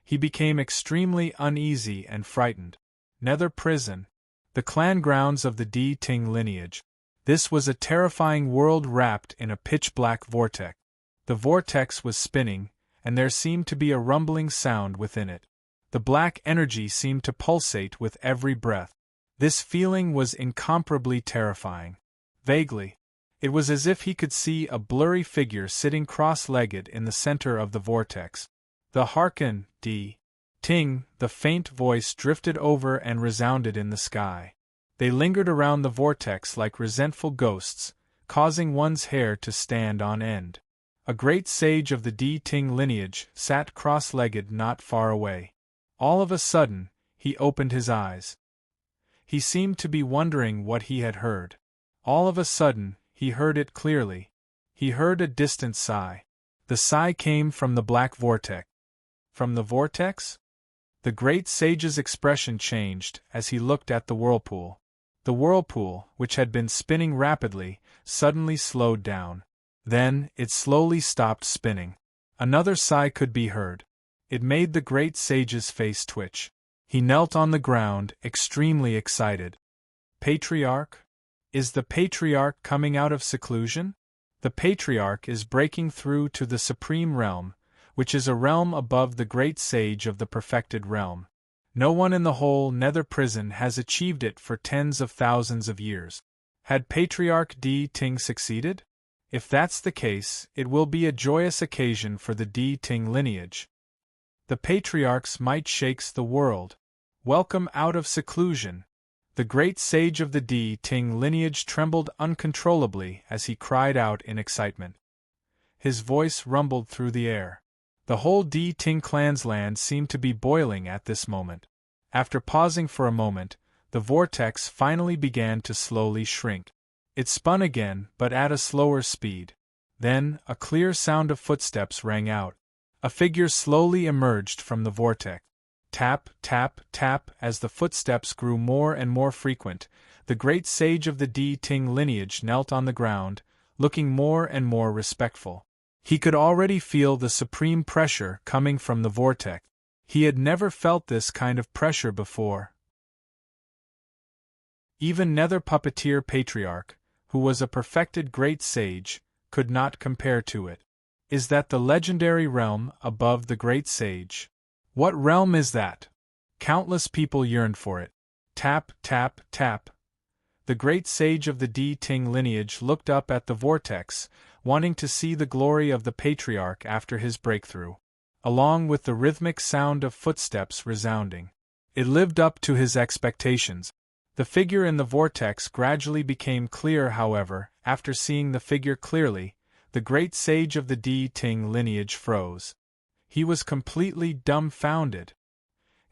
He became extremely uneasy and frightened. Nether prison. The clan grounds of the D Ting lineage. This was a terrifying world wrapped in a pitch-black vortex. The vortex was spinning, and there seemed to be a rumbling sound within it. The black energy seemed to pulsate with every breath. This feeling was incomparably terrifying. Vaguely, it was as if he could see a blurry figure sitting cross-legged in the center of the vortex. The hearken, D. Ting, the faint voice drifted over and resounded in the sky. They lingered around the vortex like resentful ghosts, causing one's hair to stand on end. A great sage of the D Ting lineage sat cross-legged not far away. All of a sudden, he opened his eyes. He seemed to be wondering what he had heard. All of a sudden, he heard it clearly. He heard a distant sigh. The sigh came from the black vortex. From the vortex? The great sage's expression changed as he looked at the whirlpool. The whirlpool, which had been spinning rapidly, suddenly slowed down. Then, it slowly stopped spinning. Another sigh could be heard. It made the great sage's face twitch. He knelt on the ground, extremely excited. Patriarch? Is the Patriarch coming out of seclusion? The Patriarch is breaking through to the Supreme Realm, which is a realm above the great sage of the perfected realm. No one in the whole Nether prison has achieved it for tens of thousands of years. Had Patriarch D Ting succeeded? If that's the case, it will be a joyous occasion for the D Ting lineage. The Patriarch's might shakes the world. Welcome out of seclusion. The great sage of the D Ting lineage trembled uncontrollably as he cried out in excitement. His voice rumbled through the air. The whole D Ting clan's land seemed to be boiling at this moment. After pausing for a moment, the vortex finally began to slowly shrink. It spun again, but at a slower speed. Then, a clear sound of footsteps rang out. A figure slowly emerged from the vortex. Tap, tap, tap. As the footsteps grew more and more frequent, the great sage of the D Ting lineage knelt on the ground, looking more and more respectful. He could already feel the supreme pressure coming from the vortex. He had never felt this kind of pressure before. Even Nether Puppeteer Patriarch, who was a perfected great sage, could not compare to it. Is that the legendary realm above the great sage? What realm is that? Countless people yearned for it. Tap, tap, tap. The great sage of the D Ting lineage looked up at the vortex, wanting to see the glory of the Patriarch after his breakthrough. Along with the rhythmic sound of footsteps resounding. It lived up to his expectations. The figure in the vortex gradually became clear, however. After seeing the figure clearly, the great sage of the D Ting lineage froze. He was completely dumbfounded.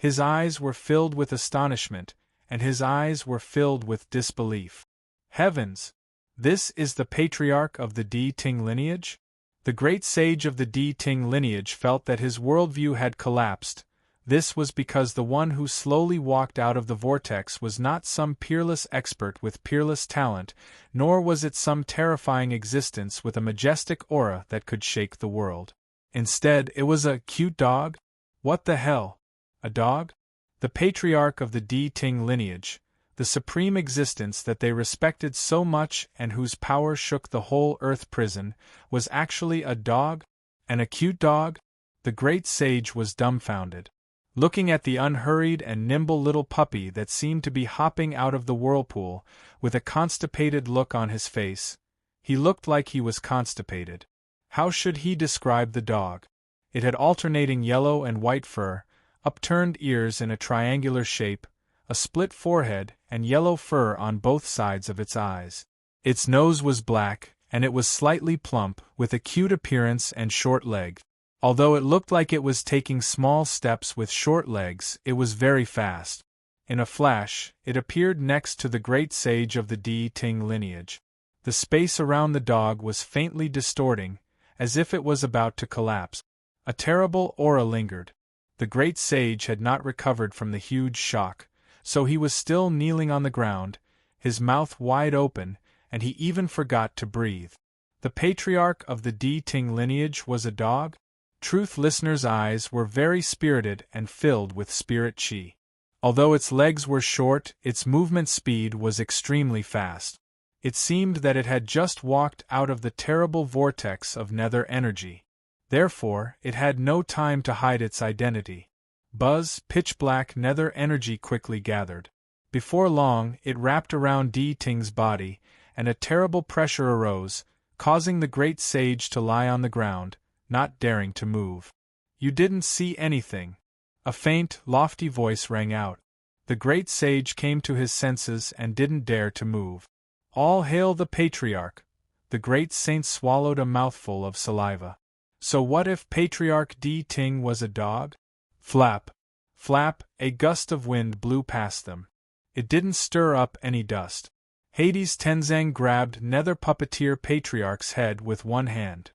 His eyes were filled with astonishment, and his eyes were filled with disbelief. Heavens! This is the patriarch of the Di Ting lineage? The great sage of the Di Ting lineage felt that his worldview had collapsed. This was because the one who slowly walked out of the vortex was not some peerless expert with peerless talent, nor was it some terrifying existence with a majestic aura that could shake the world. Instead, it was a cute dog? What the hell? A dog? The patriarch of the Di Ting lineage, the supreme existence that they respected so much and whose power shook the whole Earth prison, was actually a dog? And a cute dog? The great sage was dumbfounded. Looking at the unhurried and nimble little puppy that seemed to be hopping out of the whirlpool, with a constipated look on his face. He looked like he was constipated. How should he describe the dog? It had alternating yellow and white fur, upturned ears in a triangular shape, a split forehead, and yellow fur on both sides of its eyes. Its nose was black, and it was slightly plump, with a cute appearance and short legs. Although it looked like it was taking small steps with short legs, it was very fast. In a flash, it appeared next to the great sage of the Di Ting lineage. The space around the dog was faintly distorting, as if it was about to collapse. A terrible aura lingered. The great sage had not recovered from the huge shock, so he was still kneeling on the ground, his mouth wide open, and he even forgot to breathe. The patriarch of the Di Ting lineage was a dog? Truth listeners' eyes were very spirited and filled with spirit chi. Although its legs were short, its movement speed was extremely fast. It seemed that it had just walked out of the terrible vortex of nether energy. Therefore, it had no time to hide its identity. Buzz, pitch-black nether energy quickly gathered. Before long, it wrapped around Di Ting's body, and a terrible pressure arose, causing the great sage to lie on the ground, not daring to move. You didn't see anything. A faint, lofty voice rang out. The great sage came to his senses and didn't dare to move. All hail the patriarch! The great saint swallowed a mouthful of saliva. So what if Patriarch Di Ting was a dog? Flap! Flap! A gust of wind blew past them. It didn't stir up any dust. Hades Tenzang grabbed Nether Puppeteer Patriarch's head with one hand.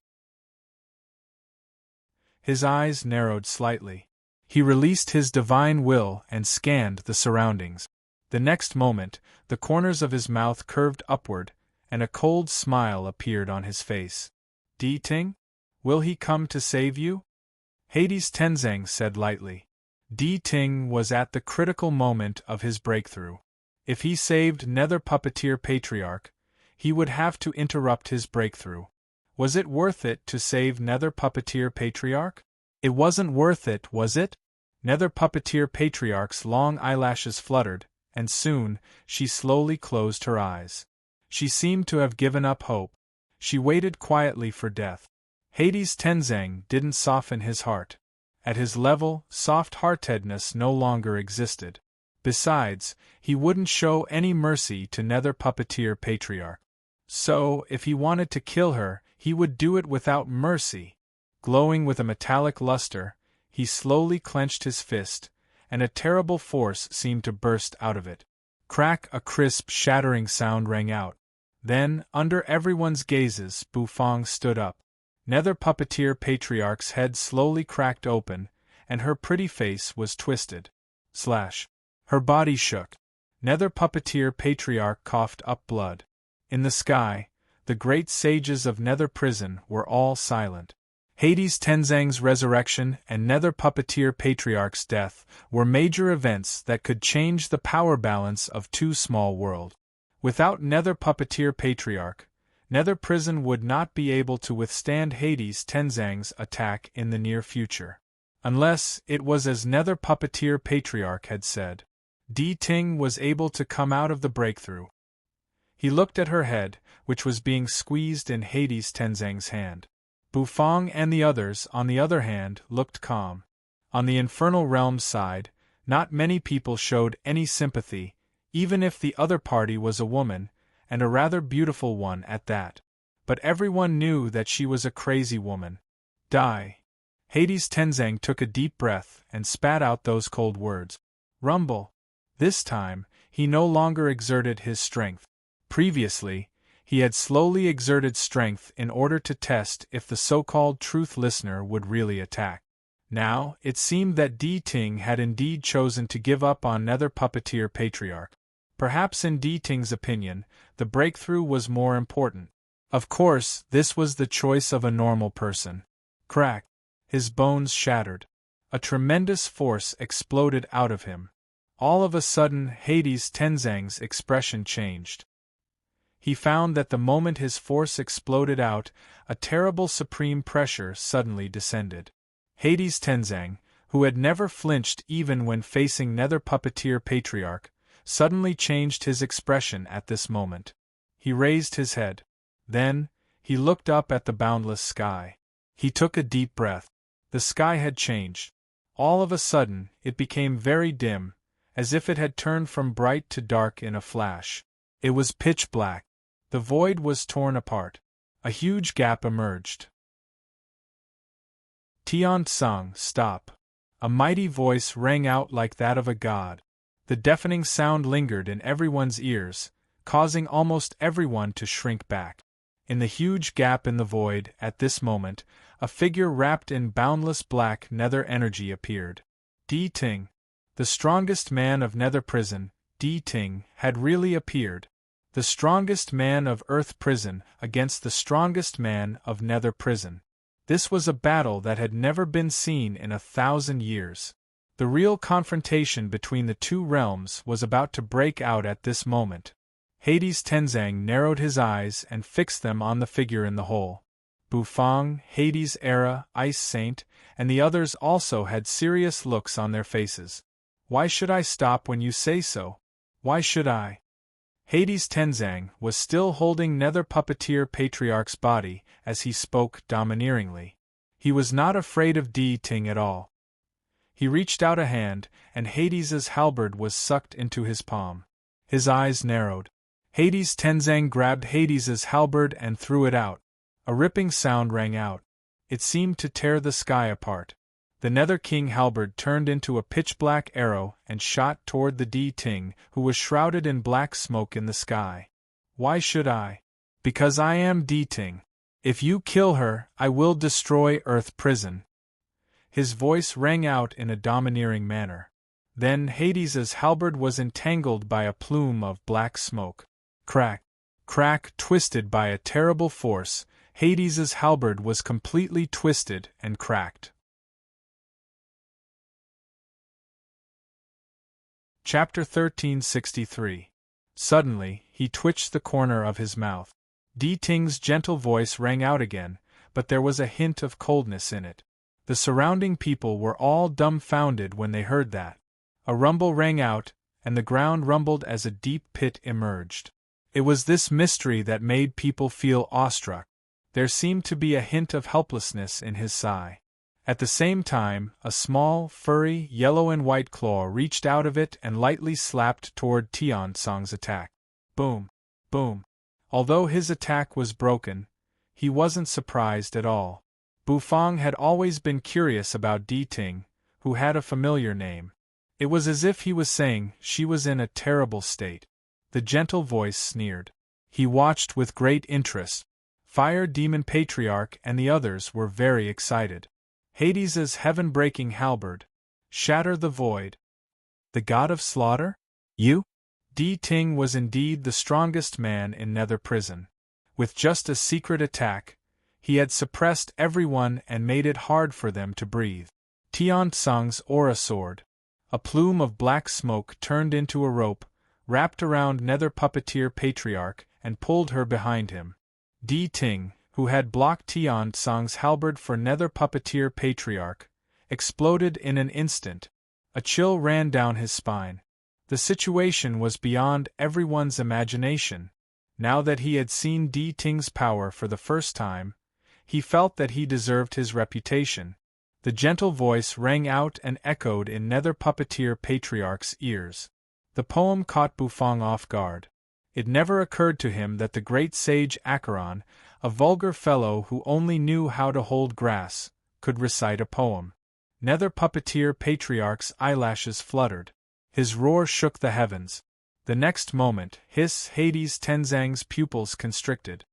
His eyes narrowed slightly. He released his divine will and scanned the surroundings. The next moment, the corners of his mouth curved upward, and a cold smile appeared on his face. Di Ting? Will he come to save you? Hades Tenzang said lightly. Di Ting was at the critical moment of his breakthrough. If he saved Nether Puppeteer Patriarch, he would have to interrupt his breakthrough. Was it worth it to save Nether Puppeteer Patriarch? It wasn't worth it, was it? Nether Puppeteer Patriarch's long eyelashes fluttered, and soon, she slowly closed her eyes. She seemed to have given up hope. She waited quietly for death. Hades Tenzang didn't soften his heart. At his level, soft-heartedness no longer existed. Besides, he wouldn't show any mercy to Nether Puppeteer Patriarch. So, if he wanted to kill her, he would do it without mercy. Glowing with a metallic luster, he slowly clenched his fist, and a terrible force seemed to burst out of it. Crack! A crisp, shattering sound rang out. Then, under everyone's gazes, Bufang stood up. Nether Puppeteer Patriarch's head slowly cracked open, and her pretty face was twisted. Slash. Her body shook. Nether Puppeteer Patriarch coughed up blood. In the sky, the great sages of Nether Prison were all silent. Hades Tenzang's resurrection and Nether Puppeteer Patriarch's death were major events that could change the power balance of two small worlds. Without Nether Puppeteer Patriarch, Nether Prison would not be able to withstand Hades Tenzang's attack in the near future. Unless it was as Nether Puppeteer Patriarch had said. Di Ting was able to come out of the breakthrough. He looked at her head, which was being squeezed in Hades Tenzang's hand. Bufang and the others, on the other hand, looked calm. On the Infernal Realm's side, not many people showed any sympathy, even if the other party was a woman, and a rather beautiful one at that. But everyone knew that she was a crazy woman. Die. Hades Tenzang took a deep breath and spat out those cold words. Rumble. This time, he no longer exerted his strength. Previously, he had slowly exerted strength in order to test if the so-called truth listener would really attack. Now, it seemed that Di Ting had indeed chosen to give up on Nether Puppeteer Patriarch. Perhaps in Di Ting's opinion, the breakthrough was more important. Of course, this was the choice of a normal person. Crack. His bones shattered. A tremendous force exploded out of him. All of a sudden, Hades Tenzang's expression changed. He found that the moment his force exploded out, a terrible supreme pressure suddenly descended. Hades Tenzang, who had never flinched even when facing Nether Puppeteer Patriarch, suddenly changed his expression at this moment. He raised his head. Then, he looked up at the boundless sky. He took a deep breath. The sky had changed. All of a sudden, it became very dim, as if it had turned from bright to dark in a flash. It was pitch black. The void was torn apart. A huge gap emerged. Tian Tsang, stop. A mighty voice rang out like that of a god. The deafening sound lingered in everyone's ears, causing almost everyone to shrink back. In the huge gap in the void, at this moment, a figure wrapped in boundless black nether energy appeared. Di Ting. The strongest man of Nether Prison, Di Ting, had really appeared. The strongest man of Earth Prison against the strongest man of Nether Prison. This was a battle that had never been seen in 1,000 years. The real confrontation between the two realms was about to break out at this moment. Hades Tenzang narrowed his eyes and fixed them on the figure in the hole. Bufang, Hades Era, Ice Saint, and the others also had serious looks on their faces. Why should I stop when you say so? Why should I? Hades Tenzang was still holding Nether Puppeteer Patriarch's body as he spoke domineeringly. He was not afraid of Di Ting at all. He reached out a hand, and Hades's halberd was sucked into his palm. His eyes narrowed. Hades Tenzang grabbed Hades's halberd and threw it out. A ripping sound rang out. It seemed to tear the sky apart. The Nether King halberd turned into a pitch-black arrow and shot toward the Di Ting, who was shrouded in black smoke in the sky. Why should I? Because I am Di Ting. If you kill her, I will destroy Earth Prison. His voice rang out in a domineering manner. Then Hades's halberd was entangled by a plume of black smoke. Crack, crack, twisted by a terrible force, Hades's halberd was completely twisted and cracked. Chapter 1363. Suddenly, he twitched the corner of his mouth. Di Ting's gentle voice rang out again, but there was a hint of coldness in it. The surrounding people were all dumbfounded when they heard that. A rumble rang out, and the ground rumbled as a deep pit emerged. It was this mystery that made people feel awestruck. There seemed to be a hint of helplessness in his sigh. At the same time, a small, furry, yellow and white claw reached out of it and lightly slapped toward Tian Tsang's attack. Boom! Boom! Although his attack was broken, he wasn't surprised at all. Bufang had always been curious about Di Ting, who had a familiar name. It was as if he was saying she was in a terrible state. The gentle voice sneered. He watched with great interest. Fire Demon Patriarch and the others were very excited. Hades's heaven-breaking halberd. Shatter the void. The god of slaughter? You? Di Ting was indeed the strongest man in Nether Prison. With just a secret attack, he had suppressed everyone and made it hard for them to breathe. Tian Tsang's aura sword. A plume of black smoke turned into a rope, wrapped around Nether Puppeteer Patriarch, and pulled her behind him. Di Ting, who had blocked Tian Tsang's halberd for Nether Puppeteer Patriarch, exploded in an instant. A chill ran down his spine. The situation was beyond everyone's imagination. Now that he had seen Di Ting's power for the first time, he felt that he deserved his reputation. The gentle voice rang out and echoed in Nether Puppeteer Patriarch's ears. The poem caught Bufang off guard. It never occurred to him that the great sage Acheron, a vulgar fellow who only knew how to hold grass, could recite a poem. Nether Puppeteer Patriarch's eyelashes fluttered. His roar shook the heavens. The next moment, Hades Tenzang's pupils constricted.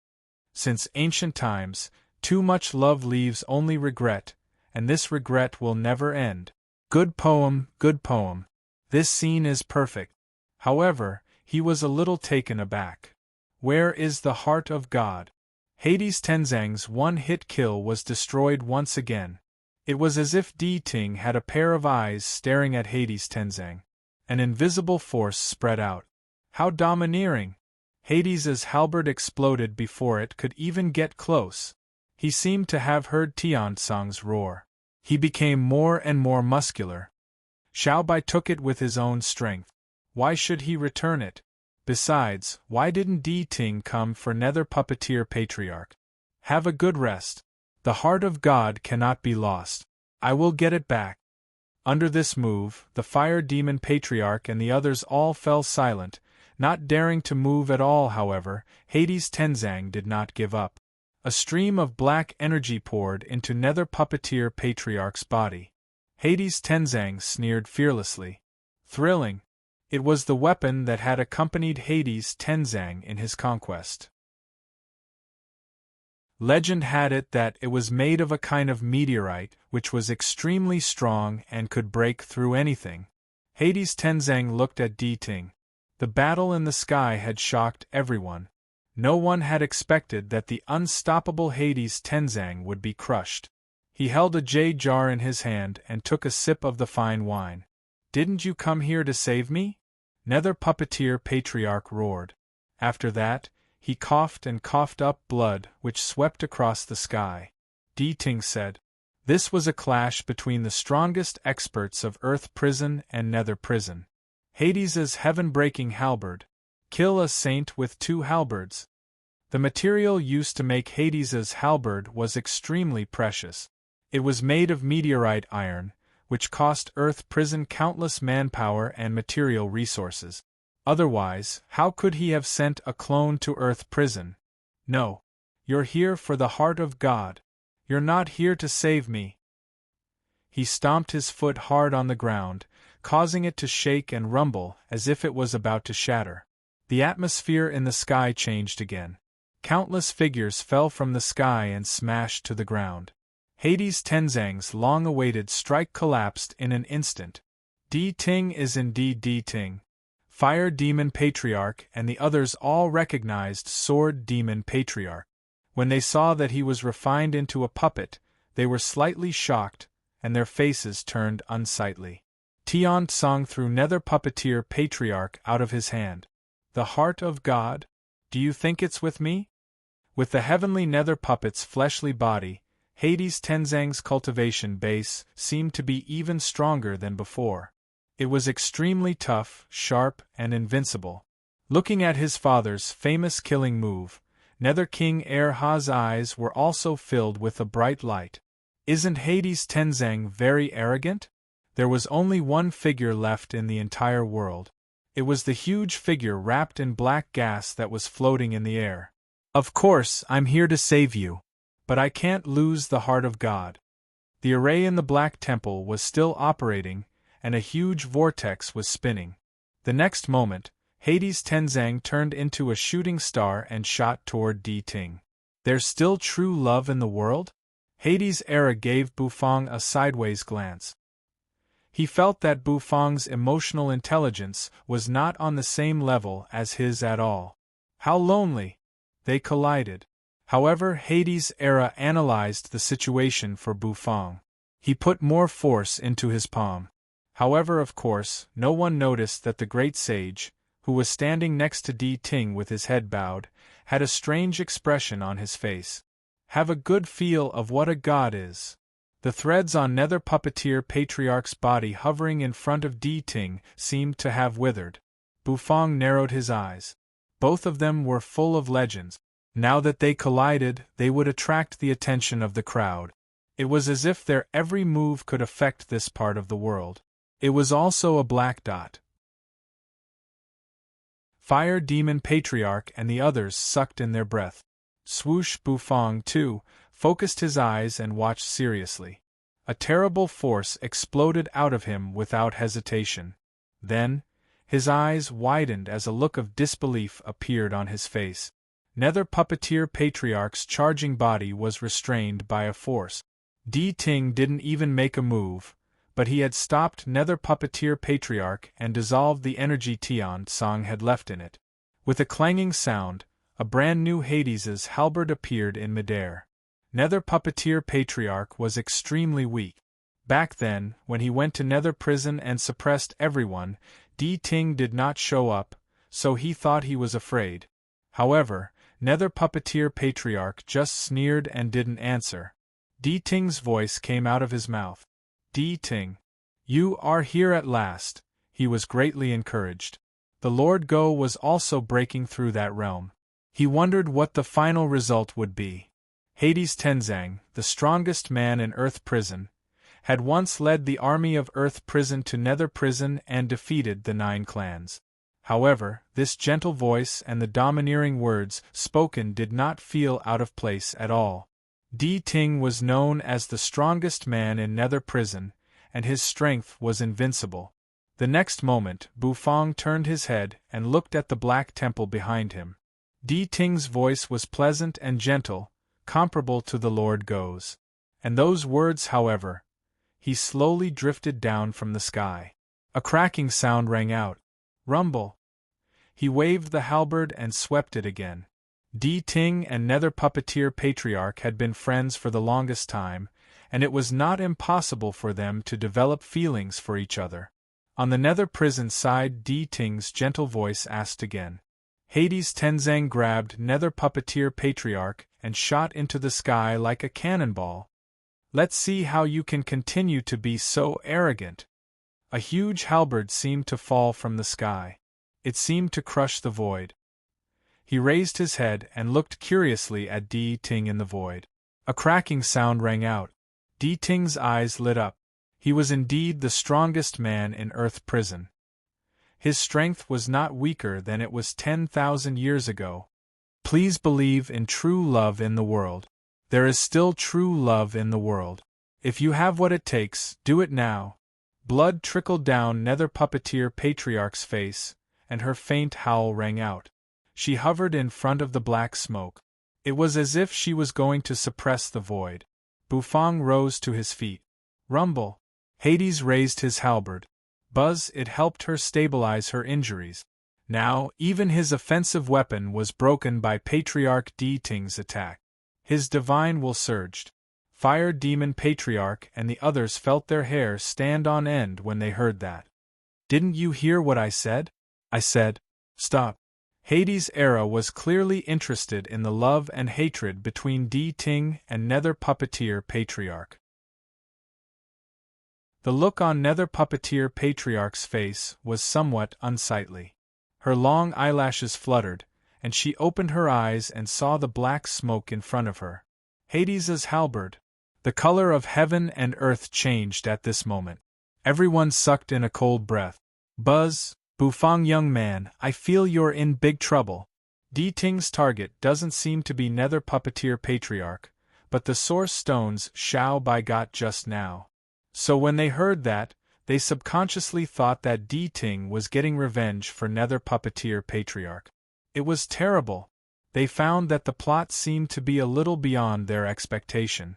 Since ancient times, too much love leaves only regret, and this regret will never end. Good poem, good poem. This scene is perfect. However, he was a little taken aback. Where is the heart of God? Hades Tenzang's one-hit kill was destroyed once again. It was as if Di Ting had a pair of eyes staring at Hades Tenzang. An invisible force spread out. How domineering! Hades's halberd exploded before it could even get close. He seemed to have heard Tiansong's roar. He became more and more muscular. Xiaobai took it with his own strength. Why should he return it? Besides, why didn't Di Ting come for Nether Puppeteer Patriarch? Have a good rest. The heart of God cannot be lost. I will get it back. Under this move, the Fire Demon Patriarch and the others all fell silent, not daring to move at all. However, Hades Tenzang did not give up. A stream of black energy poured into Nether Puppeteer Patriarch's body. Hades Tenzang sneered fearlessly. Thrilling. It was the weapon that had accompanied Hades Tenzang in his conquest. Legend had it that it was made of a kind of meteorite which was extremely strong and could break through anything. Hades Tenzang looked at Di Ting. The battle in the sky had shocked everyone. No one had expected that the unstoppable Hades Tenzang would be crushed. He held a jade jar in his hand and took a sip of the fine wine. Didn't you come here to save me? Nether Puppeteer Patriarch roared. After that, he coughed and coughed up blood which swept across the sky. Di Ting said. This was a clash between the strongest experts of Earth Prison and Nether Prison. Hades's heaven-breaking halberd. Kill a saint with 2 halberds. The material used to make Hades's halberd was extremely precious. It was made of meteorite iron, which cost Earth Prison countless manpower and material resources. Otherwise, how could he have sent a clone to Earth Prison? No. You're here for the heart of God. You're not here to save me. He stomped his foot hard on the ground, causing it to shake and rumble as if it was about to shatter. The atmosphere in the sky changed again. Countless figures fell from the sky and smashed to the ground. Hades Tenzang's long-awaited strike collapsed in an instant. Di Ting is indeed Di Ting. Fire Demon Patriarch and the others all recognized Sword Demon Patriarch. When they saw that he was refined into a puppet, they were slightly shocked, and their faces turned unsightly. Tiansong threw Nether Puppeteer Patriarch out of his hand. The heart of God? Do you think it's with me? With the heavenly Nether Puppet's fleshly body, Hades Tenzang's cultivation base seemed to be even stronger than before. It was extremely tough, sharp, and invincible. Looking at his father's famous killing move, Nether King Erha's eyes were also filled with a bright light. Isn't Hades Tenzang very arrogant? There was only one figure left in the entire world. It was the huge figure wrapped in black gas that was floating in the air. Of course, I'm here to save you. But I can't lose the heart of God. The array in the Black Temple was still operating, and a huge vortex was spinning. The next moment, Hades Tenzang turned into a shooting star and shot toward Di Ting. There's still true love in the world? Hades Era gave Bufang a sideways glance. He felt that Bufang's emotional intelligence was not on the same level as his at all. How lonely! They collided. However, Hades Era analyzed the situation for Bufang. He put more force into his palm. However, of course, no one noticed that the great sage, who was standing next to Di Ting with his head bowed, had a strange expression on his face. Have a good feel of what a god is. The threads on Nether Puppeteer Patriarch's body hovering in front of Di Ting seemed to have withered. Bufang narrowed his eyes. Both of them were full of legends. Now that they collided, they would attract the attention of the crowd. It was as if their every move could affect this part of the world. It was also a black dot. Fire Demon Patriarch and the others sucked in their breath. Swoosh! Bufang, too, focused his eyes and watched seriously. A terrible force exploded out of him without hesitation. Then, his eyes widened as a look of disbelief appeared on his face. Nether Puppeteer Patriarch's charging body was restrained by a force. Di Ting didn't even make a move, but he had stopped Nether Puppeteer Patriarch and dissolved the energy Tian Song had left in it. With a clanging sound, a brand new Hades's halberd appeared in midair. Nether Puppeteer Patriarch was extremely weak. Back then, when he went to Nether Prison and suppressed everyone, Di Ting did not show up, so he thought he was afraid. However, Nether Puppeteer Patriarch just sneered and didn't answer. Di Ting's voice came out of his mouth. Di Ting. You are here at last. He was greatly encouraged. The Lord Go was also breaking through that realm. He wondered what the final result would be. Hades Tenzang, the strongest man in Earth Prison, had once led the army of Earth Prison to Nether Prison and defeated the 9 clans. However, this gentle voice and the domineering words spoken did not feel out of place at all. Di Ting was known as the strongest man in Nether Prison, and his strength was invincible. The next moment, Bufang turned his head and looked at the black temple behind him. Di Ting's voice was pleasant and gentle, comparable to the Lord Go's. And those words, however, he slowly drifted down from the sky. A cracking sound rang out. Rumble. He waved the halberd and swept it again. Di Ting and Nether Puppeteer Patriarch had been friends for the longest time, and it was not impossible for them to develop feelings for each other. On the Nether Prison side, Di Ting's gentle voice asked again. Hades Tenzang grabbed Nether Puppeteer Patriarch and shot into the sky like a cannonball. Let's see how you can continue to be so arrogant. A huge halberd seemed to fall from the sky. It seemed to crush the void. He raised his head and looked curiously at Di Ting in the void. A cracking sound rang out. Di Ting's eyes lit up. He was indeed the strongest man in Earth Prison. His strength was not weaker than it was 10,000 years ago. Please believe in true love in the world. There is still true love in the world. If you have what it takes, do it now. Blood trickled down Nether Puppeteer Patriarch's face, and her faint howl rang out. She hovered in front of the black smoke. It was as if she was going to suppress the void. Bufang rose to his feet. Rumble. Hades raised his halberd. Buzz, it helped her stabilize her injuries. Now, even his offensive weapon was broken by Patriarch Di Ting's attack. His divine will surged. Fire Demon Patriarch and the others felt their hair stand on end when they heard that. Didn't you hear what I said? I said, stop. Hades' era was clearly interested in the love and hatred between Di Ting and Nether Puppeteer Patriarch. The look on Nether Puppeteer Patriarch's face was somewhat unsightly. Her long eyelashes fluttered, and she opened her eyes and saw the black smoke in front of her. Hades's halberd. The color of heaven and earth changed at this moment. Everyone sucked in a cold breath. Buzz, Bufang young man, I feel you're in big trouble. Di Ting's target doesn't seem to be Nether Puppeteer Patriarch, but the source stones Xiao Bai got just now. So when they heard that, they subconsciously thought that Di Ting was getting revenge for Nether Puppeteer Patriarch. It was terrible. They found that the plot seemed to be a little beyond their expectation.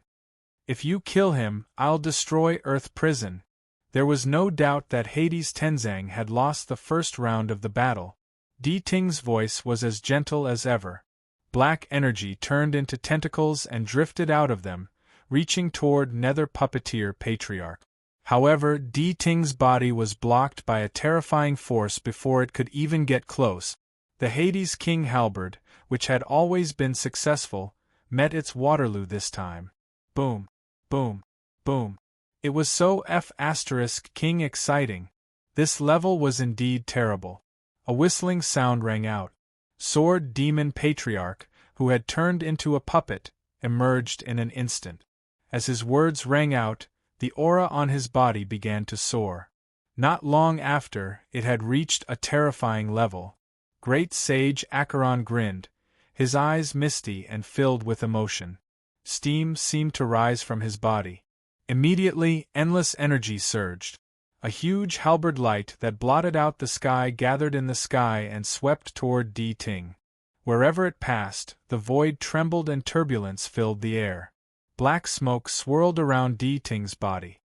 If you kill him, I'll destroy Earth Prison. There was no doubt that Hades Tenzang had lost the first round of the battle. Di Ting's voice was as gentle as ever. Black energy turned into tentacles and drifted out of them, reaching toward Nether Puppeteer Patriarch. However, Di Ting's body was blocked by a terrifying force before it could even get close. The Hades King halberd, which had always been successful, met its Waterloo this time. Boom, boom, boom. It was so King exciting. This level was indeed terrible. A whistling sound rang out. Sword Demon Patriarch, who had turned into a puppet, emerged in an instant. As his words rang out, the aura on his body began to soar. Not long after, it had reached a terrifying level. Great Sage Acheron grinned, his eyes misty and filled with emotion. Steam seemed to rise from his body. Immediately, endless energy surged. A huge halberd light that blotted out the sky gathered in the sky and swept toward Di Ting. Wherever it passed, the void trembled and turbulence filled the air. Black smoke swirled around Di Ting's body.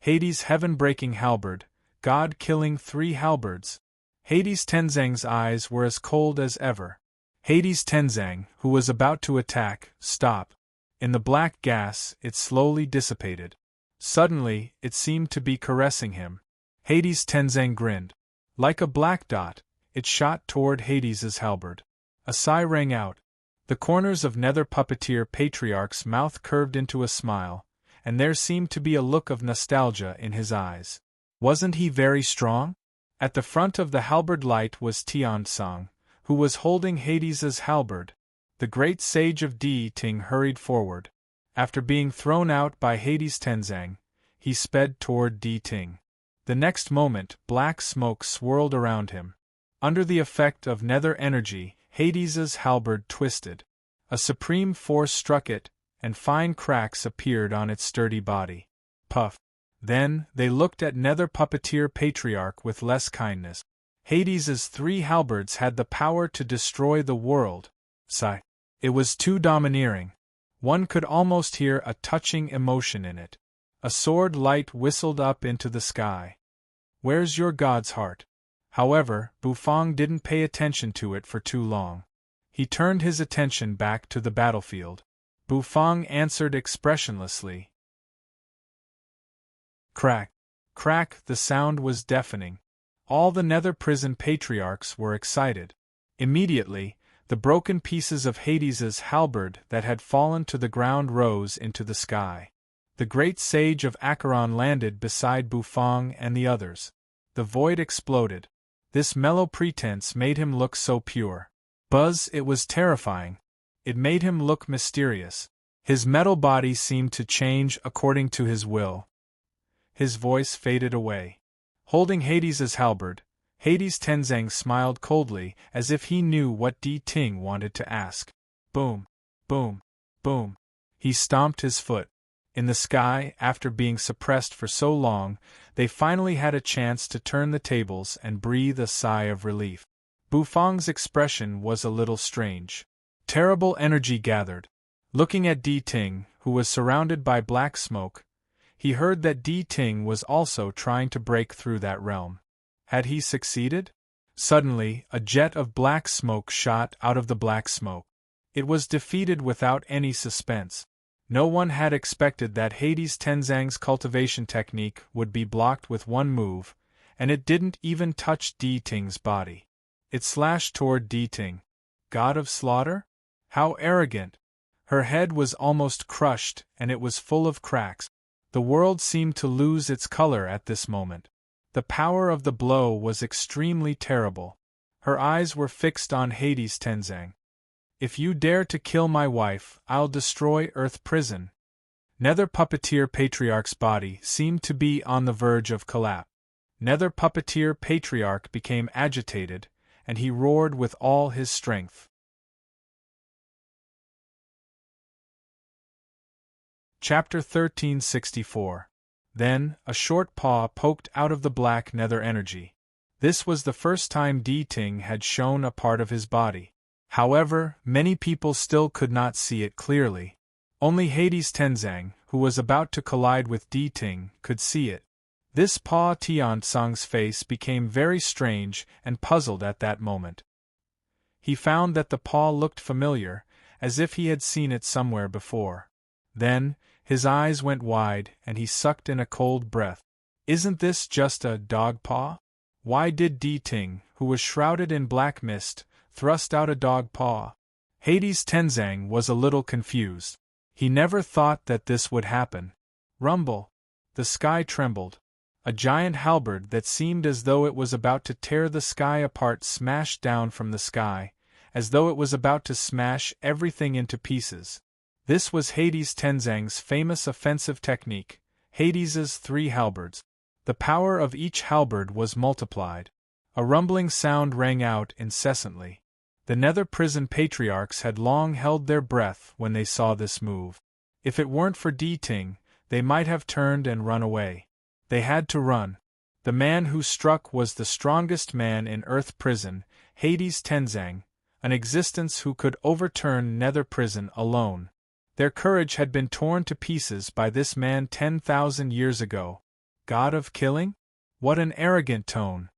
Hades' heaven-breaking halberd, God-killing 3 halberds. Hades Tenzang's eyes were as cold as ever. Hades Tenzang, who was about to attack, stopped. In the black gas, it slowly dissipated. Suddenly, it seemed to be caressing him. Hades Tenzang grinned. Like a black dot, it shot toward Hades's halberd. A sigh rang out. The corners of Nether Puppeteer Patriarch's mouth curved into a smile, and there seemed to be a look of nostalgia in his eyes. Wasn't he very strong? At the front of the halberd light was Tiansong, who was holding Hades's halberd. The great sage of Di Ting hurried forward. After being thrown out by Hades Tenzang, he sped toward Di Ting. The next moment, black smoke swirled around him. Under the effect of nether energy, Hades's halberd twisted. A supreme force struck it, and fine cracks appeared on its sturdy body. Puff. Then, they looked at Nether Puppeteer Patriarch with less kindness. Hades's 3 halberds had the power to destroy the world. Sigh. It was too domineering. One could almost hear a touching emotion in it. A sword light whistled up into the sky. Where's your god's heart? However, Bufang didn't pay attention to it for too long. He turned his attention back to the battlefield. Bufang answered expressionlessly. Crack. Crack, the sound was deafening. All the Nether Prison Patriarchs were excited. Immediately, the broken pieces of Hades's halberd that had fallen to the ground rose into the sky. The great sage of Acheron landed beside Bufang and the others. The void exploded. This mellow pretense made him look so pure. Buzz, it was terrifying. It made him look mysterious. His metal body seemed to change according to his will. His voice faded away. Holding Hades's halberd, Hades Tenzang smiled coldly as if he knew what Di Ting wanted to ask. Boom, boom, boom. He stomped his foot. In the sky, after being suppressed for so long, they finally had a chance to turn the tables and breathe a sigh of relief. Bufang's expression was a little strange. Terrible energy gathered. Looking at Di Ting, who was surrounded by black smoke, he heard that Di Ting was also trying to break through that realm. Had he succeeded? Suddenly, a jet of black smoke shot out of the black smoke. It was defeated without any suspense. No one had expected that Hades Tenzang's cultivation technique would be blocked with one move, and it didn't even touch Di Ting's body. It slashed toward Di Ting. God of slaughter? How arrogant! Her head was almost crushed, and it was full of cracks. The world seemed to lose its color at this moment. The power of the blow was extremely terrible. Her eyes were fixed on Hades Tenzang. If you dare to kill my wife, I'll destroy Earth Prison. Nether Puppeteer Patriarch's body seemed to be on the verge of collapse. Nether Puppeteer Patriarch became agitated, and he roared with all his strength. Chapter 1364. Then, a short paw poked out of the black nether energy. This was the first time Di Ting had shown a part of his body. However, many people still could not see it clearly. Only Hades Tenzang, who was about to collide with Di Ting, could see it. This paw Tiansong's face became very strange and puzzled at that moment. He found that the paw looked familiar, as if he had seen it somewhere before. Then, his eyes went wide and he sucked in a cold breath. Isn't this just a dog paw? Why did Di Ting, who was shrouded in black mist, thrust out a dog paw? Hades Tenzang was a little confused. He never thought that this would happen. Rumble! The sky trembled. A giant halberd that seemed as though it was about to tear the sky apart smashed down from the sky, as though it was about to smash everything into pieces. This was Hades Tenzang's famous offensive technique, Hades's 3 halberds. The power of each halberd was multiplied. A rumbling sound rang out incessantly. The Nether Prison Patriarchs had long held their breath when they saw this move. If it weren't for Di Ting, they might have turned and run away. They had to run. The man who struck was the strongest man in Earth Prison, Hades Tenzang, an existence who could overturn Nether Prison alone. Their courage had been torn to pieces by this man 10,000 years ago. God of killing? What an arrogant tone!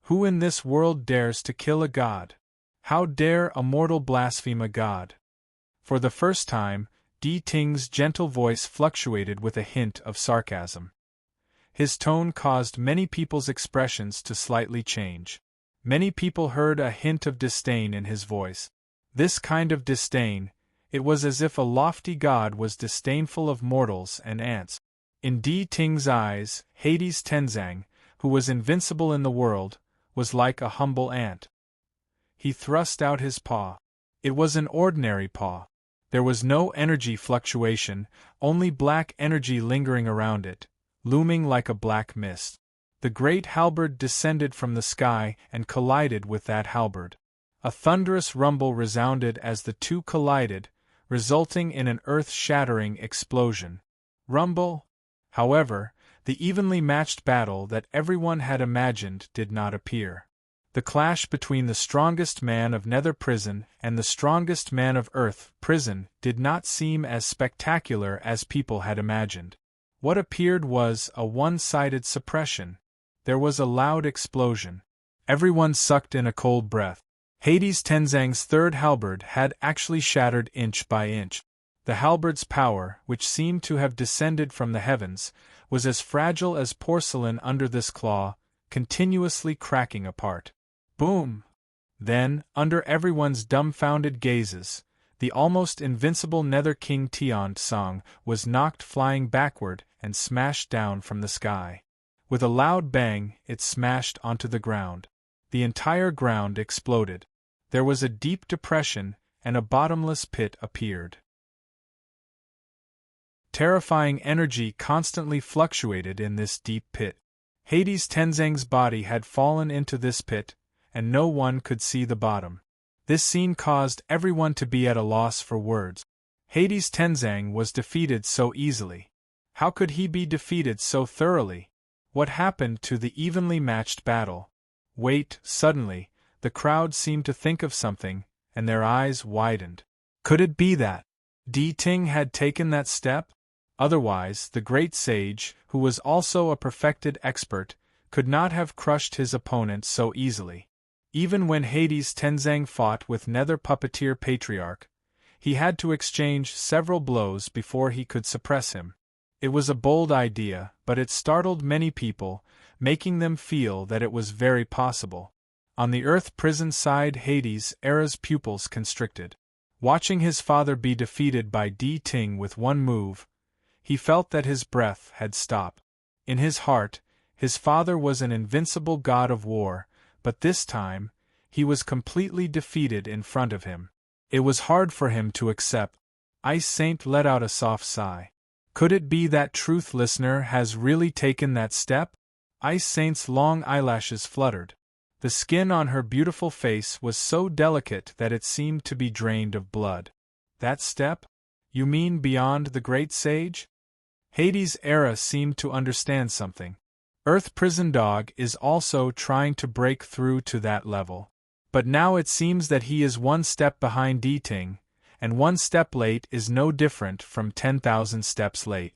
Who in this world dares to kill a god? How dare a mortal blaspheme a god? For the first time, Di Ting's gentle voice fluctuated with a hint of sarcasm. His tone caused many people's expressions to slightly change. Many people heard a hint of disdain in his voice. This kind of disdain, it was as if a lofty god was disdainful of mortals and ants. In Di Ting's eyes, Hades Tenzang, who was invincible in the world, was like a humble ant. He thrust out his paw. It was an ordinary paw. There was no energy fluctuation, only black energy lingering around it, looming like a black mist. The great halberd descended from the sky and collided with that halberd. A thunderous rumble resounded as the two collided, resulting in an earth-shattering explosion. Rumble? However, the evenly matched battle that everyone had imagined did not appear. The clash between the strongest man of Nether Prison and the strongest man of Earth Prison did not seem as spectacular as people had imagined. What appeared was a one-sided suppression. There was a loud explosion. Everyone sucked in a cold breath. Hades Tenzang's third halberd had actually shattered inch by inch. The halberd's power, which seemed to have descended from the heavens, was as fragile as porcelain under this claw, continuously cracking apart. Boom! Then, under everyone's dumbfounded gazes, the almost invincible Nether King Tian Song was knocked flying backward and smashed down from the sky. With a loud bang, it smashed onto the ground. The entire ground exploded. There was a deep depression, and a bottomless pit appeared. Terrifying energy constantly fluctuated in this deep pit. Hades Tenzang's body had fallen into this pit, and no one could see the bottom. This scene caused everyone to be at a loss for words. Hades Tenzang was defeated so easily. How could he be defeated so thoroughly? What happened to the evenly matched battle? Wait, suddenly, the crowd seemed to think of something, and their eyes widened. Could it be that Di Ting had taken that step? Otherwise, the great sage, who was also a perfected expert, could not have crushed his opponent so easily. Even when Hades Tenzang fought with Nether Puppeteer Patriarch, he had to exchange several blows before he could suppress him. It was a bold idea, but it startled many people, making them feel that it was very possible. On the Earth Prison side, Hades' era's pupils constricted. Watching his father be defeated by Di Ting with one move, he felt that his breath had stopped. In his heart, his father was an invincible god of war, but this time, he was completely defeated in front of him. It was hard for him to accept. Ice Saint let out a soft sigh. Could it be that Truth Listener has really taken that step? Ice Saint's long eyelashes fluttered. The skin on her beautiful face was so delicate that it seemed to be drained of blood. That step? You mean beyond the great sage? Hades' era seemed to understand something. Earth Prison Dog is also trying to break through to that level. But now it seems that he is one step behind Di Ting, and one step late is no different from 10,000 steps late.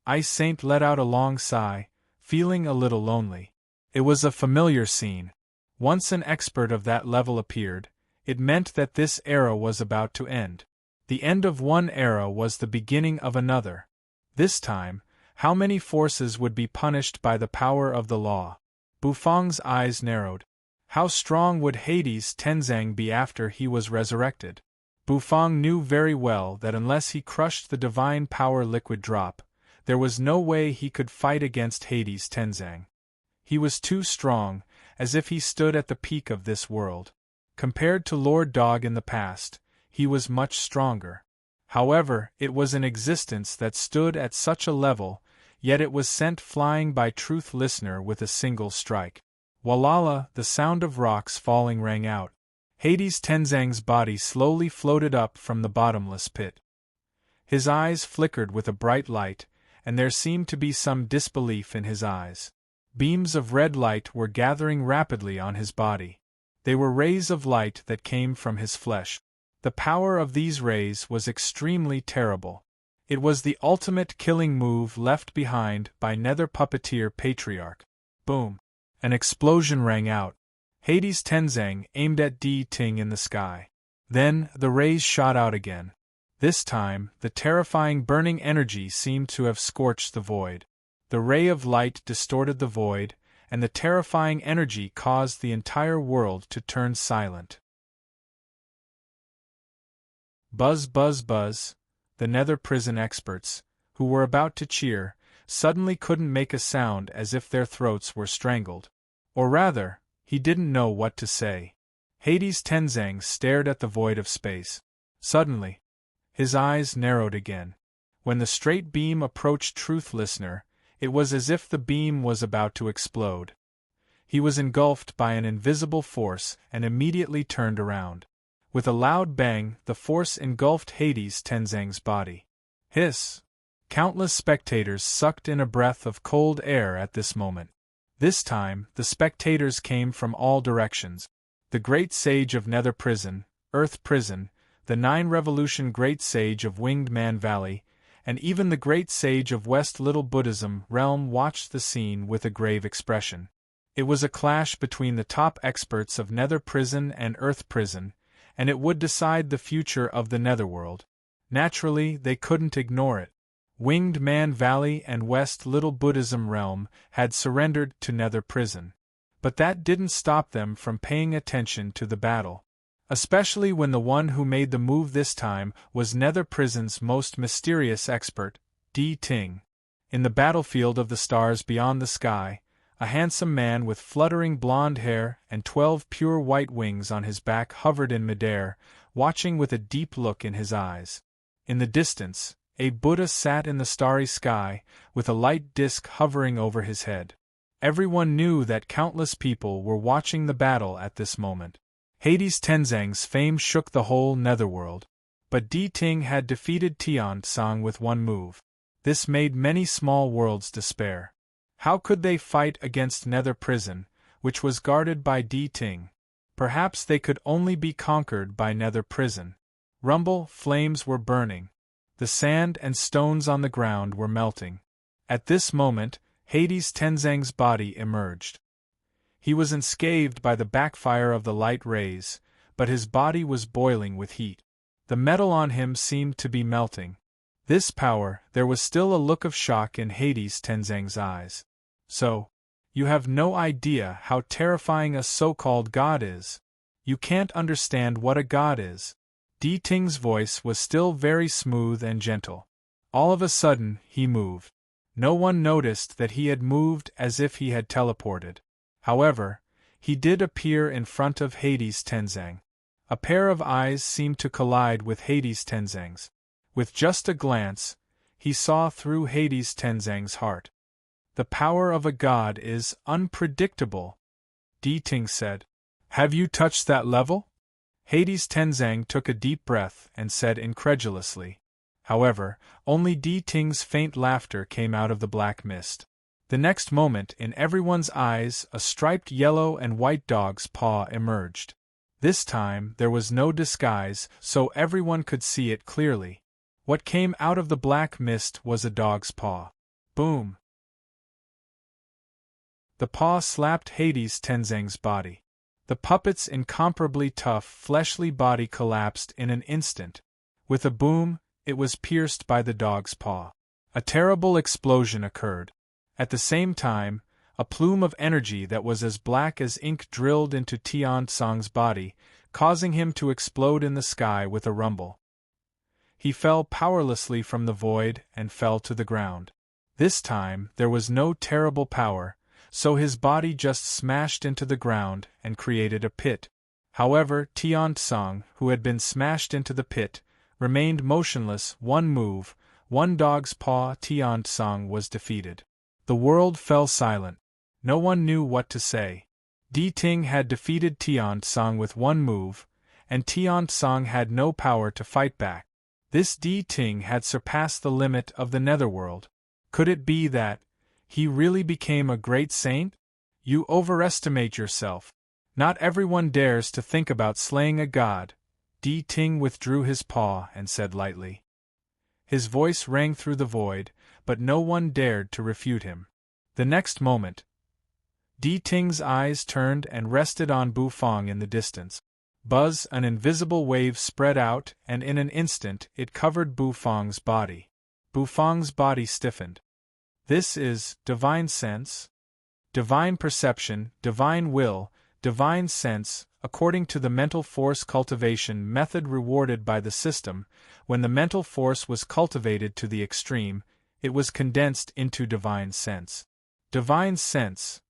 Ice Saint let out a long sigh, feeling a little lonely. It was a familiar scene. Once an expert of that level appeared, it meant that this era was about to end. The end of one era was the beginning of another. This time, how many forces would be punished by the power of the law? Bufang's eyes narrowed. How strong would Hades Tenzang be after he was resurrected? Bufang knew very well that unless he crushed the divine power liquid drop, there was no way he could fight against Hades Tenzang. He was too strong, as if he stood at the peak of this world. Compared to Lord Dog in the past, he was much stronger. However, it was an existence that stood at such a level, yet it was sent flying by Truth Listener with a single strike. Walala, the sound of rocks falling rang out. Hades Tenzang's body slowly floated up from the bottomless pit. His eyes flickered with a bright light, and there seemed to be some disbelief in his eyes. Beams of red light were gathering rapidly on his body. They were rays of light that came from his flesh. The power of these rays was extremely terrible. It was the ultimate killing move left behind by Nether Puppeteer Patriarch. Boom! An explosion rang out. Hades Tenzang aimed at Di Ting in the sky. Then, the rays shot out again. This time, the terrifying burning energy seemed to have scorched the void. The ray of light distorted the void, and the terrifying energy caused the entire world to turn silent. Buzz, buzz, buzz. The Nether prison experts, who were about to cheer, suddenly couldn't make a sound, as if their throats were strangled. Or rather, he didn't know what to say. Hades Tenzang stared at the void of space. Suddenly, his eyes narrowed again. When the straight beam approached Truth Listener, it was as if the beam was about to explode. He was engulfed by an invisible force and immediately turned around. With a loud bang, the force engulfed Hades Tenzang's body. Hiss! Countless spectators sucked in a breath of cold air at this moment. This time, the spectators came from all directions. The Great Sage of Nether Prison, Earth Prison, the 9 Revolution Great Sage of Winged Man Valley, and even the Great Sage of West Little Buddhism Realm watched the scene with a grave expression. It was a clash between the top experts of Nether Prison and Earth Prison, and it would decide the future of the Netherworld. Naturally, they couldn't ignore it. Winged Man Valley and West Little Buddhism Realm had surrendered to Nether Prison. But that didn't stop them from paying attention to the battle. Especially when the one who made the move this time was Nether Prison's most mysterious expert, Di Ting. In the battlefield of the stars beyond the sky, a handsome man with fluttering blonde hair and 12 pure white wings on his back hovered in midair, watching with a deep look in his eyes. In the distance, a Buddha sat in the starry sky, with a light disk hovering over his head. Everyone knew that countless people were watching the battle at this moment. Hades Tenzang's fame shook the whole Netherworld. But Di Ting had defeated Tian Song with one move. This made many small worlds despair. How could they fight against Nether Prison, which was guarded by Di Ting? Perhaps they could only be conquered by Nether Prison. Rumble, flames were burning. The sand and stones on the ground were melting. At this moment, Hades Tenzang's body emerged. He was enscathed by the backfire of the light rays, but his body was boiling with heat. The metal on him seemed to be melting. This power, there was still a look of shock in Hades Tenzang's eyes. So, you have no idea how terrifying a so-called god is. You can't understand what a god is. Di Ting's voice was still very smooth and gentle. All of a sudden, he moved. No one noticed that he had moved as if he had teleported. However, he did appear in front of Hades Tenzang. A pair of eyes seemed to collide with Hades Tenzang's. With just a glance, he saw through Hades Tenzang's heart. The power of a god is unpredictable, Di Ting said. Have you touched that level? Hades Tenzang took a deep breath and said incredulously. However, only Di Ting's faint laughter came out of the black mist. The next moment, in everyone's eyes, a striped yellow and white dog's paw emerged. This time, there was no disguise, so everyone could see it clearly. What came out of the black mist was a dog's paw. Boom! The paw slapped Hades Tenzang's body. The puppet's incomparably tough, fleshly body collapsed in an instant. With a boom, it was pierced by the dog's paw. A terrible explosion occurred. At the same time, a plume of energy that was as black as ink drilled into Tian Song's body, causing him to explode in the sky with a rumble. He fell powerlessly from the void and fell to the ground. This time, there was no terrible power, so his body just smashed into the ground and created a pit. However, Tian Song, who had been smashed into the pit, remained motionless. One move, one dog's paw. Tian Song was defeated. The world fell silent. No one knew what to say. Di Ting had defeated Tian Song with one move, and Tian Song had no power to fight back. This Di Ting had surpassed the limit of the netherworld. Could it be that he really became a great saint? You overestimate yourself. Not everyone dares to think about slaying a god. Di Ting withdrew his paw and said lightly. His voice rang through the void, but no one dared to refute him. The next moment, Di Ting's eyes turned and rested on Bu Fong in the distance. Buzz, an invisible wave spread out, and in an instant it covered Bu Fong's body. Bu Fong's body stiffened. This is divine sense? Divine perception, divine will, divine sense, according to the mental force cultivation method rewarded by the system. When the mental force was cultivated to the extreme, it was condensed into divine sense. Divine sense.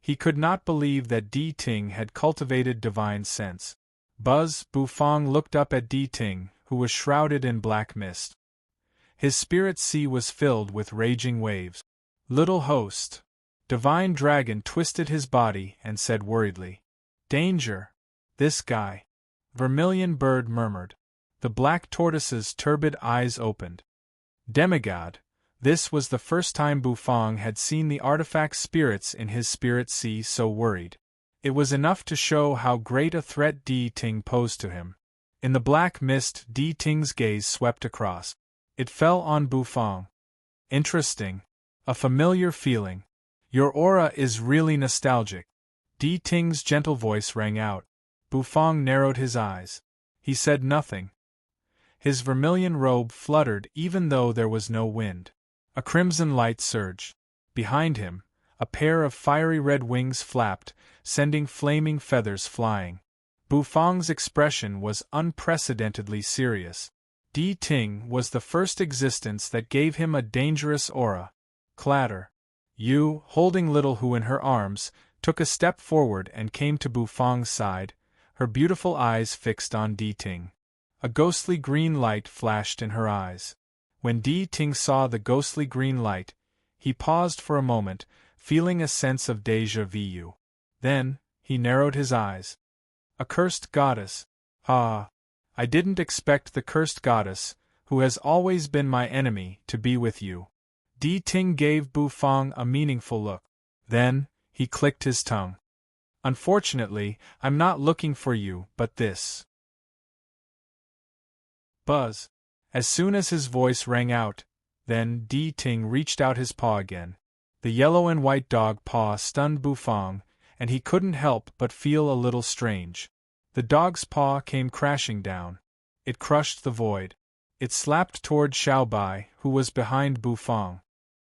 He could not believe that Di Ting had cultivated divine sense. Buzz, Bu Fong looked up at Di Ting, who was shrouded in black mist. His spirit sea was filled with raging waves. Little host. Divine Dragon twisted his body and said worriedly, "Danger! This guy." Vermilion Bird murmured. The black tortoise's turbid eyes opened. Demigod. This was the first time Bu Fong had seen the artifact spirits in his spirit sea so worried. It was enough to show how great a threat Di Ting posed to him. In the black mist, Di Ting's gaze swept across. It fell on Bu Fong. Interesting. A familiar feeling. Your aura is really nostalgic. Di Ting's gentle voice rang out. Bu Fong narrowed his eyes. He said nothing. His vermilion robe fluttered even though there was no wind. A crimson light surged. Behind him, a pair of fiery red wings flapped, sending flaming feathers flying. Bu Fong's expression was unprecedentedly serious. Di Ting was the first existence that gave him a dangerous aura. Clatter. Yu, holding little Hu in her arms, took a step forward and came to Bu Fong's side, her beautiful eyes fixed on Di Ting. A ghostly green light flashed in her eyes. When Di Ting saw the ghostly green light, he paused for a moment, feeling a sense of déjà vu. Then, he narrowed his eyes. A cursed goddess. Ah! I didn't expect the cursed goddess, who has always been my enemy, to be with you. Di Ting gave Bu Fong a meaningful look. Then, he clicked his tongue. Unfortunately, I'm not looking for you, but this. Buzz. As soon as his voice rang out, then Di Ting reached out his paw again. The yellow and white dog paw stunned Bu Fong, and he couldn't help but feel a little strange. The dog's paw came crashing down. It crushed the void. It slapped toward Xiao Bai, who was behind Bu Fong.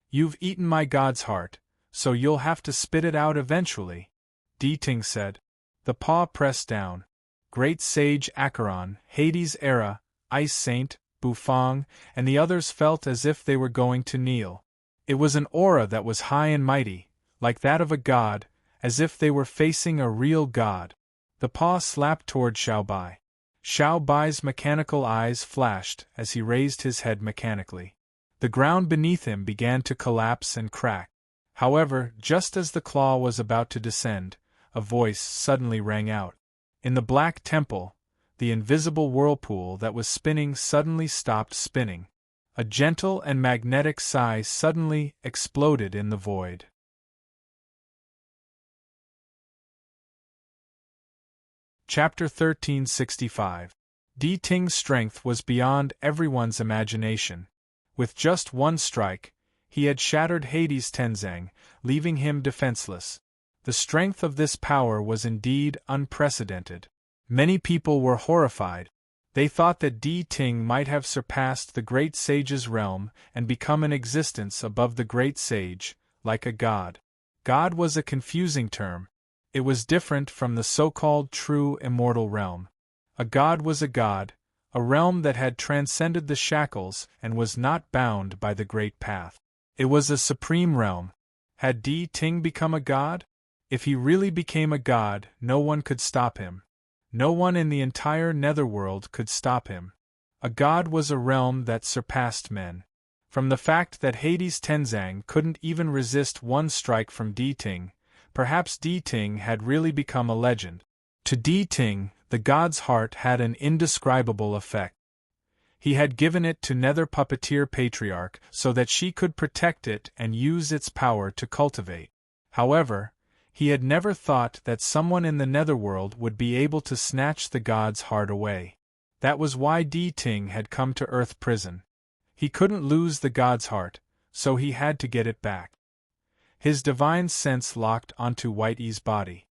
You've eaten my god's heart, so you'll have to spit it out eventually, Di Ting said. The paw pressed down. Great Sage Acheron, Hades' era, Ice Saint, Bu Fong, and the others felt as if they were going to kneel. It was an aura that was high and mighty, like that of a god, as if they were facing a real god. The paw slapped toward Xiao Bai. Xiao Bai's mechanical eyes flashed as he raised his head mechanically. The ground beneath him began to collapse and crack. However, just as the claw was about to descend, a voice suddenly rang out. In the black temple, the invisible whirlpool that was spinning suddenly stopped spinning. A gentle and magnetic sigh suddenly exploded in the void. Chapter 1365. Di Ting's strength was beyond everyone's imagination. With just one strike, he had shattered Hades' Tenzang, leaving him defenseless. The strength of this power was indeed unprecedented. Many people were horrified. They thought that Di Ting might have surpassed the great sage's realm and become an existence above the great sage, like a god. God was a confusing term. It was different from the so-called true immortal realm. A god was a god, a realm that had transcended the shackles and was not bound by the great path. It was a supreme realm. Had Di Ting become a god? If he really became a god, no one could stop him. No one in the entire netherworld could stop him. A god was a realm that surpassed men. From the fact that Hades' Tenzang couldn't even resist one strike from Di Ting, perhaps Di Ting had really become a legend. To Di Ting, the god's heart had an indescribable effect. He had given it to Nether Puppeteer Patriarch so that she could protect it and use its power to cultivate. However, he had never thought that someone in the netherworld would be able to snatch the god's heart away. That was why Di Ting had come to Earth Prison. He couldn't lose the god's heart, so he had to get it back. His divine sense locked onto Whitey's body.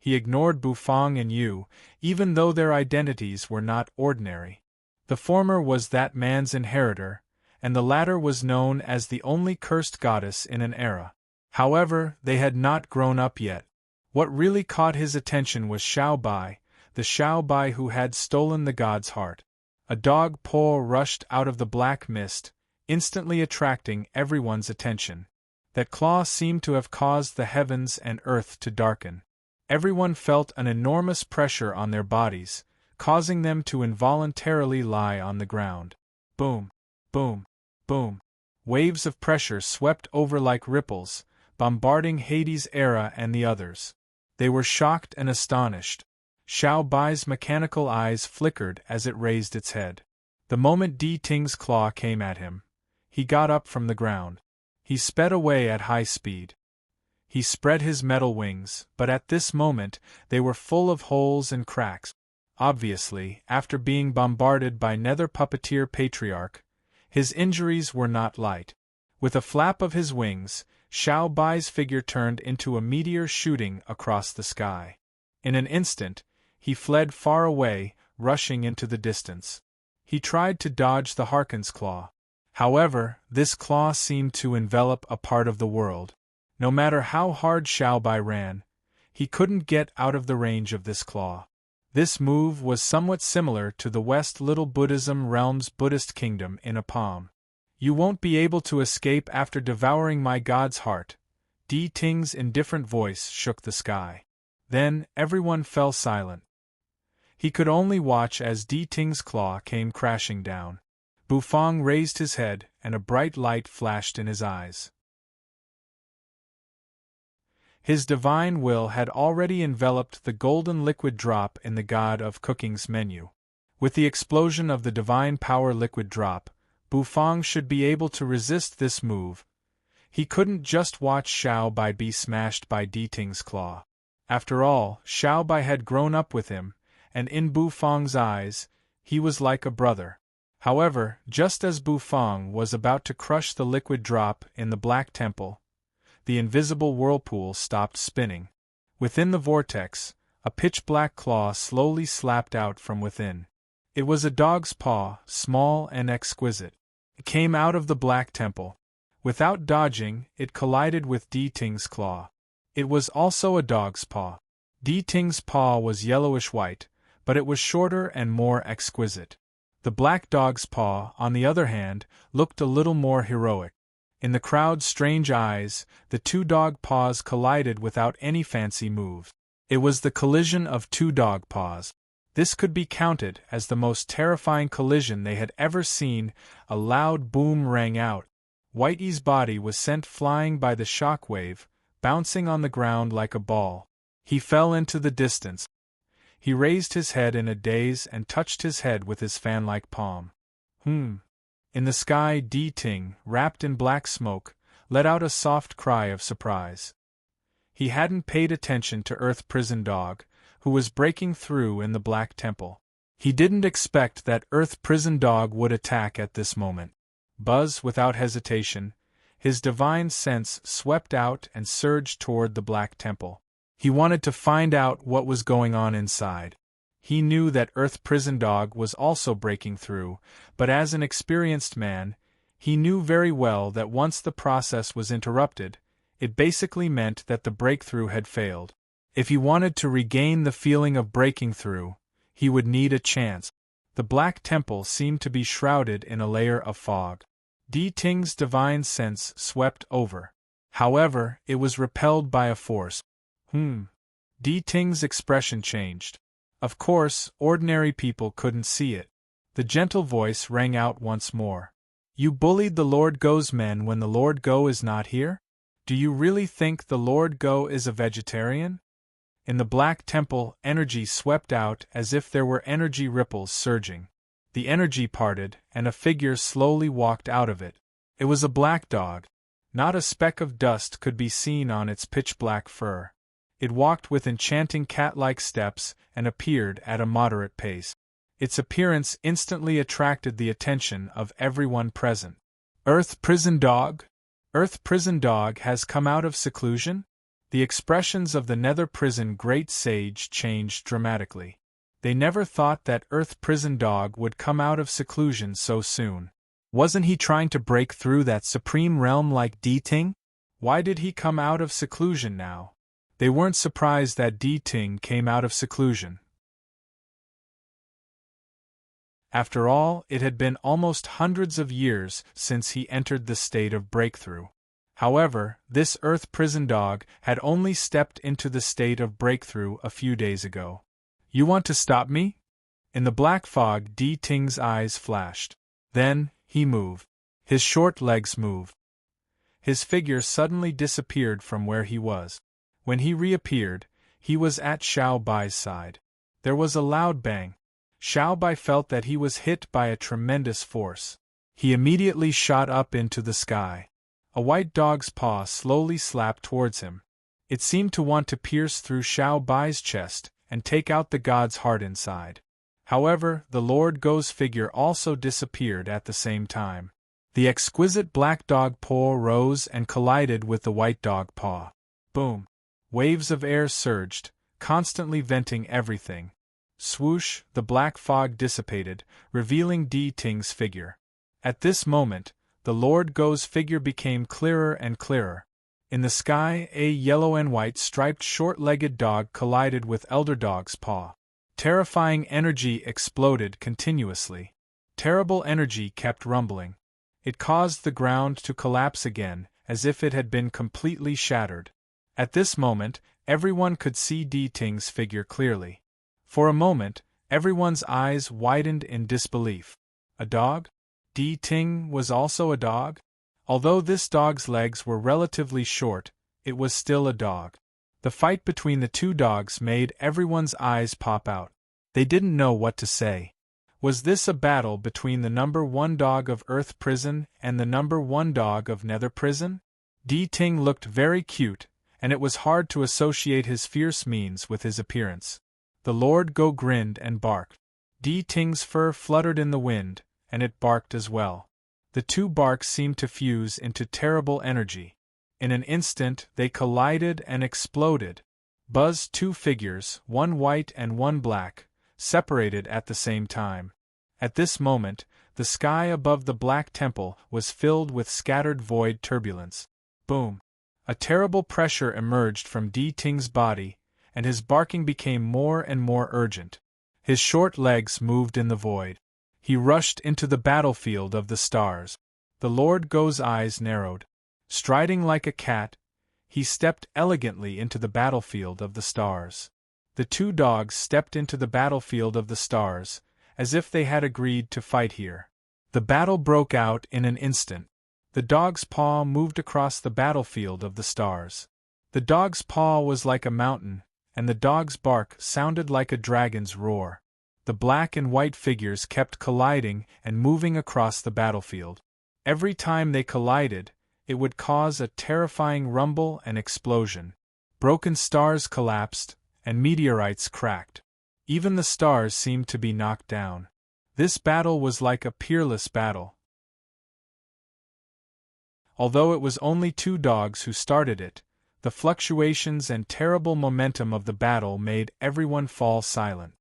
He ignored Bufang and Yu, even though their identities were not ordinary. The former was that man's inheritor, and the latter was known as the only cursed goddess in an era. However, they had not grown up yet. What really caught his attention was Xiao Bai, the Xiao Bai who had stolen the god's heart. A dog paw rushed out of the black mist, instantly attracting everyone's attention. That claw seemed to have caused the heavens and earth to darken. Everyone felt an enormous pressure on their bodies, causing them to involuntarily lie on the ground. Boom, boom, boom. Waves of pressure swept over like ripples, bombarding Hades' era and the others. They were shocked and astonished. Xiao Bai's mechanical eyes flickered as it raised its head. The moment Di Ting's claw came at him, he got up from the ground. He sped away at high speed. He spread his metal wings, but at this moment they were full of holes and cracks. Obviously, after being bombarded by Nether Puppeteer Patriarch, his injuries were not light. With a flap of his wings, Xiao Bai's figure turned into a meteor shooting across the sky. In an instant, he fled far away, rushing into the distance. He tried to dodge the Harkon's claw. However, this claw seemed to envelop a part of the world. No matter how hard Xiao Bai ran, he couldn't get out of the range of this claw. This move was somewhat similar to the West Little Buddhism Realm's Buddhist kingdom in a palm. You won't be able to escape after devouring my god's heart. Di Ting's indifferent voice shook the sky. Then, everyone fell silent. He could only watch as Di Ting's claw came crashing down. Bufang raised his head, and a bright light flashed in his eyes. His divine will had already enveloped the golden liquid drop in the god of cooking's menu. With the explosion of the divine power liquid drop, Bufang should be able to resist this move. He couldn't just watch Xiao Bai be smashed by Di Ting's claw. After all, Xiao Bai had grown up with him, and in Bufang's eyes, he was like a brother. However, just as Bufang was about to crush the liquid drop in the Black Temple, the invisible whirlpool stopped spinning. Within the vortex, a pitch-black claw slowly slapped out from within. It was a dog's paw, small and exquisite. It came out of the Black Temple. Without dodging, it collided with Di Ting's claw. It was also a dog's paw. Di Ting's paw was yellowish-white, but it was shorter and more exquisite. The black dog's paw, on the other hand, looked a little more heroic. In the crowd's strange eyes, the two dog paws collided without any fancy move. It was the collision of two dog paws. This could be counted as the most terrifying collision they had ever seen. A loud boom rang out. Whitey's body was sent flying by the shock wave, bouncing on the ground like a ball. He fell into the distance. He raised his head in a daze and touched his head with his fan-like palm. In the sky, Di Ting, wrapped in black smoke, let out a soft cry of surprise. He hadn't paid attention to Earth Prison Dog, who was breaking through in the Black Temple. He didn't expect that Earth Prison Dog would attack at this moment. Buzz, without hesitation, his divine sense swept out and surged toward the Black Temple. He wanted to find out what was going on inside. He knew that Earth Prison Dog was also breaking through, but as an experienced man, he knew very well that once the process was interrupted, it basically meant that the breakthrough had failed. If he wanted to regain the feeling of breaking through, he would need a chance. The Black Temple seemed to be shrouded in a layer of fog. Di Ting's divine sense swept over. However, it was repelled by a force. Di Ting's expression changed. Of course, ordinary people couldn't see it. The gentle voice rang out once more. You bullied the Lord Go's men when the Lord Go is not here? Do you really think the Lord Go is a vegetarian? In the Black Temple, energy swept out as if there were energy ripples surging. The energy parted, and a figure slowly walked out of it. It was a black dog. Not a speck of dust could be seen on its pitch-black fur. It walked with enchanting cat-like steps and appeared at a moderate pace. Its appearance instantly attracted the attention of everyone present. Earth Prison Dog? Earth Prison Dog has come out of seclusion? The expressions of the Nether Prison Great Sage changed dramatically. They never thought that Earth Prison Dog would come out of seclusion so soon. Wasn't he trying to break through that supreme realm like D-Ting? Why did he come out of seclusion now? They weren't surprised that D-Ting came out of seclusion. After all, it had been almost hundreds of years since he entered the state of breakthrough. However, this Earth Prison Dog had only stepped into the state of breakthrough a few days ago. You want to stop me? In the black fog, D-Ting's eyes flashed. Then, he moved. His short legs moved. His figure suddenly disappeared from where he was. When he reappeared, he was at Xiao Bai's side. There was a loud bang. Xiao Bai felt that he was hit by a tremendous force. He immediately shot up into the sky. A white dog's paw slowly slapped towards him. It seemed to want to pierce through Xiao Bai's chest and take out the god's heart inside. However, the Lord Go's figure also disappeared at the same time. The exquisite black dog paw rose and collided with the white dog paw. Boom! Waves of air surged, constantly venting everything. Swoosh, the black fog dissipated, revealing D-Ting's figure. At this moment, the Lord Go's figure became clearer and clearer. In the sky, a yellow and white striped short-legged dog collided with Elder Dog's paw. Terrifying energy exploded continuously. Terrible energy kept rumbling. It caused the ground to collapse again, as if it had been completely shattered. At this moment, everyone could see D-Ting's figure clearly. For a moment, everyone's eyes widened in disbelief. A dog? D-Ting was also a dog? Although this dog's legs were relatively short, it was still a dog. The fight between the two dogs made everyone's eyes pop out. They didn't know what to say. Was this a battle between the number 1 dog of Earth Prison and the number 1 dog of Nether Prison? D-Ting looked very cute, and it was hard to associate his fierce means with his appearance. The Lord Go grinned and barked. D-Ting's fur fluttered in the wind, and it barked as well. The two barks seemed to fuse into terrible energy. In an instant, they collided and exploded. Buzzed two figures, one white and one black, separated at the same time. At this moment, the sky above the Black Temple was filled with scattered void turbulence. Boom! A terrible pressure emerged from D-Ting's body, and his barking became more and more urgent. His short legs moved in the void. He rushed into the battlefield of the stars. The Lord Go's eyes narrowed. Striding like a cat, he stepped elegantly into the battlefield of the stars. The two dogs stepped into the battlefield of the stars, as if they had agreed to fight here. The battle broke out in an instant. The dog's paw moved across the battlefield of the stars. The dog's paw was like a mountain, and the dog's bark sounded like a dragon's roar. The black and white figures kept colliding and moving across the battlefield. Every time they collided, it would cause a terrifying rumble and explosion. Broken stars collapsed, and meteorites cracked. Even the stars seemed to be knocked down. This battle was like a peerless battle. Although it was only two dogs who started it, the fluctuations and terrible momentum of the battle made everyone fall silent.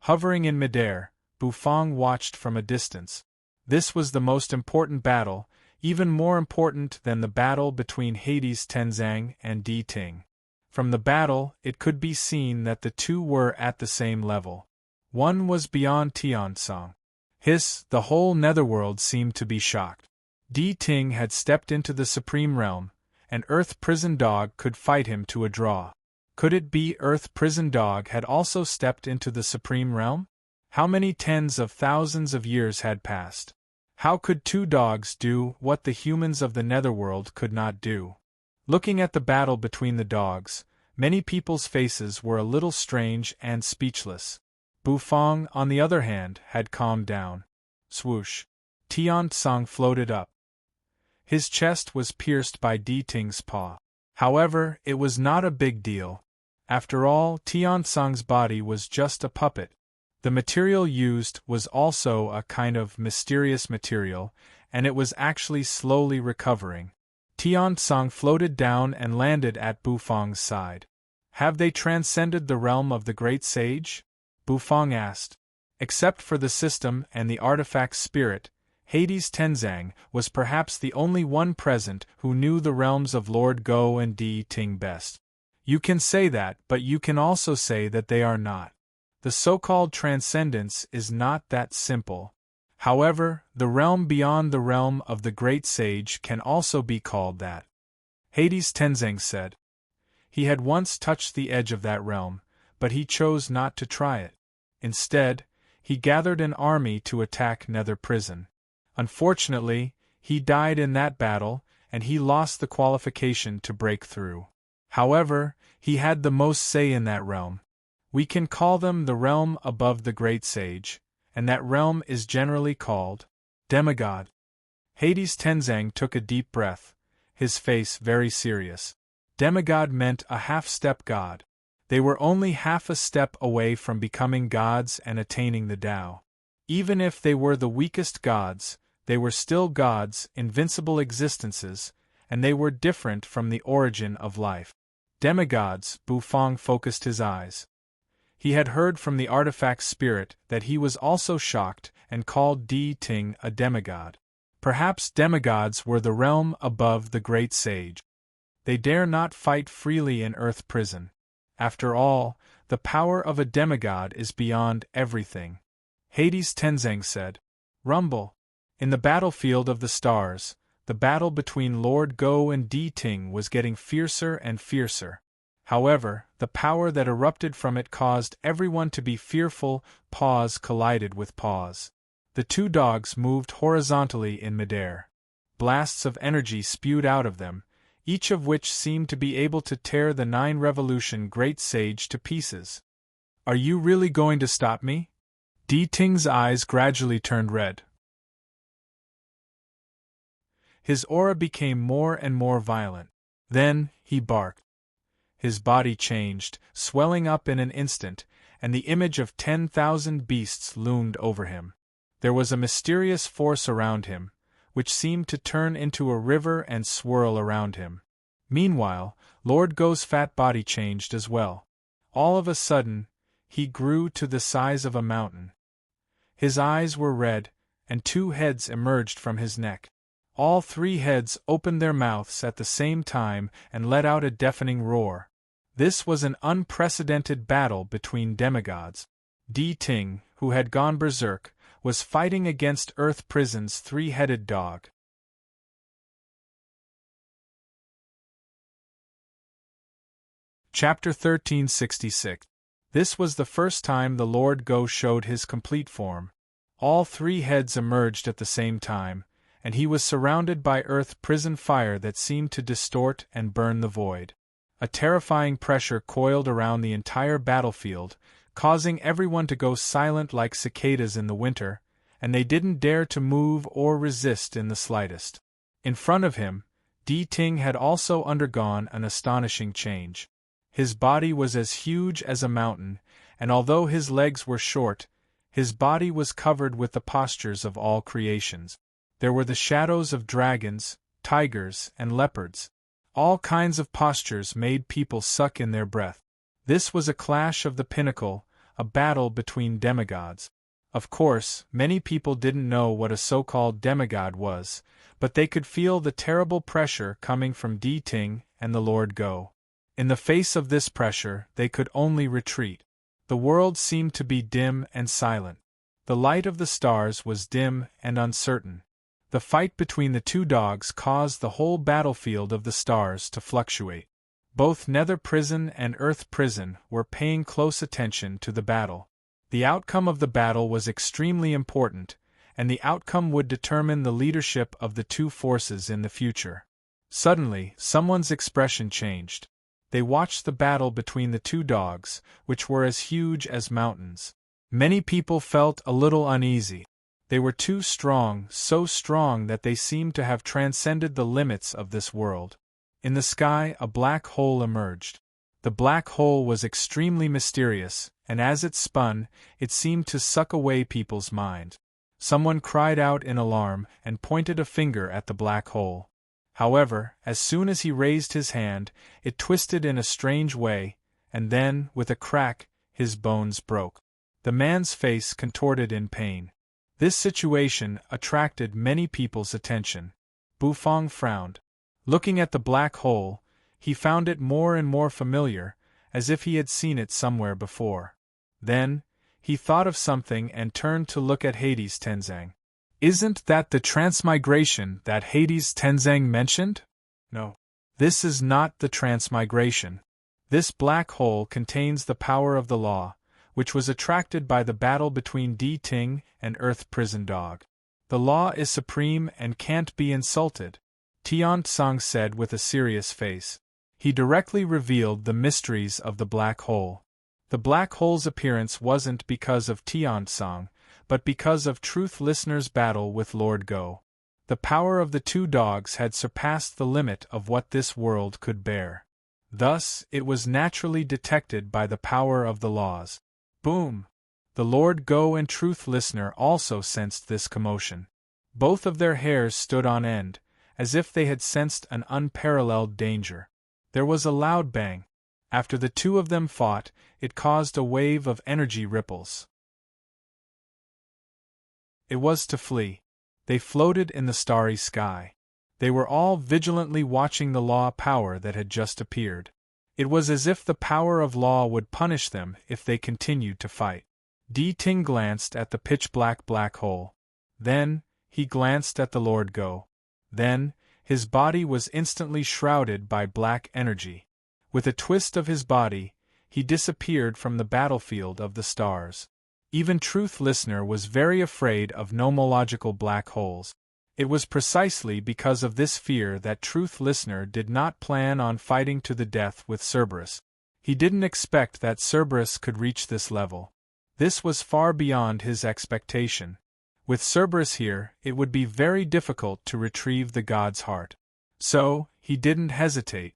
Hovering in midair, Bufang watched from a distance. This was the most important battle, even more important than the battle between Hades Tenzang and D-Ting. From the battle, it could be seen that the two were at the same level. One was beyond Tiansong. The whole netherworld seemed to be shocked. D-Ting had stepped into the Supreme Realm, and Earth Prison Dog could fight him to a draw. Could it be Earth Prison Dog had also stepped into the Supreme Realm? How many tens of thousands of years had passed? How could two dogs do what the humans of the netherworld could not do? Looking at the battle between the dogs, many people's faces were a little strange and speechless. Bufang, on the other hand, had calmed down. Swoosh. Tian Tsang floated up. His chest was pierced by Di Ting's paw. However, it was not a big deal. After all, Tian Tsang's body was just a puppet. The material used was also a kind of mysterious material, and it was actually slowly recovering. Tian Tsang floated down and landed at Bufang's side. Have they transcended the realm of the great sage? Bufang asked. Except for the system and the artifact spirit, Hades Tenzang was perhaps the only one present who knew the realms of Lord Go and Di Ting best. You can say that, but you can also say that they are not. The so-called transcendence is not that simple. However, the realm beyond the realm of the great sage can also be called that. Hades Tenzang said. He had once touched the edge of that realm, but he chose not to try it. Instead, he gathered an army to attack Nether Prison. Unfortunately, he died in that battle, and he lost the qualification to break through. However, he had the most say in that realm. We can call them the realm above the great sage, and that realm is generally called demigod. Hades Tenzang took a deep breath, his face very serious. Demigod meant a half-step god. They were only half a step away from becoming gods and attaining the Tao. Even if they were the weakest gods, they were still gods, invincible existences, and they were different from the origin of life. Demigods, Bufang focused his eyes. He had heard from the artifact spirit that he was also shocked and called Di Ting a demigod. Perhaps demigods were the realm above the great sage. They dare not fight freely in Earth Prison. After all, the power of a demigod is beyond everything. Hades Tenzang said. Rumble. In the battlefield of the stars, the battle between Lord Go and Di Ting was getting fiercer and fiercer. However, the power that erupted from it caused everyone to be fearful. Paws collided with paws. The two dogs moved horizontally in midair. Blasts of energy spewed out of them, each of which seemed to be able to tear the 9-revolution great sage to pieces. Are you really going to stop me? Di Ting's eyes gradually turned red. His aura became more and more violent. Then, he barked. His body changed, swelling up in an instant, and the image of 10,000 beasts loomed over him. There was a mysterious force around him, which seemed to turn into a river and swirl around him. Meanwhile, Lord Go's fat body changed as well. All of a sudden, he grew to the size of a mountain. His eyes were red, and 2 heads emerged from his neck. All 3 heads opened their mouths at the same time and let out a deafening roar. This was an unprecedented battle between demigods. Di Ting, who had gone berserk, was fighting against Earth Prison's 3-headed dog. Chapter 1366. This was the first time the Lord Go showed his complete form. All 3 heads emerged at the same time, and he was surrounded by Earth Prison fire that seemed to distort and burn the void. A terrifying pressure coiled around the entire battlefield, causing everyone to go silent like cicadas in the winter, and they didn't dare to move or resist in the slightest. In front of him, Di Ting had also undergone an astonishing change. His body was as huge as a mountain, and although his legs were short, his body was covered with the postures of all creations. There were the shadows of dragons, tigers, and leopards. All kinds of postures made people suck in their breath. This was a clash of the pinnacle, a battle between demigods. Of course, many people didn't know what a so-called demigod was, but they could feel the terrible pressure coming from Di Ting and the Lord Go. In the face of this pressure, they could only retreat. The world seemed to be dim and silent. The light of the stars was dim and uncertain. The fight between the 2 dogs caused the whole battlefield of the stars to fluctuate. Both Nether Prison and Earth Prison were paying close attention to the battle. The outcome of the battle was extremely important, and the outcome would determine the leadership of the 2 forces in the future. Suddenly, someone's expression changed. They watched the battle between the 2 dogs, which were as huge as mountains. Many people felt a little uneasy. They were too strong, so strong that they seemed to have transcended the limits of this world. In the sky, a black hole emerged. The black hole was extremely mysterious, and as it spun, it seemed to suck away people's mind. Someone cried out in alarm and pointed a finger at the black hole. However, as soon as he raised his hand, it twisted in a strange way, and then, with a crack, his bones broke. The man's face contorted in pain. This situation attracted many people's attention. Bufong frowned. Looking at the black hole, he found it more and more familiar, as if he had seen it somewhere before. Then, he thought of something and turned to look at Hades Tenzang. "Isn't that the transmigration that Hades Tenzang mentioned?" "No. This is not the transmigration. This black hole contains the power of the law, which was attracted by the battle between Di Ting and Earth Prison Dog. The law is supreme and can't be insulted," Tian Tsang said with a serious face. He directly revealed the mysteries of the black hole. The black hole's appearance wasn't because of Tian Tsang, but because of Truth Listener's battle with Lord Go. The power of the two dogs had surpassed the limit of what this world could bear. Thus, it was naturally detected by the power of the laws. Boom! The Lord Go and Truth Listener also sensed this commotion. Both of their hairs stood on end, as if they had sensed an unparalleled danger. There was a loud bang. After the two of them fought, it caused a wave of energy ripples. It was to flee. They floated in the starry sky. They were all vigilantly watching the law power that had just appeared. It was as if the power of law would punish them if they continued to fight. Di Ting glanced at the pitch-black black hole. Then, he glanced at the Lord Go. Then, his body was instantly shrouded by black energy. With a twist of his body, he disappeared from the battlefield of the stars. Even Truth Listener was very afraid of nomological black holes. It was precisely because of this fear that Truth Listener did not plan on fighting to the death with Cerberus. He didn't expect that Cerberus could reach this level. This was far beyond his expectation. With Cerberus here, it would be very difficult to retrieve the god's heart. So, he didn't hesitate.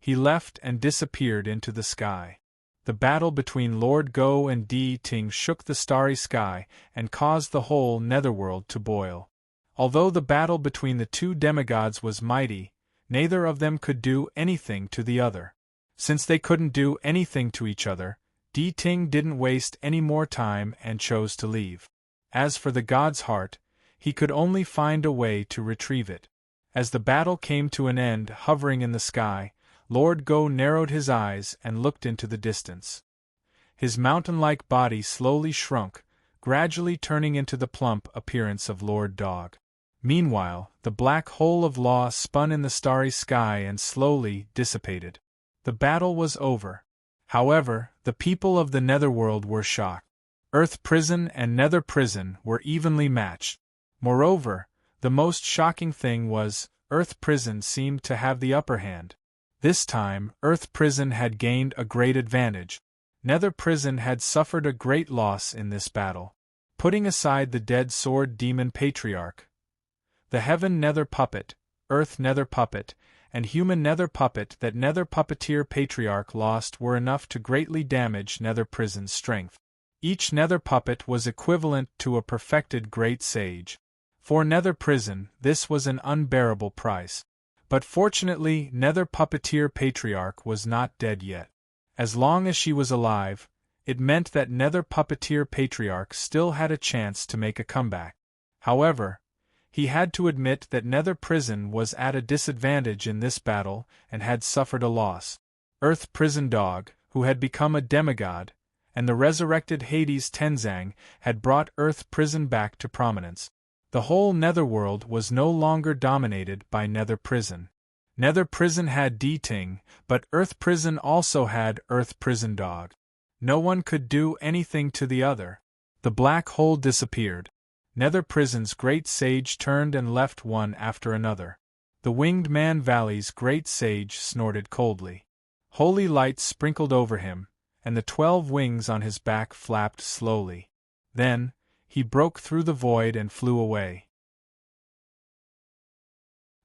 He left and disappeared into the sky. The battle between Lord Go and Di Ting shook the starry sky and caused the whole netherworld to boil. Although the battle between the two demigods was mighty, neither of them could do anything to the other. Since they couldn't do anything to each other, Di Ting didn't waste any more time and chose to leave. As for the god's heart, he could only find a way to retrieve it. As the battle came to an end, hovering in the sky, Lord Go narrowed his eyes and looked into the distance. His mountain-like body slowly shrunk, gradually turning into the plump appearance of Lord Dog. Meanwhile, the black hole of law spun in the starry sky and slowly dissipated. The battle was over. However, the people of the netherworld were shocked. Earth Prison and Nether Prison were evenly matched. Moreover, the most shocking thing was, Earth Prison seemed to have the upper hand. This time, Earth Prison had gained a great advantage. Nether Prison had suffered a great loss in this battle. Putting aside the dead sword demon patriarch, the heaven nether puppet, earth nether puppet, and human nether puppet that nether puppeteer patriarch lost were enough to greatly damage Nether Prison's strength. Each nether puppet was equivalent to a perfected great sage. For Nether Prison, this was an unbearable price. But fortunately, Nether Puppeteer Patriarch was not dead yet. As long as she was alive, it meant that Nether Puppeteer Patriarch still had a chance to make a comeback. However, he had to admit that Nether Prison was at a disadvantage in this battle and had suffered a loss. Earth Prison Dog, who had become a demigod, and the resurrected Hades Tenzang had brought Earth Prison back to prominence. The whole netherworld was no longer dominated by Nether Prison. Nether Prison had Di Ting, but Earth Prison also had Earth Prison Dog. No one could do anything to the other. The black hole disappeared. Nether Prison's great sage turned and left one after another. The Winged Man Valley's great sage snorted coldly. Holy light sprinkled over him, and the 12 wings on his back flapped slowly. Then, he broke through the void and flew away.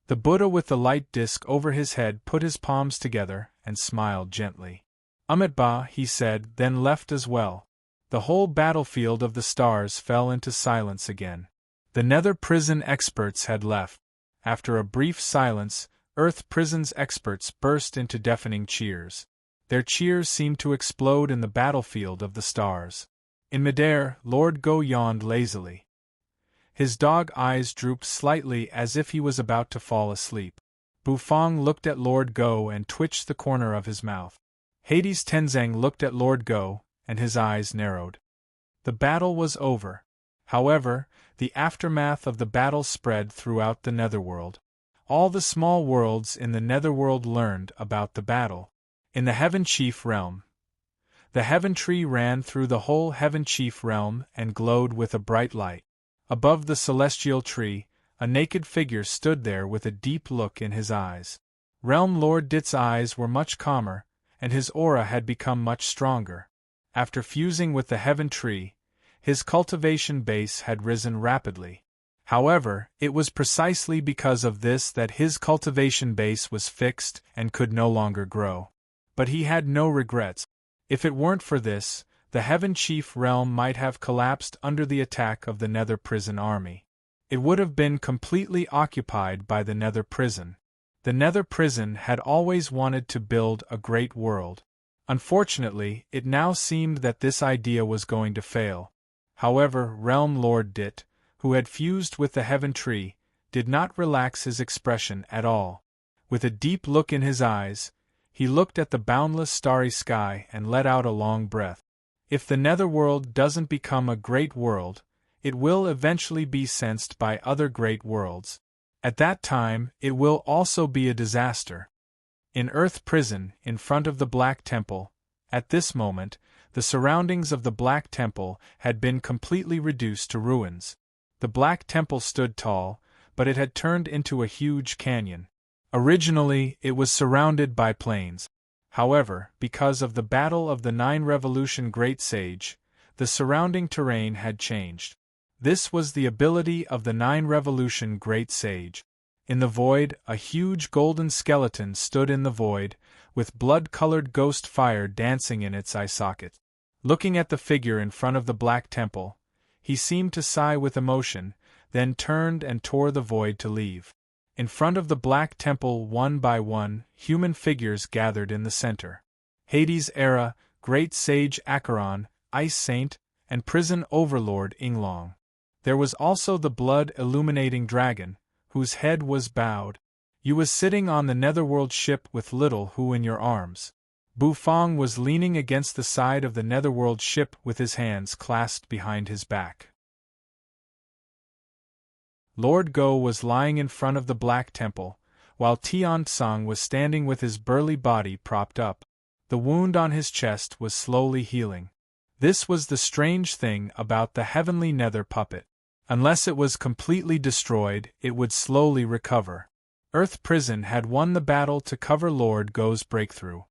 The Buddha with the light disk over his head put his palms together and smiled gently. Amitabha, he said, then left as well. The whole battlefield of the stars fell into silence again. The nether prison experts had left. After a brief silence, Earth prison's experts burst into deafening cheers. Their cheers seemed to explode in the battlefield of the stars. In midair, Lord Go yawned lazily. His dog eyes drooped slightly as if he was about to fall asleep. Bufang looked at Lord Go and twitched the corner of his mouth. Hades Tenzang looked at Lord Go, and his eyes narrowed. The battle was over. However, the aftermath of the battle spread throughout the netherworld. All the small worlds in the netherworld learned about the battle. In the Heaven Chief realm, the Heaven Tree ran through the whole Heaven Chief realm and glowed with a bright light. Above the celestial tree, a naked figure stood there with a deep look in his eyes. Realm Lord Dit's eyes were much calmer, and his aura had become much stronger. After fusing with the Heaven Tree, his cultivation base had risen rapidly. However, it was precisely because of this that his cultivation base was fixed and could no longer grow. But he had no regrets. If it weren't for this, the Heaven Chief realm might have collapsed under the attack of the Nether Prison army. It would have been completely occupied by the Nether Prison. The Nether Prison had always wanted to build a great world. Unfortunately, it now seemed that this idea was going to fail. However, Realm Lord Dit, who had fused with the Heaven Tree, did not relax his expression at all. With a deep look in his eyes, he looked at the boundless starry sky and let out a long breath. If the netherworld doesn't become a great world, it will eventually be sensed by other great worlds. At that time, it will also be a disaster. In Earth Prison, in front of the Black Temple, at this moment, the surroundings of the Black Temple had been completely reduced to ruins. The Black Temple stood tall, but it had turned into a huge canyon. Originally, it was surrounded by plains. However, because of the Battle of the Nine Revolution Great Sage, the surrounding terrain had changed. This was the ability of the Nine Revolution Great Sage. In the void, a huge golden skeleton stood in the void, with blood-colored ghost fire dancing in its eye socket. Looking at the figure in front of the Black Temple, he seemed to sigh with emotion, then turned and tore the void to leave. In front of the Black Temple, one by one, human figures gathered in the center. Hades Era, Great Sage Acheron, Ice Saint, and Prison Overlord Inglong. There was also the blood-illuminating dragon, whose head was bowed. You was sitting on the netherworld ship with Little Who in your arms. Bufang was leaning against the side of the netherworld ship with his hands clasped behind his back. Lord Go was lying in front of the Black Temple, while Tian Tsang was standing with his burly body propped up. The wound on his chest was slowly healing. This was the strange thing about the heavenly nether puppet. Unless it was completely destroyed, it would slowly recover. Earth Prison had won the battle to cover Lord Go's breakthrough.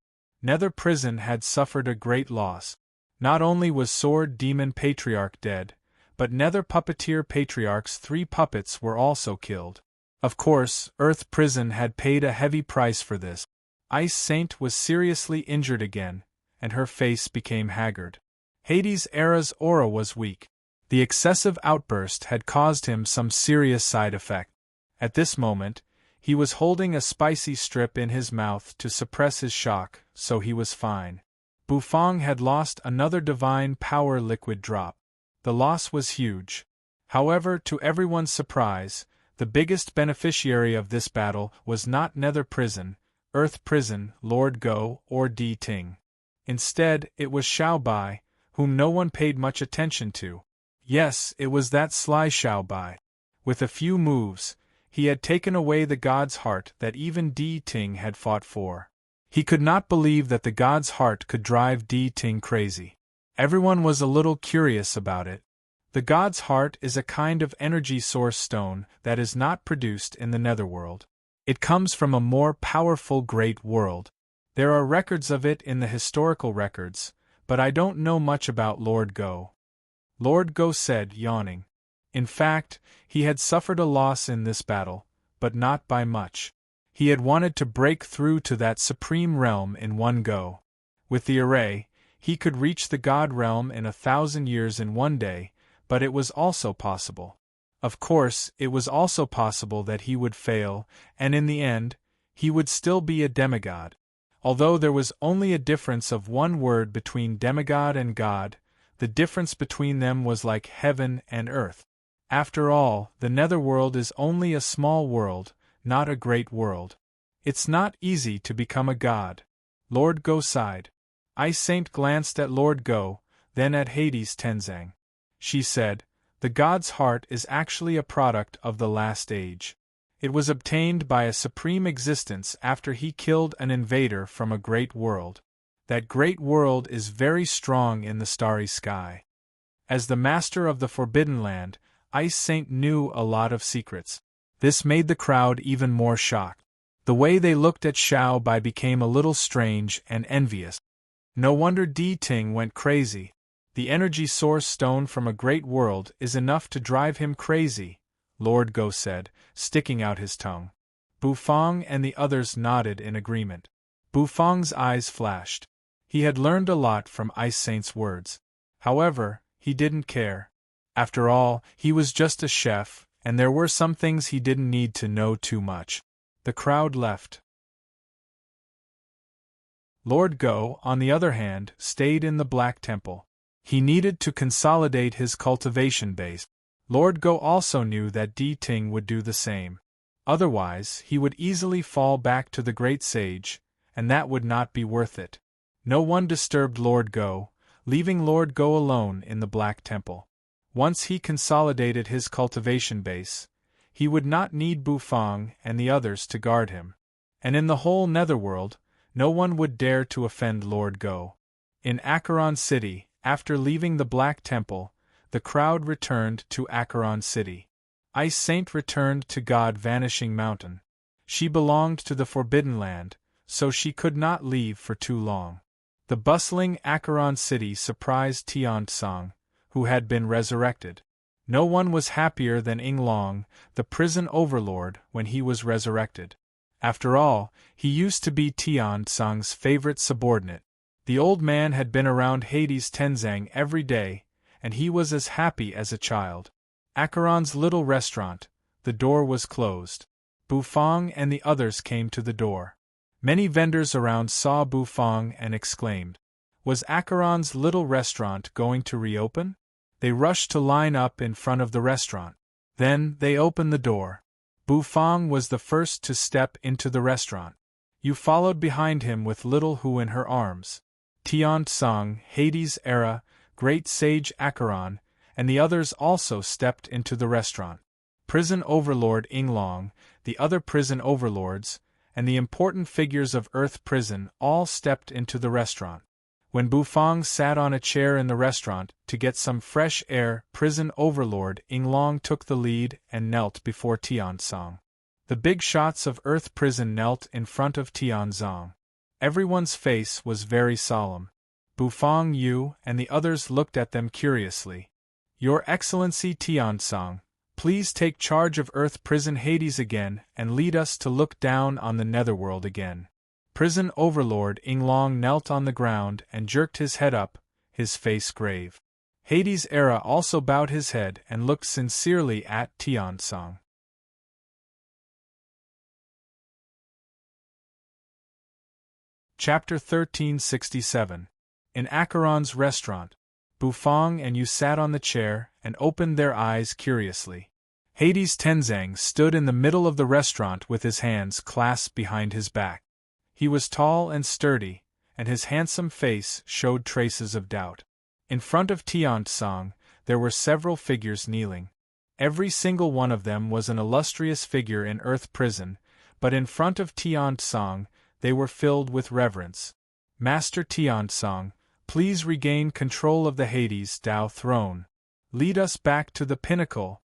Nether Prison had suffered a great loss. Not only was Sword Demon Patriarch dead, but Nether Puppeteer Patriarch's 3 puppets were also killed. Of course, Earth Prison had paid a heavy price for this. Ice Saint was seriously injured again, and her face became haggard. Hades Era's aura was weak. The excessive outburst had caused him some serious side effect. At this moment, he was holding a spicy strip in his mouth to suppress his shock, so he was fine. Bufang had lost another divine power liquid drop. The loss was huge. However, to everyone's surprise, the biggest beneficiary of this battle was not Nether Prison, Earth Prison, Lord Go, or Di Ting. Instead, it was Xiao Bai, whom no one paid much attention to. Yes, it was that sly Xiao Bai. With a few moves, he had taken away the god's heart that even Di Ting had fought for. He could not believe that the god's heart could drive Di Ting crazy. Everyone was a little curious about it. The god's heart is a kind of energy source stone that is not produced in the netherworld. It comes from a more powerful great world. There are records of it in the historical records, but I don't know much about Lord Go. Lord Go said, yawning. In fact, he had suffered a loss in this battle, but not by much. He had wanted to break through to that supreme realm in one go. With the array, he could reach the God realm in 1,000 years in one day, but it was also possible. Of course, it was also possible that he would fail, and in the end, he would still be a demigod. Although there was only a difference of one word between demigod and god, the difference between them was like heaven and earth. After all, the netherworld is only a small world, not a great world. It's not easy to become a god. Lord Go sighed. Ice Saint glanced at Lord Go, then at Hades Tenzang. She said, "The god's heart is actually a product of the last age. It was obtained by a supreme existence after he killed an invader from a great world. That great world is very strong in the starry sky." As the master of the Forbidden Land, Ice Saint knew a lot of secrets. This made the crowd even more shocked. The way they looked at Xiao Bai became a little strange and envious. No wonder Di Ting went crazy. The energy source stone from a great world is enough to drive him crazy, Lord Go said, sticking out his tongue. Bufang and the others nodded in agreement. Bufang's eyes flashed. He had learned a lot from Ice Saint's words. However, he didn't care. After all, he was just a chef, and there were some things he didn't need to know too much. The crowd left. Lord Go, on the other hand, stayed in the Black Temple. He needed to consolidate his cultivation base. Lord Go also knew that Di Ting would do the same. Otherwise, he would easily fall back to the Great Sage, and that would not be worth it. No one disturbed Lord Go, leaving Lord Go alone in the Black Temple. Once he consolidated his cultivation base, he would not need Bufang and the others to guard him. And in the whole netherworld, no one would dare to offend Lord Go. In Acheron City, after leaving the Black Temple, the crowd returned to Acheron City. Ice Saint returned to God Vanishing Mountain. She belonged to the Forbidden Land, so she could not leave for too long. The bustling Acheron City surprised Tian Tsang, who had been resurrected. No one was happier than Ing Long, the prison overlord, when he was resurrected. After all, he used to be Tian Tsang's favorite subordinate. The old man had been around Hades Tenzang every day, and he was as happy as a child. Acheron's little restaurant, the door was closed. Bufang and the others came to the door. Many vendors around saw Bufang and exclaimed, "Was Acheron's little restaurant going to reopen?" They rushed to line up in front of the restaurant. Then, they opened the door. Bufang was the first to step into the restaurant. Yu followed behind him with Little Hu in her arms. Tian Tsang, Hades Era, Great Sage Acheron, and the others also stepped into the restaurant. Prison Overlord Ing Long, the other prison overlords, and the important figures of Earth Prison all stepped into the restaurant. When Bufang sat on a chair in the restaurant to get some fresh air, Prison Overlord Ing Long took the lead and knelt before Tian Tsang. The big shots of Earth Prison knelt in front of Tian Tsang. Everyone's face was very solemn. Bufang Yu and the others looked at them curiously. "Your Excellency Tian Tsang, please take charge of Earth Prison Hades again and lead us to look down on the netherworld again." Prison Overlord Ing Long knelt on the ground and jerked his head up, his face grave. Hades Era also bowed his head and looked sincerely at Tian Tsang. Chapter 1367. In Acheron's restaurant, Bufang and Yu sat on the chair and opened their eyes curiously. Hades Tenzang stood in the middle of the restaurant with his hands clasped behind his back. He was tall and sturdy, and his handsome face showed traces of doubt. In front of Tian Tsang, there were several figures kneeling. Every single one of them was an illustrious figure in Earth Prison, but in front of Tian Tsang, they were filled with reverence. "Master Tian Tsang, please regain control of the Hades Tao throne. Lead us back to the pinnacle."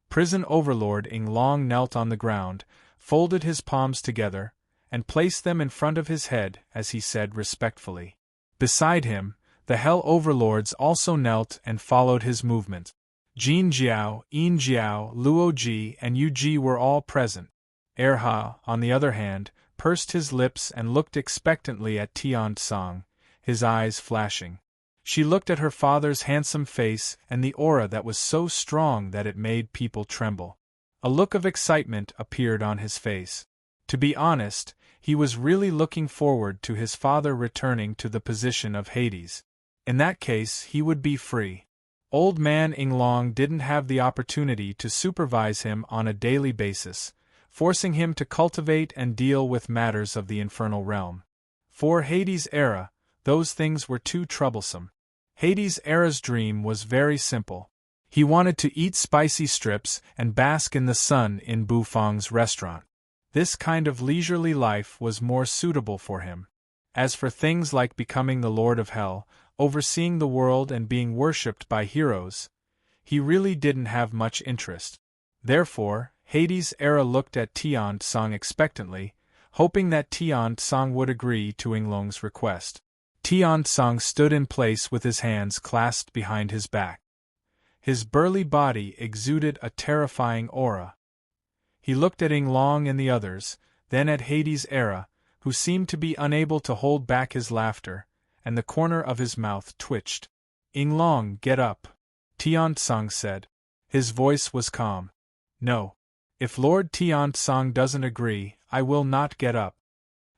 Prison Overlord Ing Long knelt on the ground, folded his palms together, and placed them in front of his head as he said respectfully. Beside him, The Hell Overlords also knelt and followed his movement. Jin Jiao, Yin Jiao, Luo Ji, and Yu Ji were all present. Erha, on the other hand, pursed his lips and looked expectantly at Tian Tsang, his eyes flashing. She looked at her father's handsome face and the aura that was so strong that it made people tremble. A look of excitement appeared on his face. To be honest, he was really looking forward to his father returning to the position of Hades. In that case, he would be free. Old man Yinglong didn't have the opportunity to supervise him on a daily basis, forcing him to cultivate and deal with matters of the infernal realm. For Hades' era, those things were too troublesome. Hades' era's dream was very simple. He wanted to eat spicy strips and bask in the sun in Bufang's restaurant. This kind of leisurely life was more suitable for him. As for things like becoming the Lord of Hell, overseeing the world and being worshipped by heroes, he really didn't have much interest. Therefore, Hades' era looked at Tian Tsang expectantly, hoping that Tian Tsang would agree to Yinglong's request. Tian Tsang stood in place with his hands clasped behind his back. His burly body exuded a terrifying aura. He looked at Yinglong and the others, then at Hades' era, who seemed to be unable to hold back his laughter, and the corner of his mouth twitched. "Yinglong, get up," Tian Tsang said. His voice was calm. "No. If Lord Tian Tsang doesn't agree, I will not get up."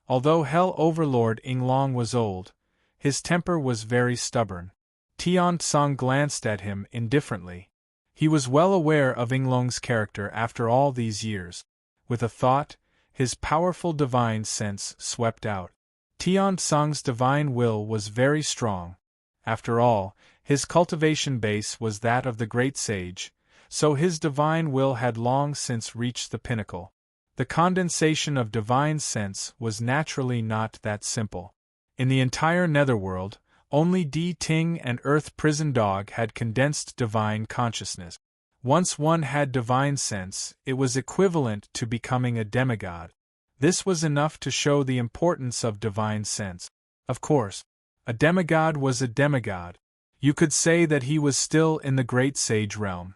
Although Hell Overlord Yinglong was old, his temper was very stubborn. Tian Tsang glanced at him indifferently. He was well aware of Yinglong's character after all these years. With a thought, his powerful divine sense swept out. Tian Tsang's divine will was very strong. After all, his cultivation base was that of the great sage, so his divine will had long since reached the pinnacle. The condensation of divine sense was naturally not that simple. In the entire netherworld, only Di Ting and Earth Prison Dog had condensed divine consciousness. Once one had divine sense, it was equivalent to becoming a demigod. This was enough to show the importance of divine sense. Of course, a demigod was a demigod. You could say that he was still in the great sage realm.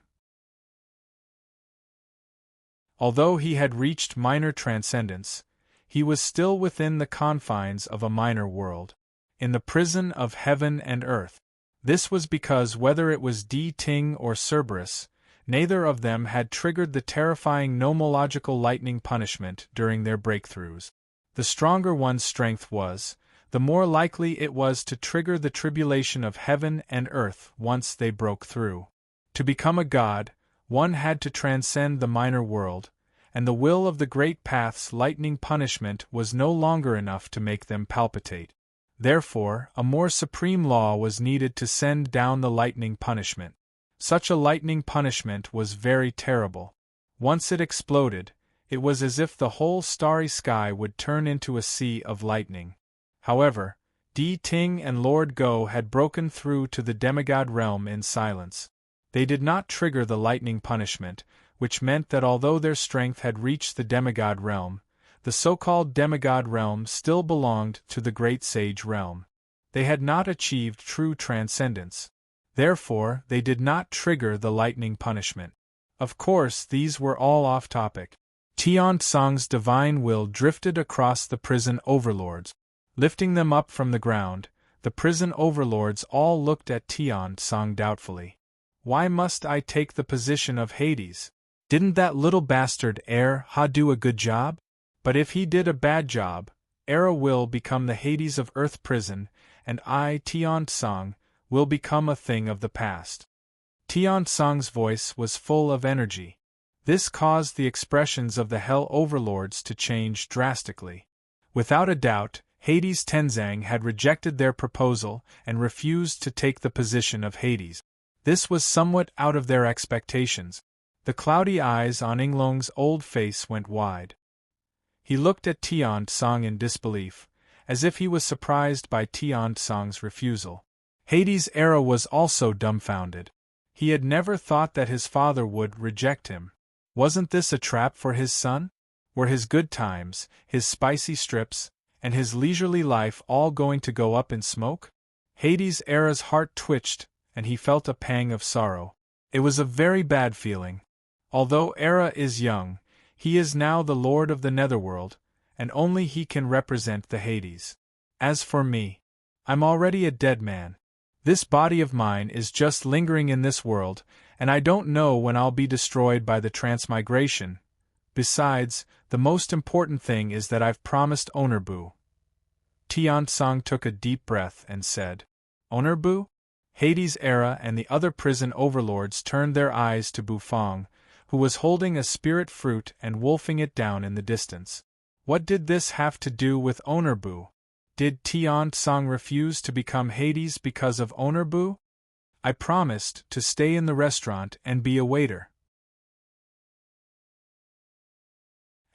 Although he had reached minor transcendence, he was still within the confines of a minor world, in the prison of heaven and earth. This was because whether it was Di Ting or Cerberus, neither of them had triggered the terrifying nomological lightning punishment during their breakthroughs. The stronger one's strength was, the more likely it was to trigger the tribulation of heaven and earth once they broke through. To become a god, one had to transcend the minor world, and the will of the Great Path's lightning punishment was no longer enough to make them palpitate. Therefore, a more supreme law was needed to send down the lightning punishment. Such a lightning punishment was very terrible. Once it exploded, it was as if the whole starry sky would turn into a sea of lightning. However, Di Ting and Lord Go had broken through to the demigod realm in silence. They did not trigger the lightning punishment, which meant that although their strength had reached the demigod realm, the so-called demigod realm still belonged to the great sage realm. They had not achieved true transcendence. Therefore, they did not trigger the lightning punishment. Of course, these were all off-topic. Tian Tsang's divine will drifted across the prison overlords. Lifting them up from the ground, the prison overlords all looked at Tian Tsang doubtfully. "Why must I take the position of Hades? Didn't that little bastard Ha do a good job? But if he did a bad job, Era will become the Hades of Earth Prison, and I, Tian Tsang, will become a thing of the past." Tian Tsang's voice was full of energy. This caused the expressions of the Hell Overlords to change drastically. Without a doubt, Hades Tenzang had rejected their proposal and refused to take the position of Hades. This was somewhat out of their expectations. The cloudy eyes on Yinglong's old face went wide. He looked at Tian Tsang in disbelief, as if he was surprised by Tian Tsang's refusal. Hades' era was also dumbfounded. He had never thought that his father would reject him. Wasn't this a trap for his son? Were his good times, his spicy strips, and his leisurely life all going to go up in smoke? Hades' heart twitched, and he felt a pang of sorrow. It was a very bad feeling. Although Era is young, he is now the lord of the netherworld, and only he can represent the Hades. As for me, I'm already a dead man. This body of mine is just lingering in this world, and I don't know when I'll be destroyed by the transmigration. Besides, the most important thing is that I've promised Honorbu. Tian-Song took a deep breath and said, Honorbu? Hades' and the other prison overlords turned their eyes to Bufang, who was holding a spirit fruit and wolfing it down in the distance. What did this have to do with Honorbu? Did Tian-Song refuse to become Hades because of Honorbu? I promised to stay in the restaurant and be a waiter.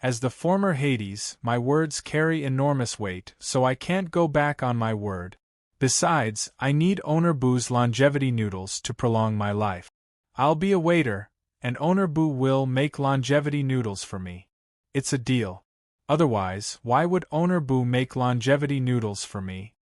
As the former Hades, my words carry enormous weight, so I can't go back on my word. Besides, I need Honorbu's longevity noodles to prolong my life. I'll be a waiter, and Honorbu will make longevity noodles for me. It's a deal. Otherwise, why would Honorbu make longevity noodles for me?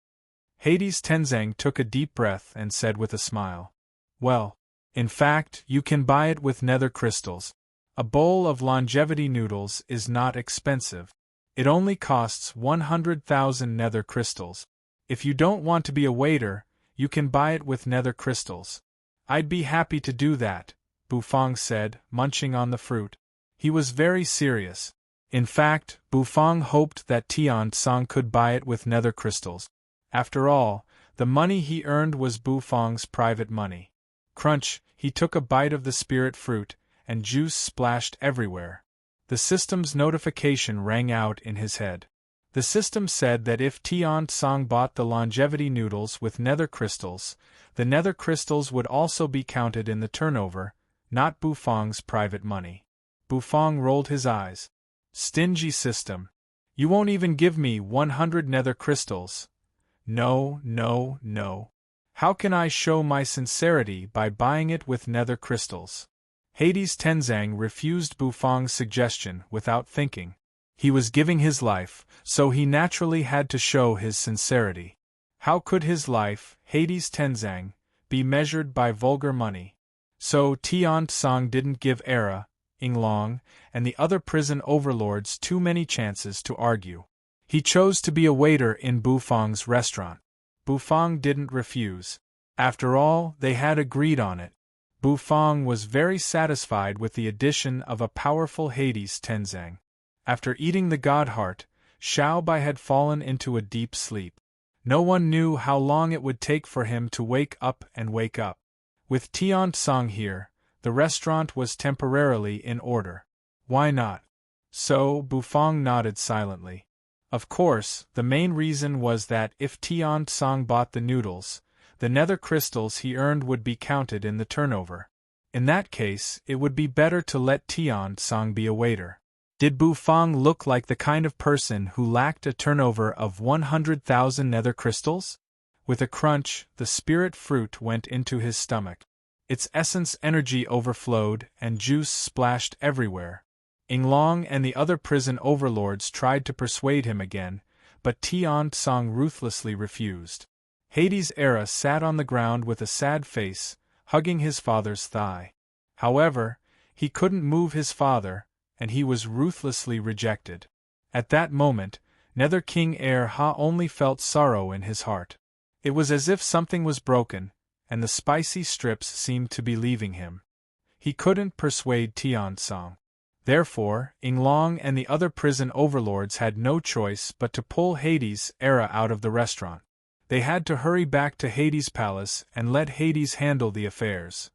Hades Tenzang took a deep breath and said with a smile. Well, in fact, you can buy it with nether crystals. A bowl of longevity noodles is not expensive. It only costs 100,000 nether crystals. If you don't want to be a waiter, you can buy it with nether crystals. I'd be happy to do that, Bufang said, munching on the fruit. He was very serious. In fact, Bufang hoped that Tian-Song could buy it with nether crystals. After all, the money he earned was Bufang's private money. Crunch, he took a bite of the spirit fruit, and juice splashed everywhere. The system's notification rang out in his head. The system said that if Tian-Song bought the longevity noodles with nether crystals, the nether crystals would also be counted in the turnover, not Bufang's private money. Bufang rolled his eyes. Stingy system. You won't even give me 100 nether crystals. No, no, no. How can I show my sincerity by buying it with nether crystals? Hades Tenzang refused Bufang's suggestion without thinking. He was giving his life, so he naturally had to show his sincerity. How could his life, Hades Tenzang, be measured by vulgar money? So Tian-Song didn't give Era, Yinglong, and the other prison overlords too many chances to argue. He chose to be a waiter in Bufang's restaurant. Bufang didn't refuse. After all, they had agreed on it. Bufang was very satisfied with the addition of a powerful Hades Tenzang. After eating the god heart, Xiao Bai had fallen into a deep sleep. No one knew how long it would take for him to wake up and wake up. With Tian-Song here, the restaurant was temporarily in order. Why not? So, Bufang nodded silently. Of course, the main reason was that if Tian-Song bought the noodles, the nether crystals he earned would be counted in the turnover. In that case, it would be better to let Tian-Song be a waiter. Did Bufang look like the kind of person who lacked a turnover of 100,000 nether crystals? With a crunch, the spirit fruit went into his stomach. Its essence energy overflowed and juice splashed everywhere. Yinglong and the other prison overlords tried to persuade him again, but Tian-Song ruthlessly refused. Hades' sat on the ground with a sad face, hugging his father's thigh. However, he couldn't move his father, and he was ruthlessly rejected. At that moment, Nether King Ha only felt sorrow in his heart. It was as if something was broken, and the spicy strips seemed to be leaving him. He couldn't persuade Tian-Song. Therefore, Yinglong and the other prison overlords had no choice but to pull Hades' out of the restaurant. They had to hurry back to Hades' palace and let Hades handle the affairs.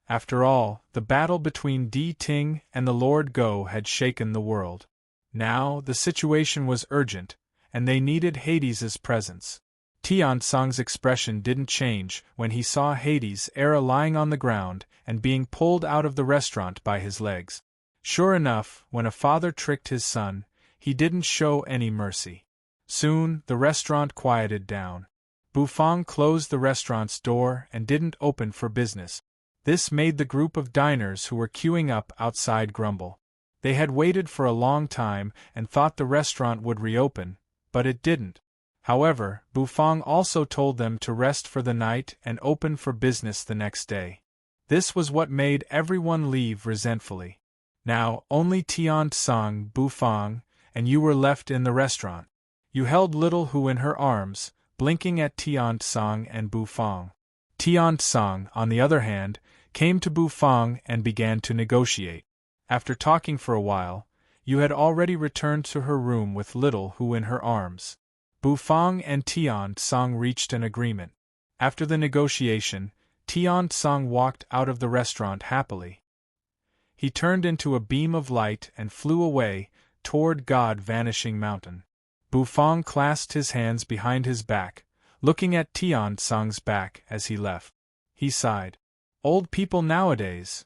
After all, the battle between Di Ting and the Lord Go had shaken the world. Now, the situation was urgent, and they needed Hades' presence. Tian-Song's expression didn't change when he saw Hades' lying on the ground and being pulled out of the restaurant by his legs. Sure enough, when a father tricked his son, he didn't show any mercy. Soon, the restaurant quieted down. Bufang closed the restaurant's door and didn't open for business. This made the group of diners who were queuing up outside grumble. They had waited for a long time and thought the restaurant would reopen, but it didn't. However, Bufang also told them to rest for the night and open for business the next day. This was what made everyone leave resentfully. Now, only Tian-tsang, Bufang, and you were left in the restaurant. You held little Hu in her arms, blinking at Tian-tsang and Bufang. Tian-tsang, on the other hand, came to Bufang and began to negotiate. After talking for a while, you had already returned to her room with little Hu in her arms. Bufang and Tian-tsang reached an agreement. After the negotiation, Tian-tsang walked out of the restaurant happily. He turned into a beam of light and flew away, toward God-vanishing mountain. Bufang clasped his hands behind his back, looking at Tian-tsang's back as he left. He sighed. Old people nowadays.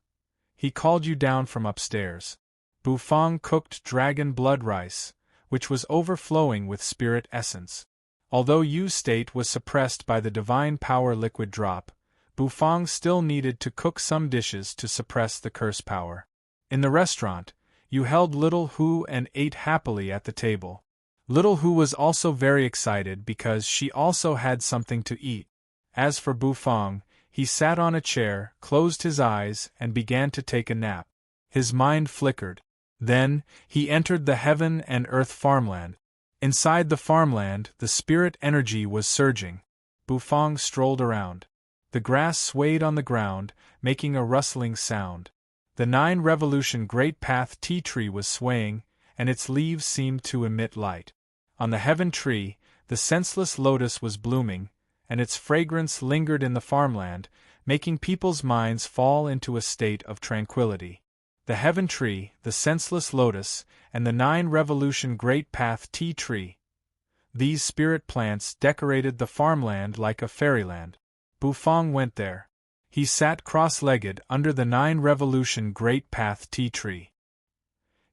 He called you down from upstairs. Bufang cooked dragon blood rice, which was overflowing with spirit essence. Although Yu's state was suppressed by the divine power liquid drop, Bufang still needed to cook some dishes to suppress the curse power. In the restaurant, Yu held little Hu and ate happily at the table. Little Hu was also very excited because she also had something to eat. As for Bufang, he sat on a chair, closed his eyes, and began to take a nap. His mind flickered. Then, he entered the heaven and earth farmland. Inside the farmland, the spirit energy was surging. Bufang strolled around. The grass swayed on the ground, making a rustling sound. The 9-revolution great path tea tree was swaying, and its leaves seemed to emit light. On the heaven tree, the senseless lotus was blooming, and its fragrance lingered in the farmland, making people's minds fall into a state of tranquility. The heaven tree, the senseless lotus, and the 9-revolution great path tea tree. These spirit plants decorated the farmland like a fairyland. Bufang went there. He sat cross-legged under the 9-revolution great path tea tree.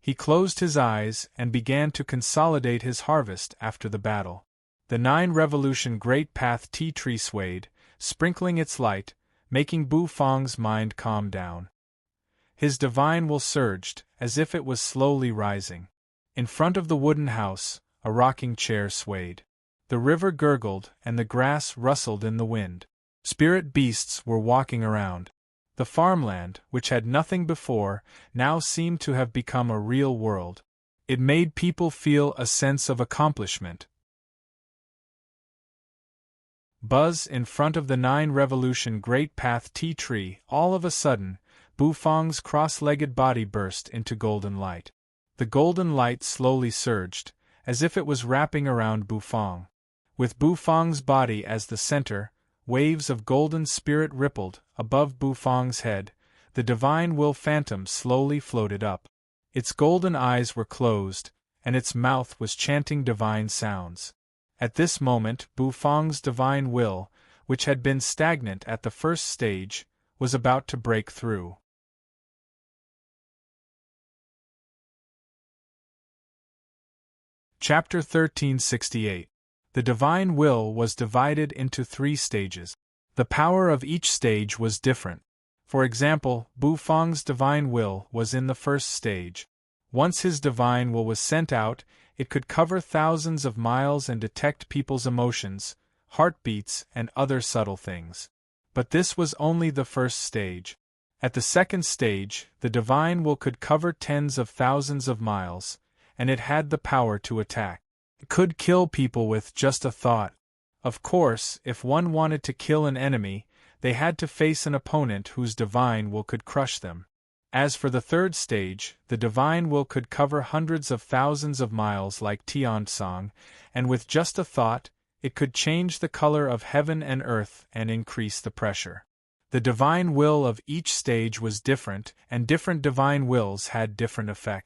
He closed his eyes and began to consolidate his harvest after the battle. The 9-revolution great path tea tree swayed, sprinkling its light, making Bufang's mind calm down. His divine will surged, as if it was slowly rising. In front of the wooden house, a rocking chair swayed. The river gurgled and the grass rustled in the wind. Spirit beasts were walking around. The farmland, which had nothing before, now seemed to have become a real world. It made people feel a sense of accomplishment. Buzz in front of the 9-revolution great path tea tree. All of a sudden, Bufang's cross-legged body burst into golden light. The golden light slowly surged, as if it was wrapping around Bufang. With Bufang's body as the center, waves of golden spirit rippled above Bufang's head. The divine will phantom slowly floated up. Its golden eyes were closed, and its mouth was chanting divine sounds. At this moment, Bufang's divine will, which had been stagnant at the first stage, was about to break through. Chapter 1368. The divine will was divided into 3 stages. The power of each stage was different. For example, Bufang's divine will was in the first stage. Once his divine will was sent out, it could cover thousands of miles and detect people's emotions, heartbeats, and other subtle things. But this was only the first stage. At the second stage, the divine will could cover tens of thousands of miles, and it had the power to attack. It could kill people with just a thought. Of course, if one wanted to kill an enemy, they had to face an opponent whose divine will could crush them. As for the third stage, the divine will could cover hundreds of thousands of miles like Tian-tsang, and with just a thought, it could change the color of heaven and earth and increase the pressure. The divine will of each stage was different, and different divine wills had different effect.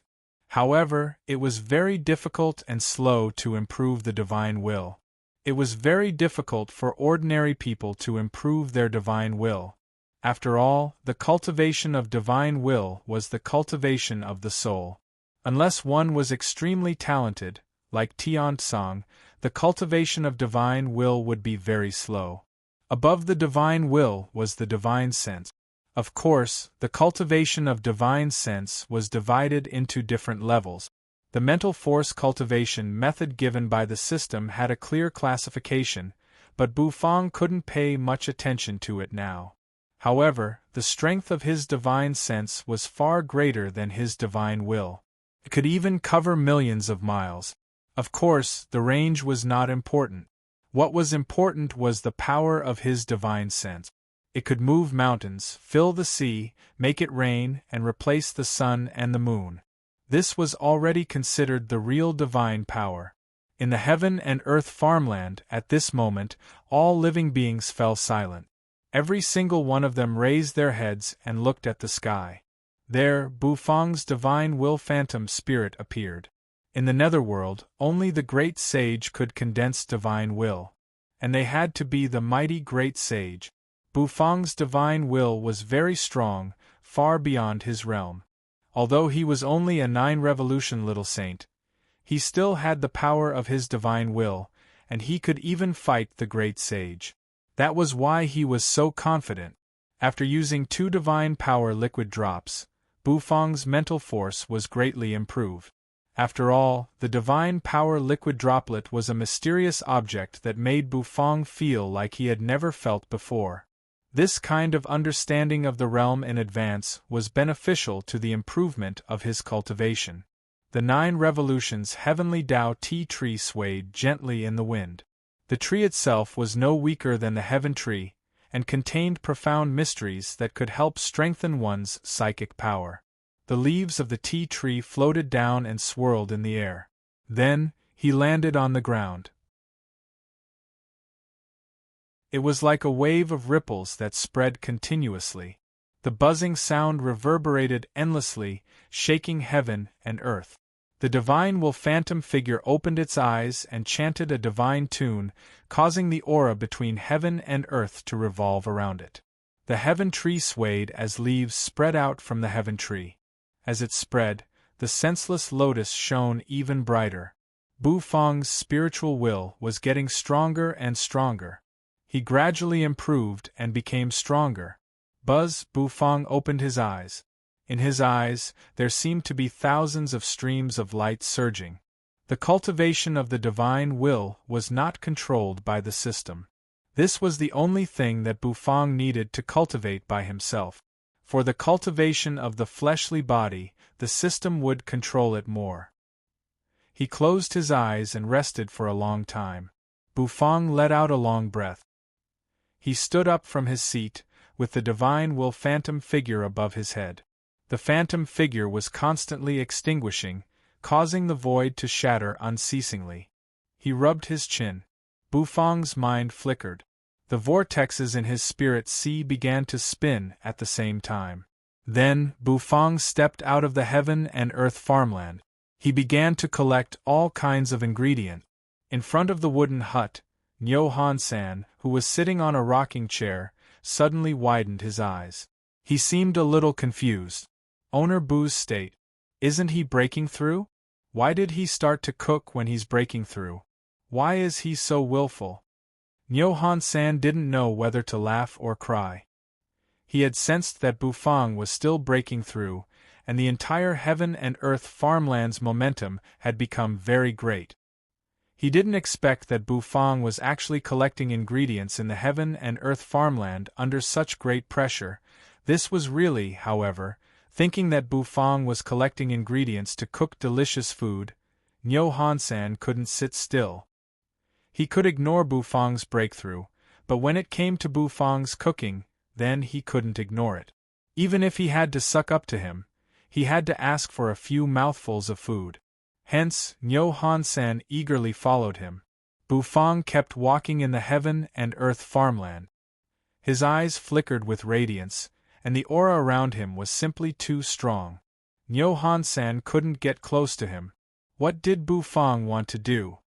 However, it was very difficult and slow to improve the divine will. It was very difficult for ordinary people to improve their divine will. After all, the cultivation of divine will was the cultivation of the soul. Unless one was extremely talented, like Tian-tsang, the cultivation of divine will would be very slow. Above the divine will was the divine sense. Of course, the cultivation of divine sense was divided into different levels. The mental force cultivation method given by the system had a clear classification, but Bufang couldn't pay much attention to it now. However, the strength of his divine sense was far greater than his divine will. It could even cover millions of miles. Of course, the range was not important. What was important was the power of his divine sense. It could move mountains, fill the sea, make it rain, and replace the sun and the moon. This was already considered the real divine power. In the heaven and earth farmland, at this moment, all living beings fell silent. Every single one of them raised their heads and looked at the sky. There, Bufang's divine will phantom spirit appeared. In the netherworld, only the great sage could condense divine will. And they had to be the mighty great sage. Bufang's divine will was very strong, far beyond his realm. Although he was only a 9-revolution little saint, he still had the power of his divine will, and he could even fight the great sage. That was why he was so confident. After using 2 divine power liquid drops, Bufang's mental force was greatly improved. After all, the divine power liquid droplet was a mysterious object that made Bufang feel like he had never felt before. This kind of understanding of the realm in advance was beneficial to the improvement of his cultivation. The 9 revolutions heavenly Tao tea tree swayed gently in the wind. The tree itself was no weaker than the heaven tree, and contained profound mysteries that could help strengthen one's psychic power. The leaves of the tea tree floated down and swirled in the air. Then, he landed on the ground. It was like a wave of ripples that spread continuously. The buzzing sound reverberated endlessly, shaking heaven and earth. The divine will phantom figure opened its eyes and chanted a divine tune, causing the aura between heaven and earth to revolve around it. The heaven tree swayed as leaves spread out from the heaven tree. As it spread, the senseless lotus shone even brighter. Bufang's spiritual will was getting stronger and stronger. He gradually improved and became stronger. Bufang opened his eyes. In his eyes, there seemed to be thousands of streams of light surging. The cultivation of the divine will was not controlled by the system. This was the only thing that Bufang needed to cultivate by himself. For the cultivation of the fleshly body, the system would control it more. He closed his eyes and rested for a long time. Bufang let out a long breath. He stood up from his seat, with the divine will phantom figure above his head. The phantom figure was constantly extinguishing, causing the void to shatter unceasingly. He rubbed his chin. Bufang's mind flickered. The vortexes in his spirit sea began to spin at the same time. Then, Bufang stepped out of the heaven and earth farmland. He began to collect all kinds of ingredient. In front of the wooden hut, Nyo Han-san, who was sitting on a rocking chair, suddenly widened his eyes. He seemed a little confused. Owner Bu's state. Isn't he breaking through? Why did he start to cook when he's breaking through? Why is he so willful? Nyo Han-san didn't know whether to laugh or cry. He had sensed that Bufang was still breaking through, and the entire heaven and earth farmland's momentum had become very great. He didn't expect that Bufang was actually collecting ingredients in the heaven and earth farmland under such great pressure. This was really, however, thinking that Bufang was collecting ingredients to cook delicious food. Nyo Han-san couldn't sit still. He could ignore Bufang's breakthrough, but when it came to Bufang's cooking, then he couldn't ignore it. Even if he had to suck up to him, he had to ask for a few mouthfuls of food. Hence, Nyo Han-san eagerly followed him. Bufang kept walking in the heaven and earth farmland. His eyes flickered with radiance, and the aura around him was simply too strong. Nyo Han-san couldn't get close to him. What did Bufang want to do?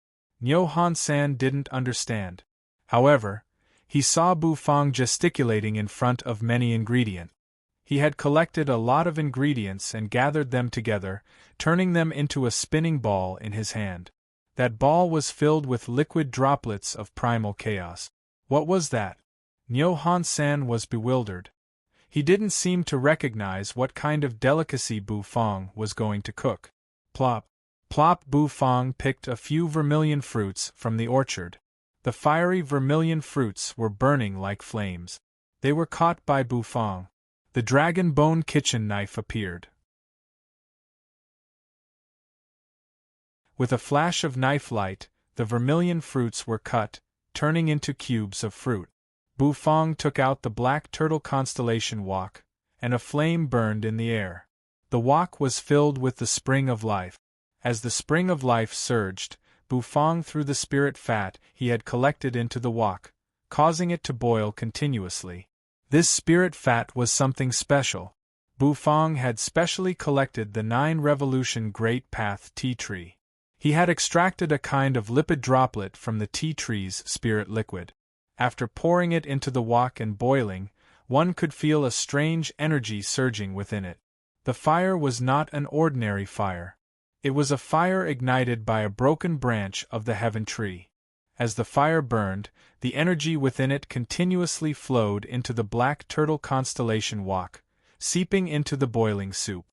Nyo Han-san didn't understand. However, he saw Bufang gesticulating in front of many ingredients. He had collected a lot of ingredients and gathered them together, turning them into a spinning ball in his hand. That ball was filled with liquid droplets of primal chaos. What was that? Nyo Han-san was bewildered. He didn't seem to recognize what kind of delicacy Bufang was going to cook. Plop, Plop Bufang picked a few vermilion fruits from the orchard. The fiery vermilion fruits were burning like flames. They were caught by Bufang. The dragon bone kitchen knife appeared. With a flash of knife light, the vermilion fruits were cut, turning into cubes of fruit. Bufang took out the black turtle constellation wok, and a flame burned in the air. The wok was filled with the spring of life. As the spring of life surged, Bufang threw the spirit fat he had collected into the wok, causing it to boil continuously. This spirit fat was something special. Bufang had specially collected the 9-revolution Great Path tea tree. He had extracted a kind of lipid droplet from the tea tree's spirit liquid. After pouring it into the wok and boiling, one could feel a strange energy surging within it. The fire was not an ordinary fire. It was a fire ignited by a broken branch of the heaven tree. As the fire burned, the energy within it continuously flowed into the black turtle constellation wok, seeping into the boiling soup.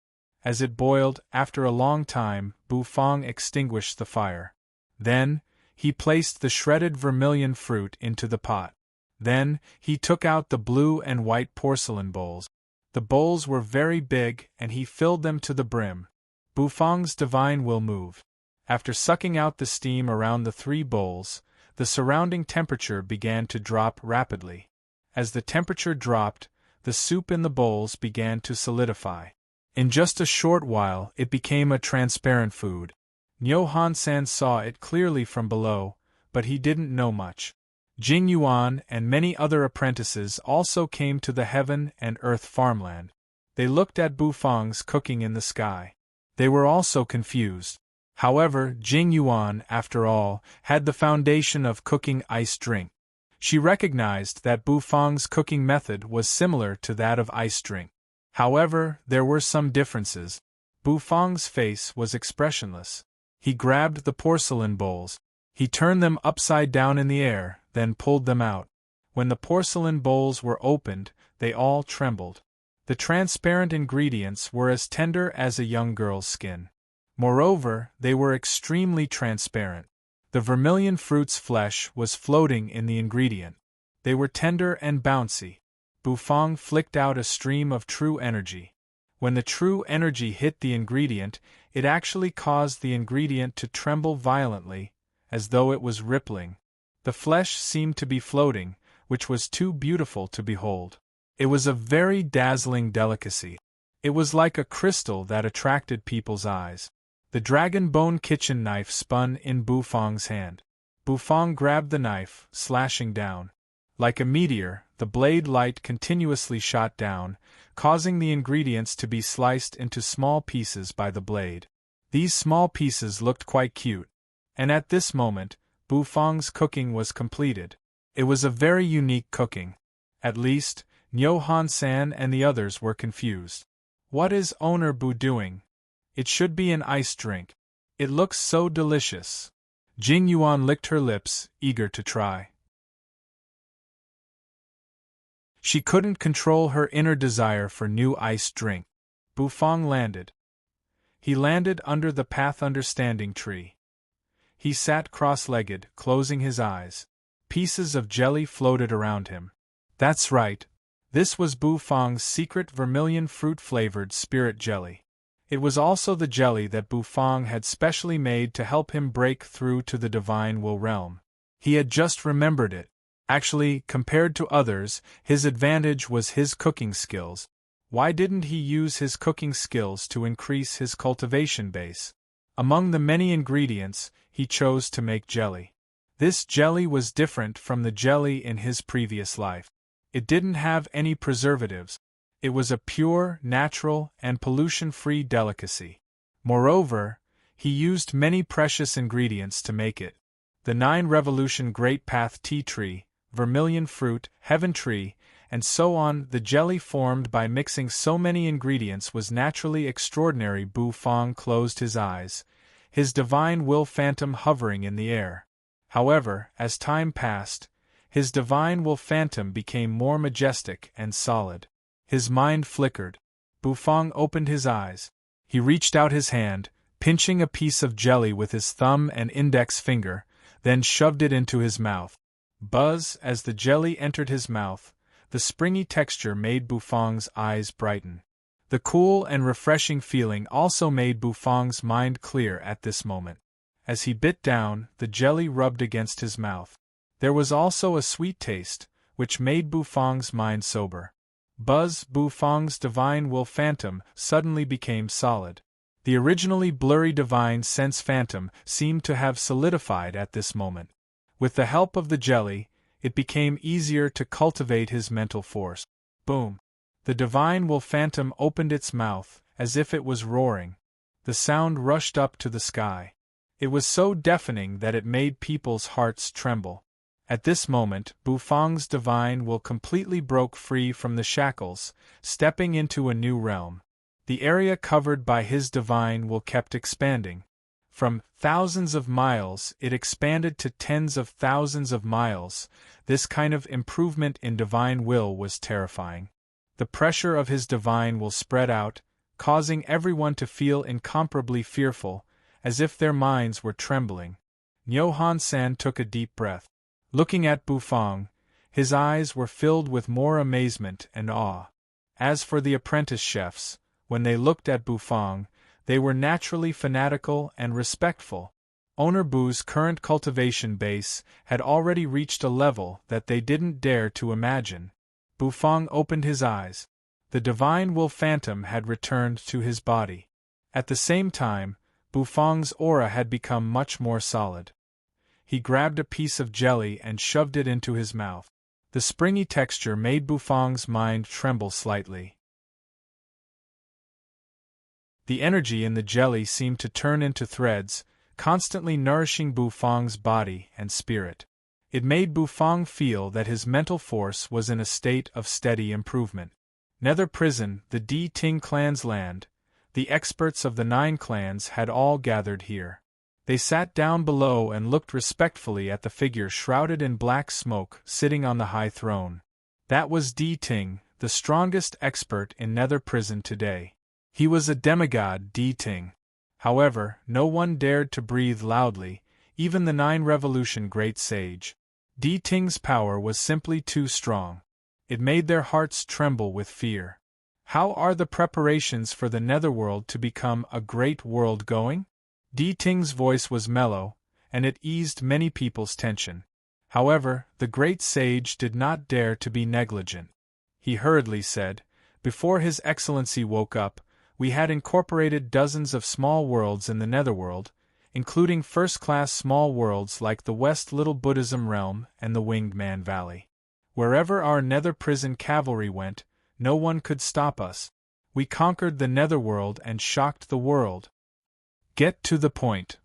As it boiled, after a long time, Bufang extinguished the fire. Then, he placed the shredded vermilion fruit into the pot. Then, he took out the blue and white porcelain bowls. The bowls were very big and he filled them to the brim. Bufang's divine will moved. After sucking out the steam around the 3 bowls, the surrounding temperature began to drop rapidly. As the temperature dropped, the soup in the bowls began to solidify. In just a short while, it became a transparent food. Nyo Han-san saw it clearly from below, but he didn't know much. Jing Yuan and many other apprentices also came to the heaven and earth farmland. They looked at Bufang's cooking in the sky. They were also confused. However, Jing Yuan, after all, had the foundation of cooking iced drink. She recognized that Bufang's cooking method was similar to that of iced drink. However, there were some differences. Bufang's face was expressionless. He grabbed the porcelain bowls. He turned them upside down in the air, then pulled them out. When the porcelain bowls were opened, they all trembled. The transparent ingredients were as tender as a young girl's skin. Moreover, they were extremely transparent. The vermilion fruit's flesh was floating in the ingredient. They were tender and bouncy. Bufang flicked out a stream of true energy. When the true energy hit the ingredient, it actually caused the ingredient to tremble violently, as though it was rippling. The flesh seemed to be floating, which was too beautiful to behold. It was a very dazzling delicacy. It was like a crystal that attracted people's eyes. The dragon bone kitchen knife spun in Bufang's hand. Bufang grabbed the knife, slashing down. Like a meteor, the blade light continuously shot down, causing the ingredients to be sliced into small pieces by the blade. These small pieces looked quite cute. And at this moment, Bufang's cooking was completed. It was a very unique cooking. At least, Nyo Han-san and the others were confused. What is Owner Bu doing? It should be an iced drink. It looks so delicious. Jing Yuan licked her lips, eager to try. She couldn't control her inner desire for new iced drink. Bufang landed. He landed under the path understanding tree. He sat cross-legged, closing his eyes. Pieces of jelly floated around him. That's right. This was Bufang's secret vermilion fruit-flavored spirit jelly. It was also the jelly that Bufang had specially made to help him break through to the divine will realm. He had just remembered it. Actually, compared to others, his advantage was his cooking skills. Why didn't he use his cooking skills to increase his cultivation base? Among the many ingredients, he chose to make jelly. This jelly was different from the jelly in his previous life. It didn't have any preservatives. It was a pure, natural, and pollution-free delicacy. Moreover, he used many precious ingredients to make it. The 9-revolution Great Path tea tree, vermilion fruit, heaven tree, and so on. The jelly formed by mixing so many ingredients was naturally extraordinary. Bufang closed his eyes, his divine will phantom hovering in the air. However, as time passed, his divine will phantom became more majestic and solid. His mind flickered. Bufang opened his eyes. He reached out his hand, pinching a piece of jelly with his thumb and index finger, then shoved it into his mouth. Buzz, as the jelly entered his mouth, the springy texture made Bufang's eyes brighten. The cool and refreshing feeling also made Bufang's mind clear at this moment. As he bit down, the jelly rubbed against his mouth. There was also a sweet taste, which made Bufang's mind sober. Bufang's divine will phantom suddenly became solid. The originally blurry divine sense phantom seemed to have solidified at this moment. With the help of the jelly, it became easier to cultivate his mental force. Boom! The divine will phantom opened its mouth, as if it was roaring. The sound rushed up to the sky. It was so deafening that it made people's hearts tremble. At this moment, Bufang's divine will completely broke free from the shackles, stepping into a new realm. The area covered by his divine will kept expanding. From thousands of miles, it expanded to tens of thousands of miles. This kind of improvement in divine will was terrifying. The pressure of his divine will spread out, causing everyone to feel incomparably fearful, as if their minds were trembling. Nyohan-san took a deep breath. Looking at Bufang, his eyes were filled with more amazement and awe. As for the apprentice chefs, when they looked at Bufang, they were naturally fanatical and respectful. Owner Bu's current cultivation base had already reached a level that they didn't dare to imagine. Bufang opened his eyes. The divine will phantom had returned to his body. At the same time, Bufang's aura had become much more solid. He grabbed a piece of jelly and shoved it into his mouth. The springy texture made Bufang's mind tremble slightly. The energy in the jelly seemed to turn into threads, constantly nourishing Bufang's body and spirit. It made Bufang feel that his mental force was in a state of steady improvement. Nether Prison, the D Ting clan's land, the experts of the 9 clans had all gathered here. They sat down below and looked respectfully at the figure shrouded in black smoke sitting on the high throne. That was D Ting, the strongest expert in Nether Prison today. He was a demigod, D Ting. However, no one dared to breathe loudly, even the 9 Revolution Great Sage. D Ting's power was simply too strong. It made their hearts tremble with fear. How are the preparations for the Netherworld to become a great world going? D Ting's voice was mellow, and it eased many people's tension. However, the great sage did not dare to be negligent. He hurriedly said, "Before His Excellency woke up, we had incorporated dozens of small worlds in the Netherworld, including first-class small worlds like the West Little Buddhism Realm and the Winged Man Valley. Wherever our Nether Prison cavalry went, no one could stop us. We conquered the Netherworld and shocked the world." "Get to the point,"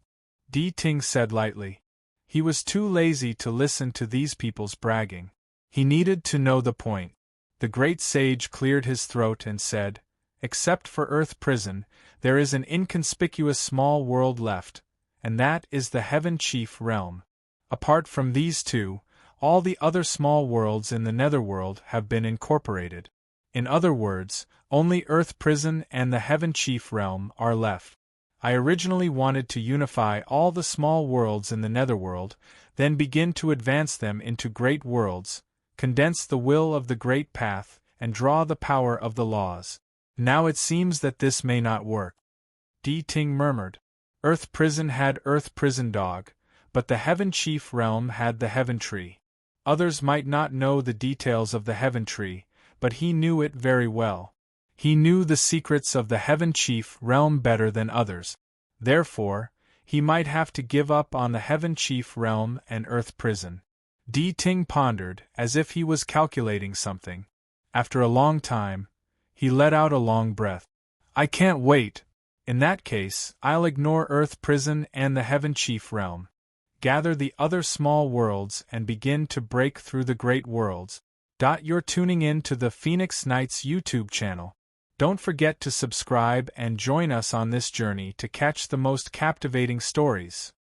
D Ting said lightly. He was too lazy to listen to these people's bragging. He needed to know the point. The great sage cleared his throat and said, "Except for Earth Prison, there is an inconspicuous small world left, and that is the Heaven Chief Realm. Apart from these 2, all the other small worlds in the Netherworld have been incorporated. In other words, only Earth Prison and the Heaven Chief Realm are left. I originally wanted to unify all the small worlds in the Netherworld, then begin to advance them into great worlds, condense the will of the Great Path, and draw the power of the laws. Now it seems that this may not work." D Ting murmured. Earth Prison had Earth Prison Dog, but the Heaven Chief Realm had the Heaven Tree. Others might not know the details of the Heaven Tree, but he knew it very well. He knew the secrets of the Heaven Chief Realm better than others. Therefore, he might have to give up on the Heaven Chief Realm and Earth Prison. D Ting pondered, as if he was calculating something. After a long time, he let out a long breath. "I can't wait. In that case, I'll ignore Earth Prison and the Heaven Chief Realm. Gather the other small worlds and begin to break through the great worlds." You're tuning in to the Phoenix Knights YouTube channel. Don't forget to subscribe and join us on this journey to catch the most captivating stories.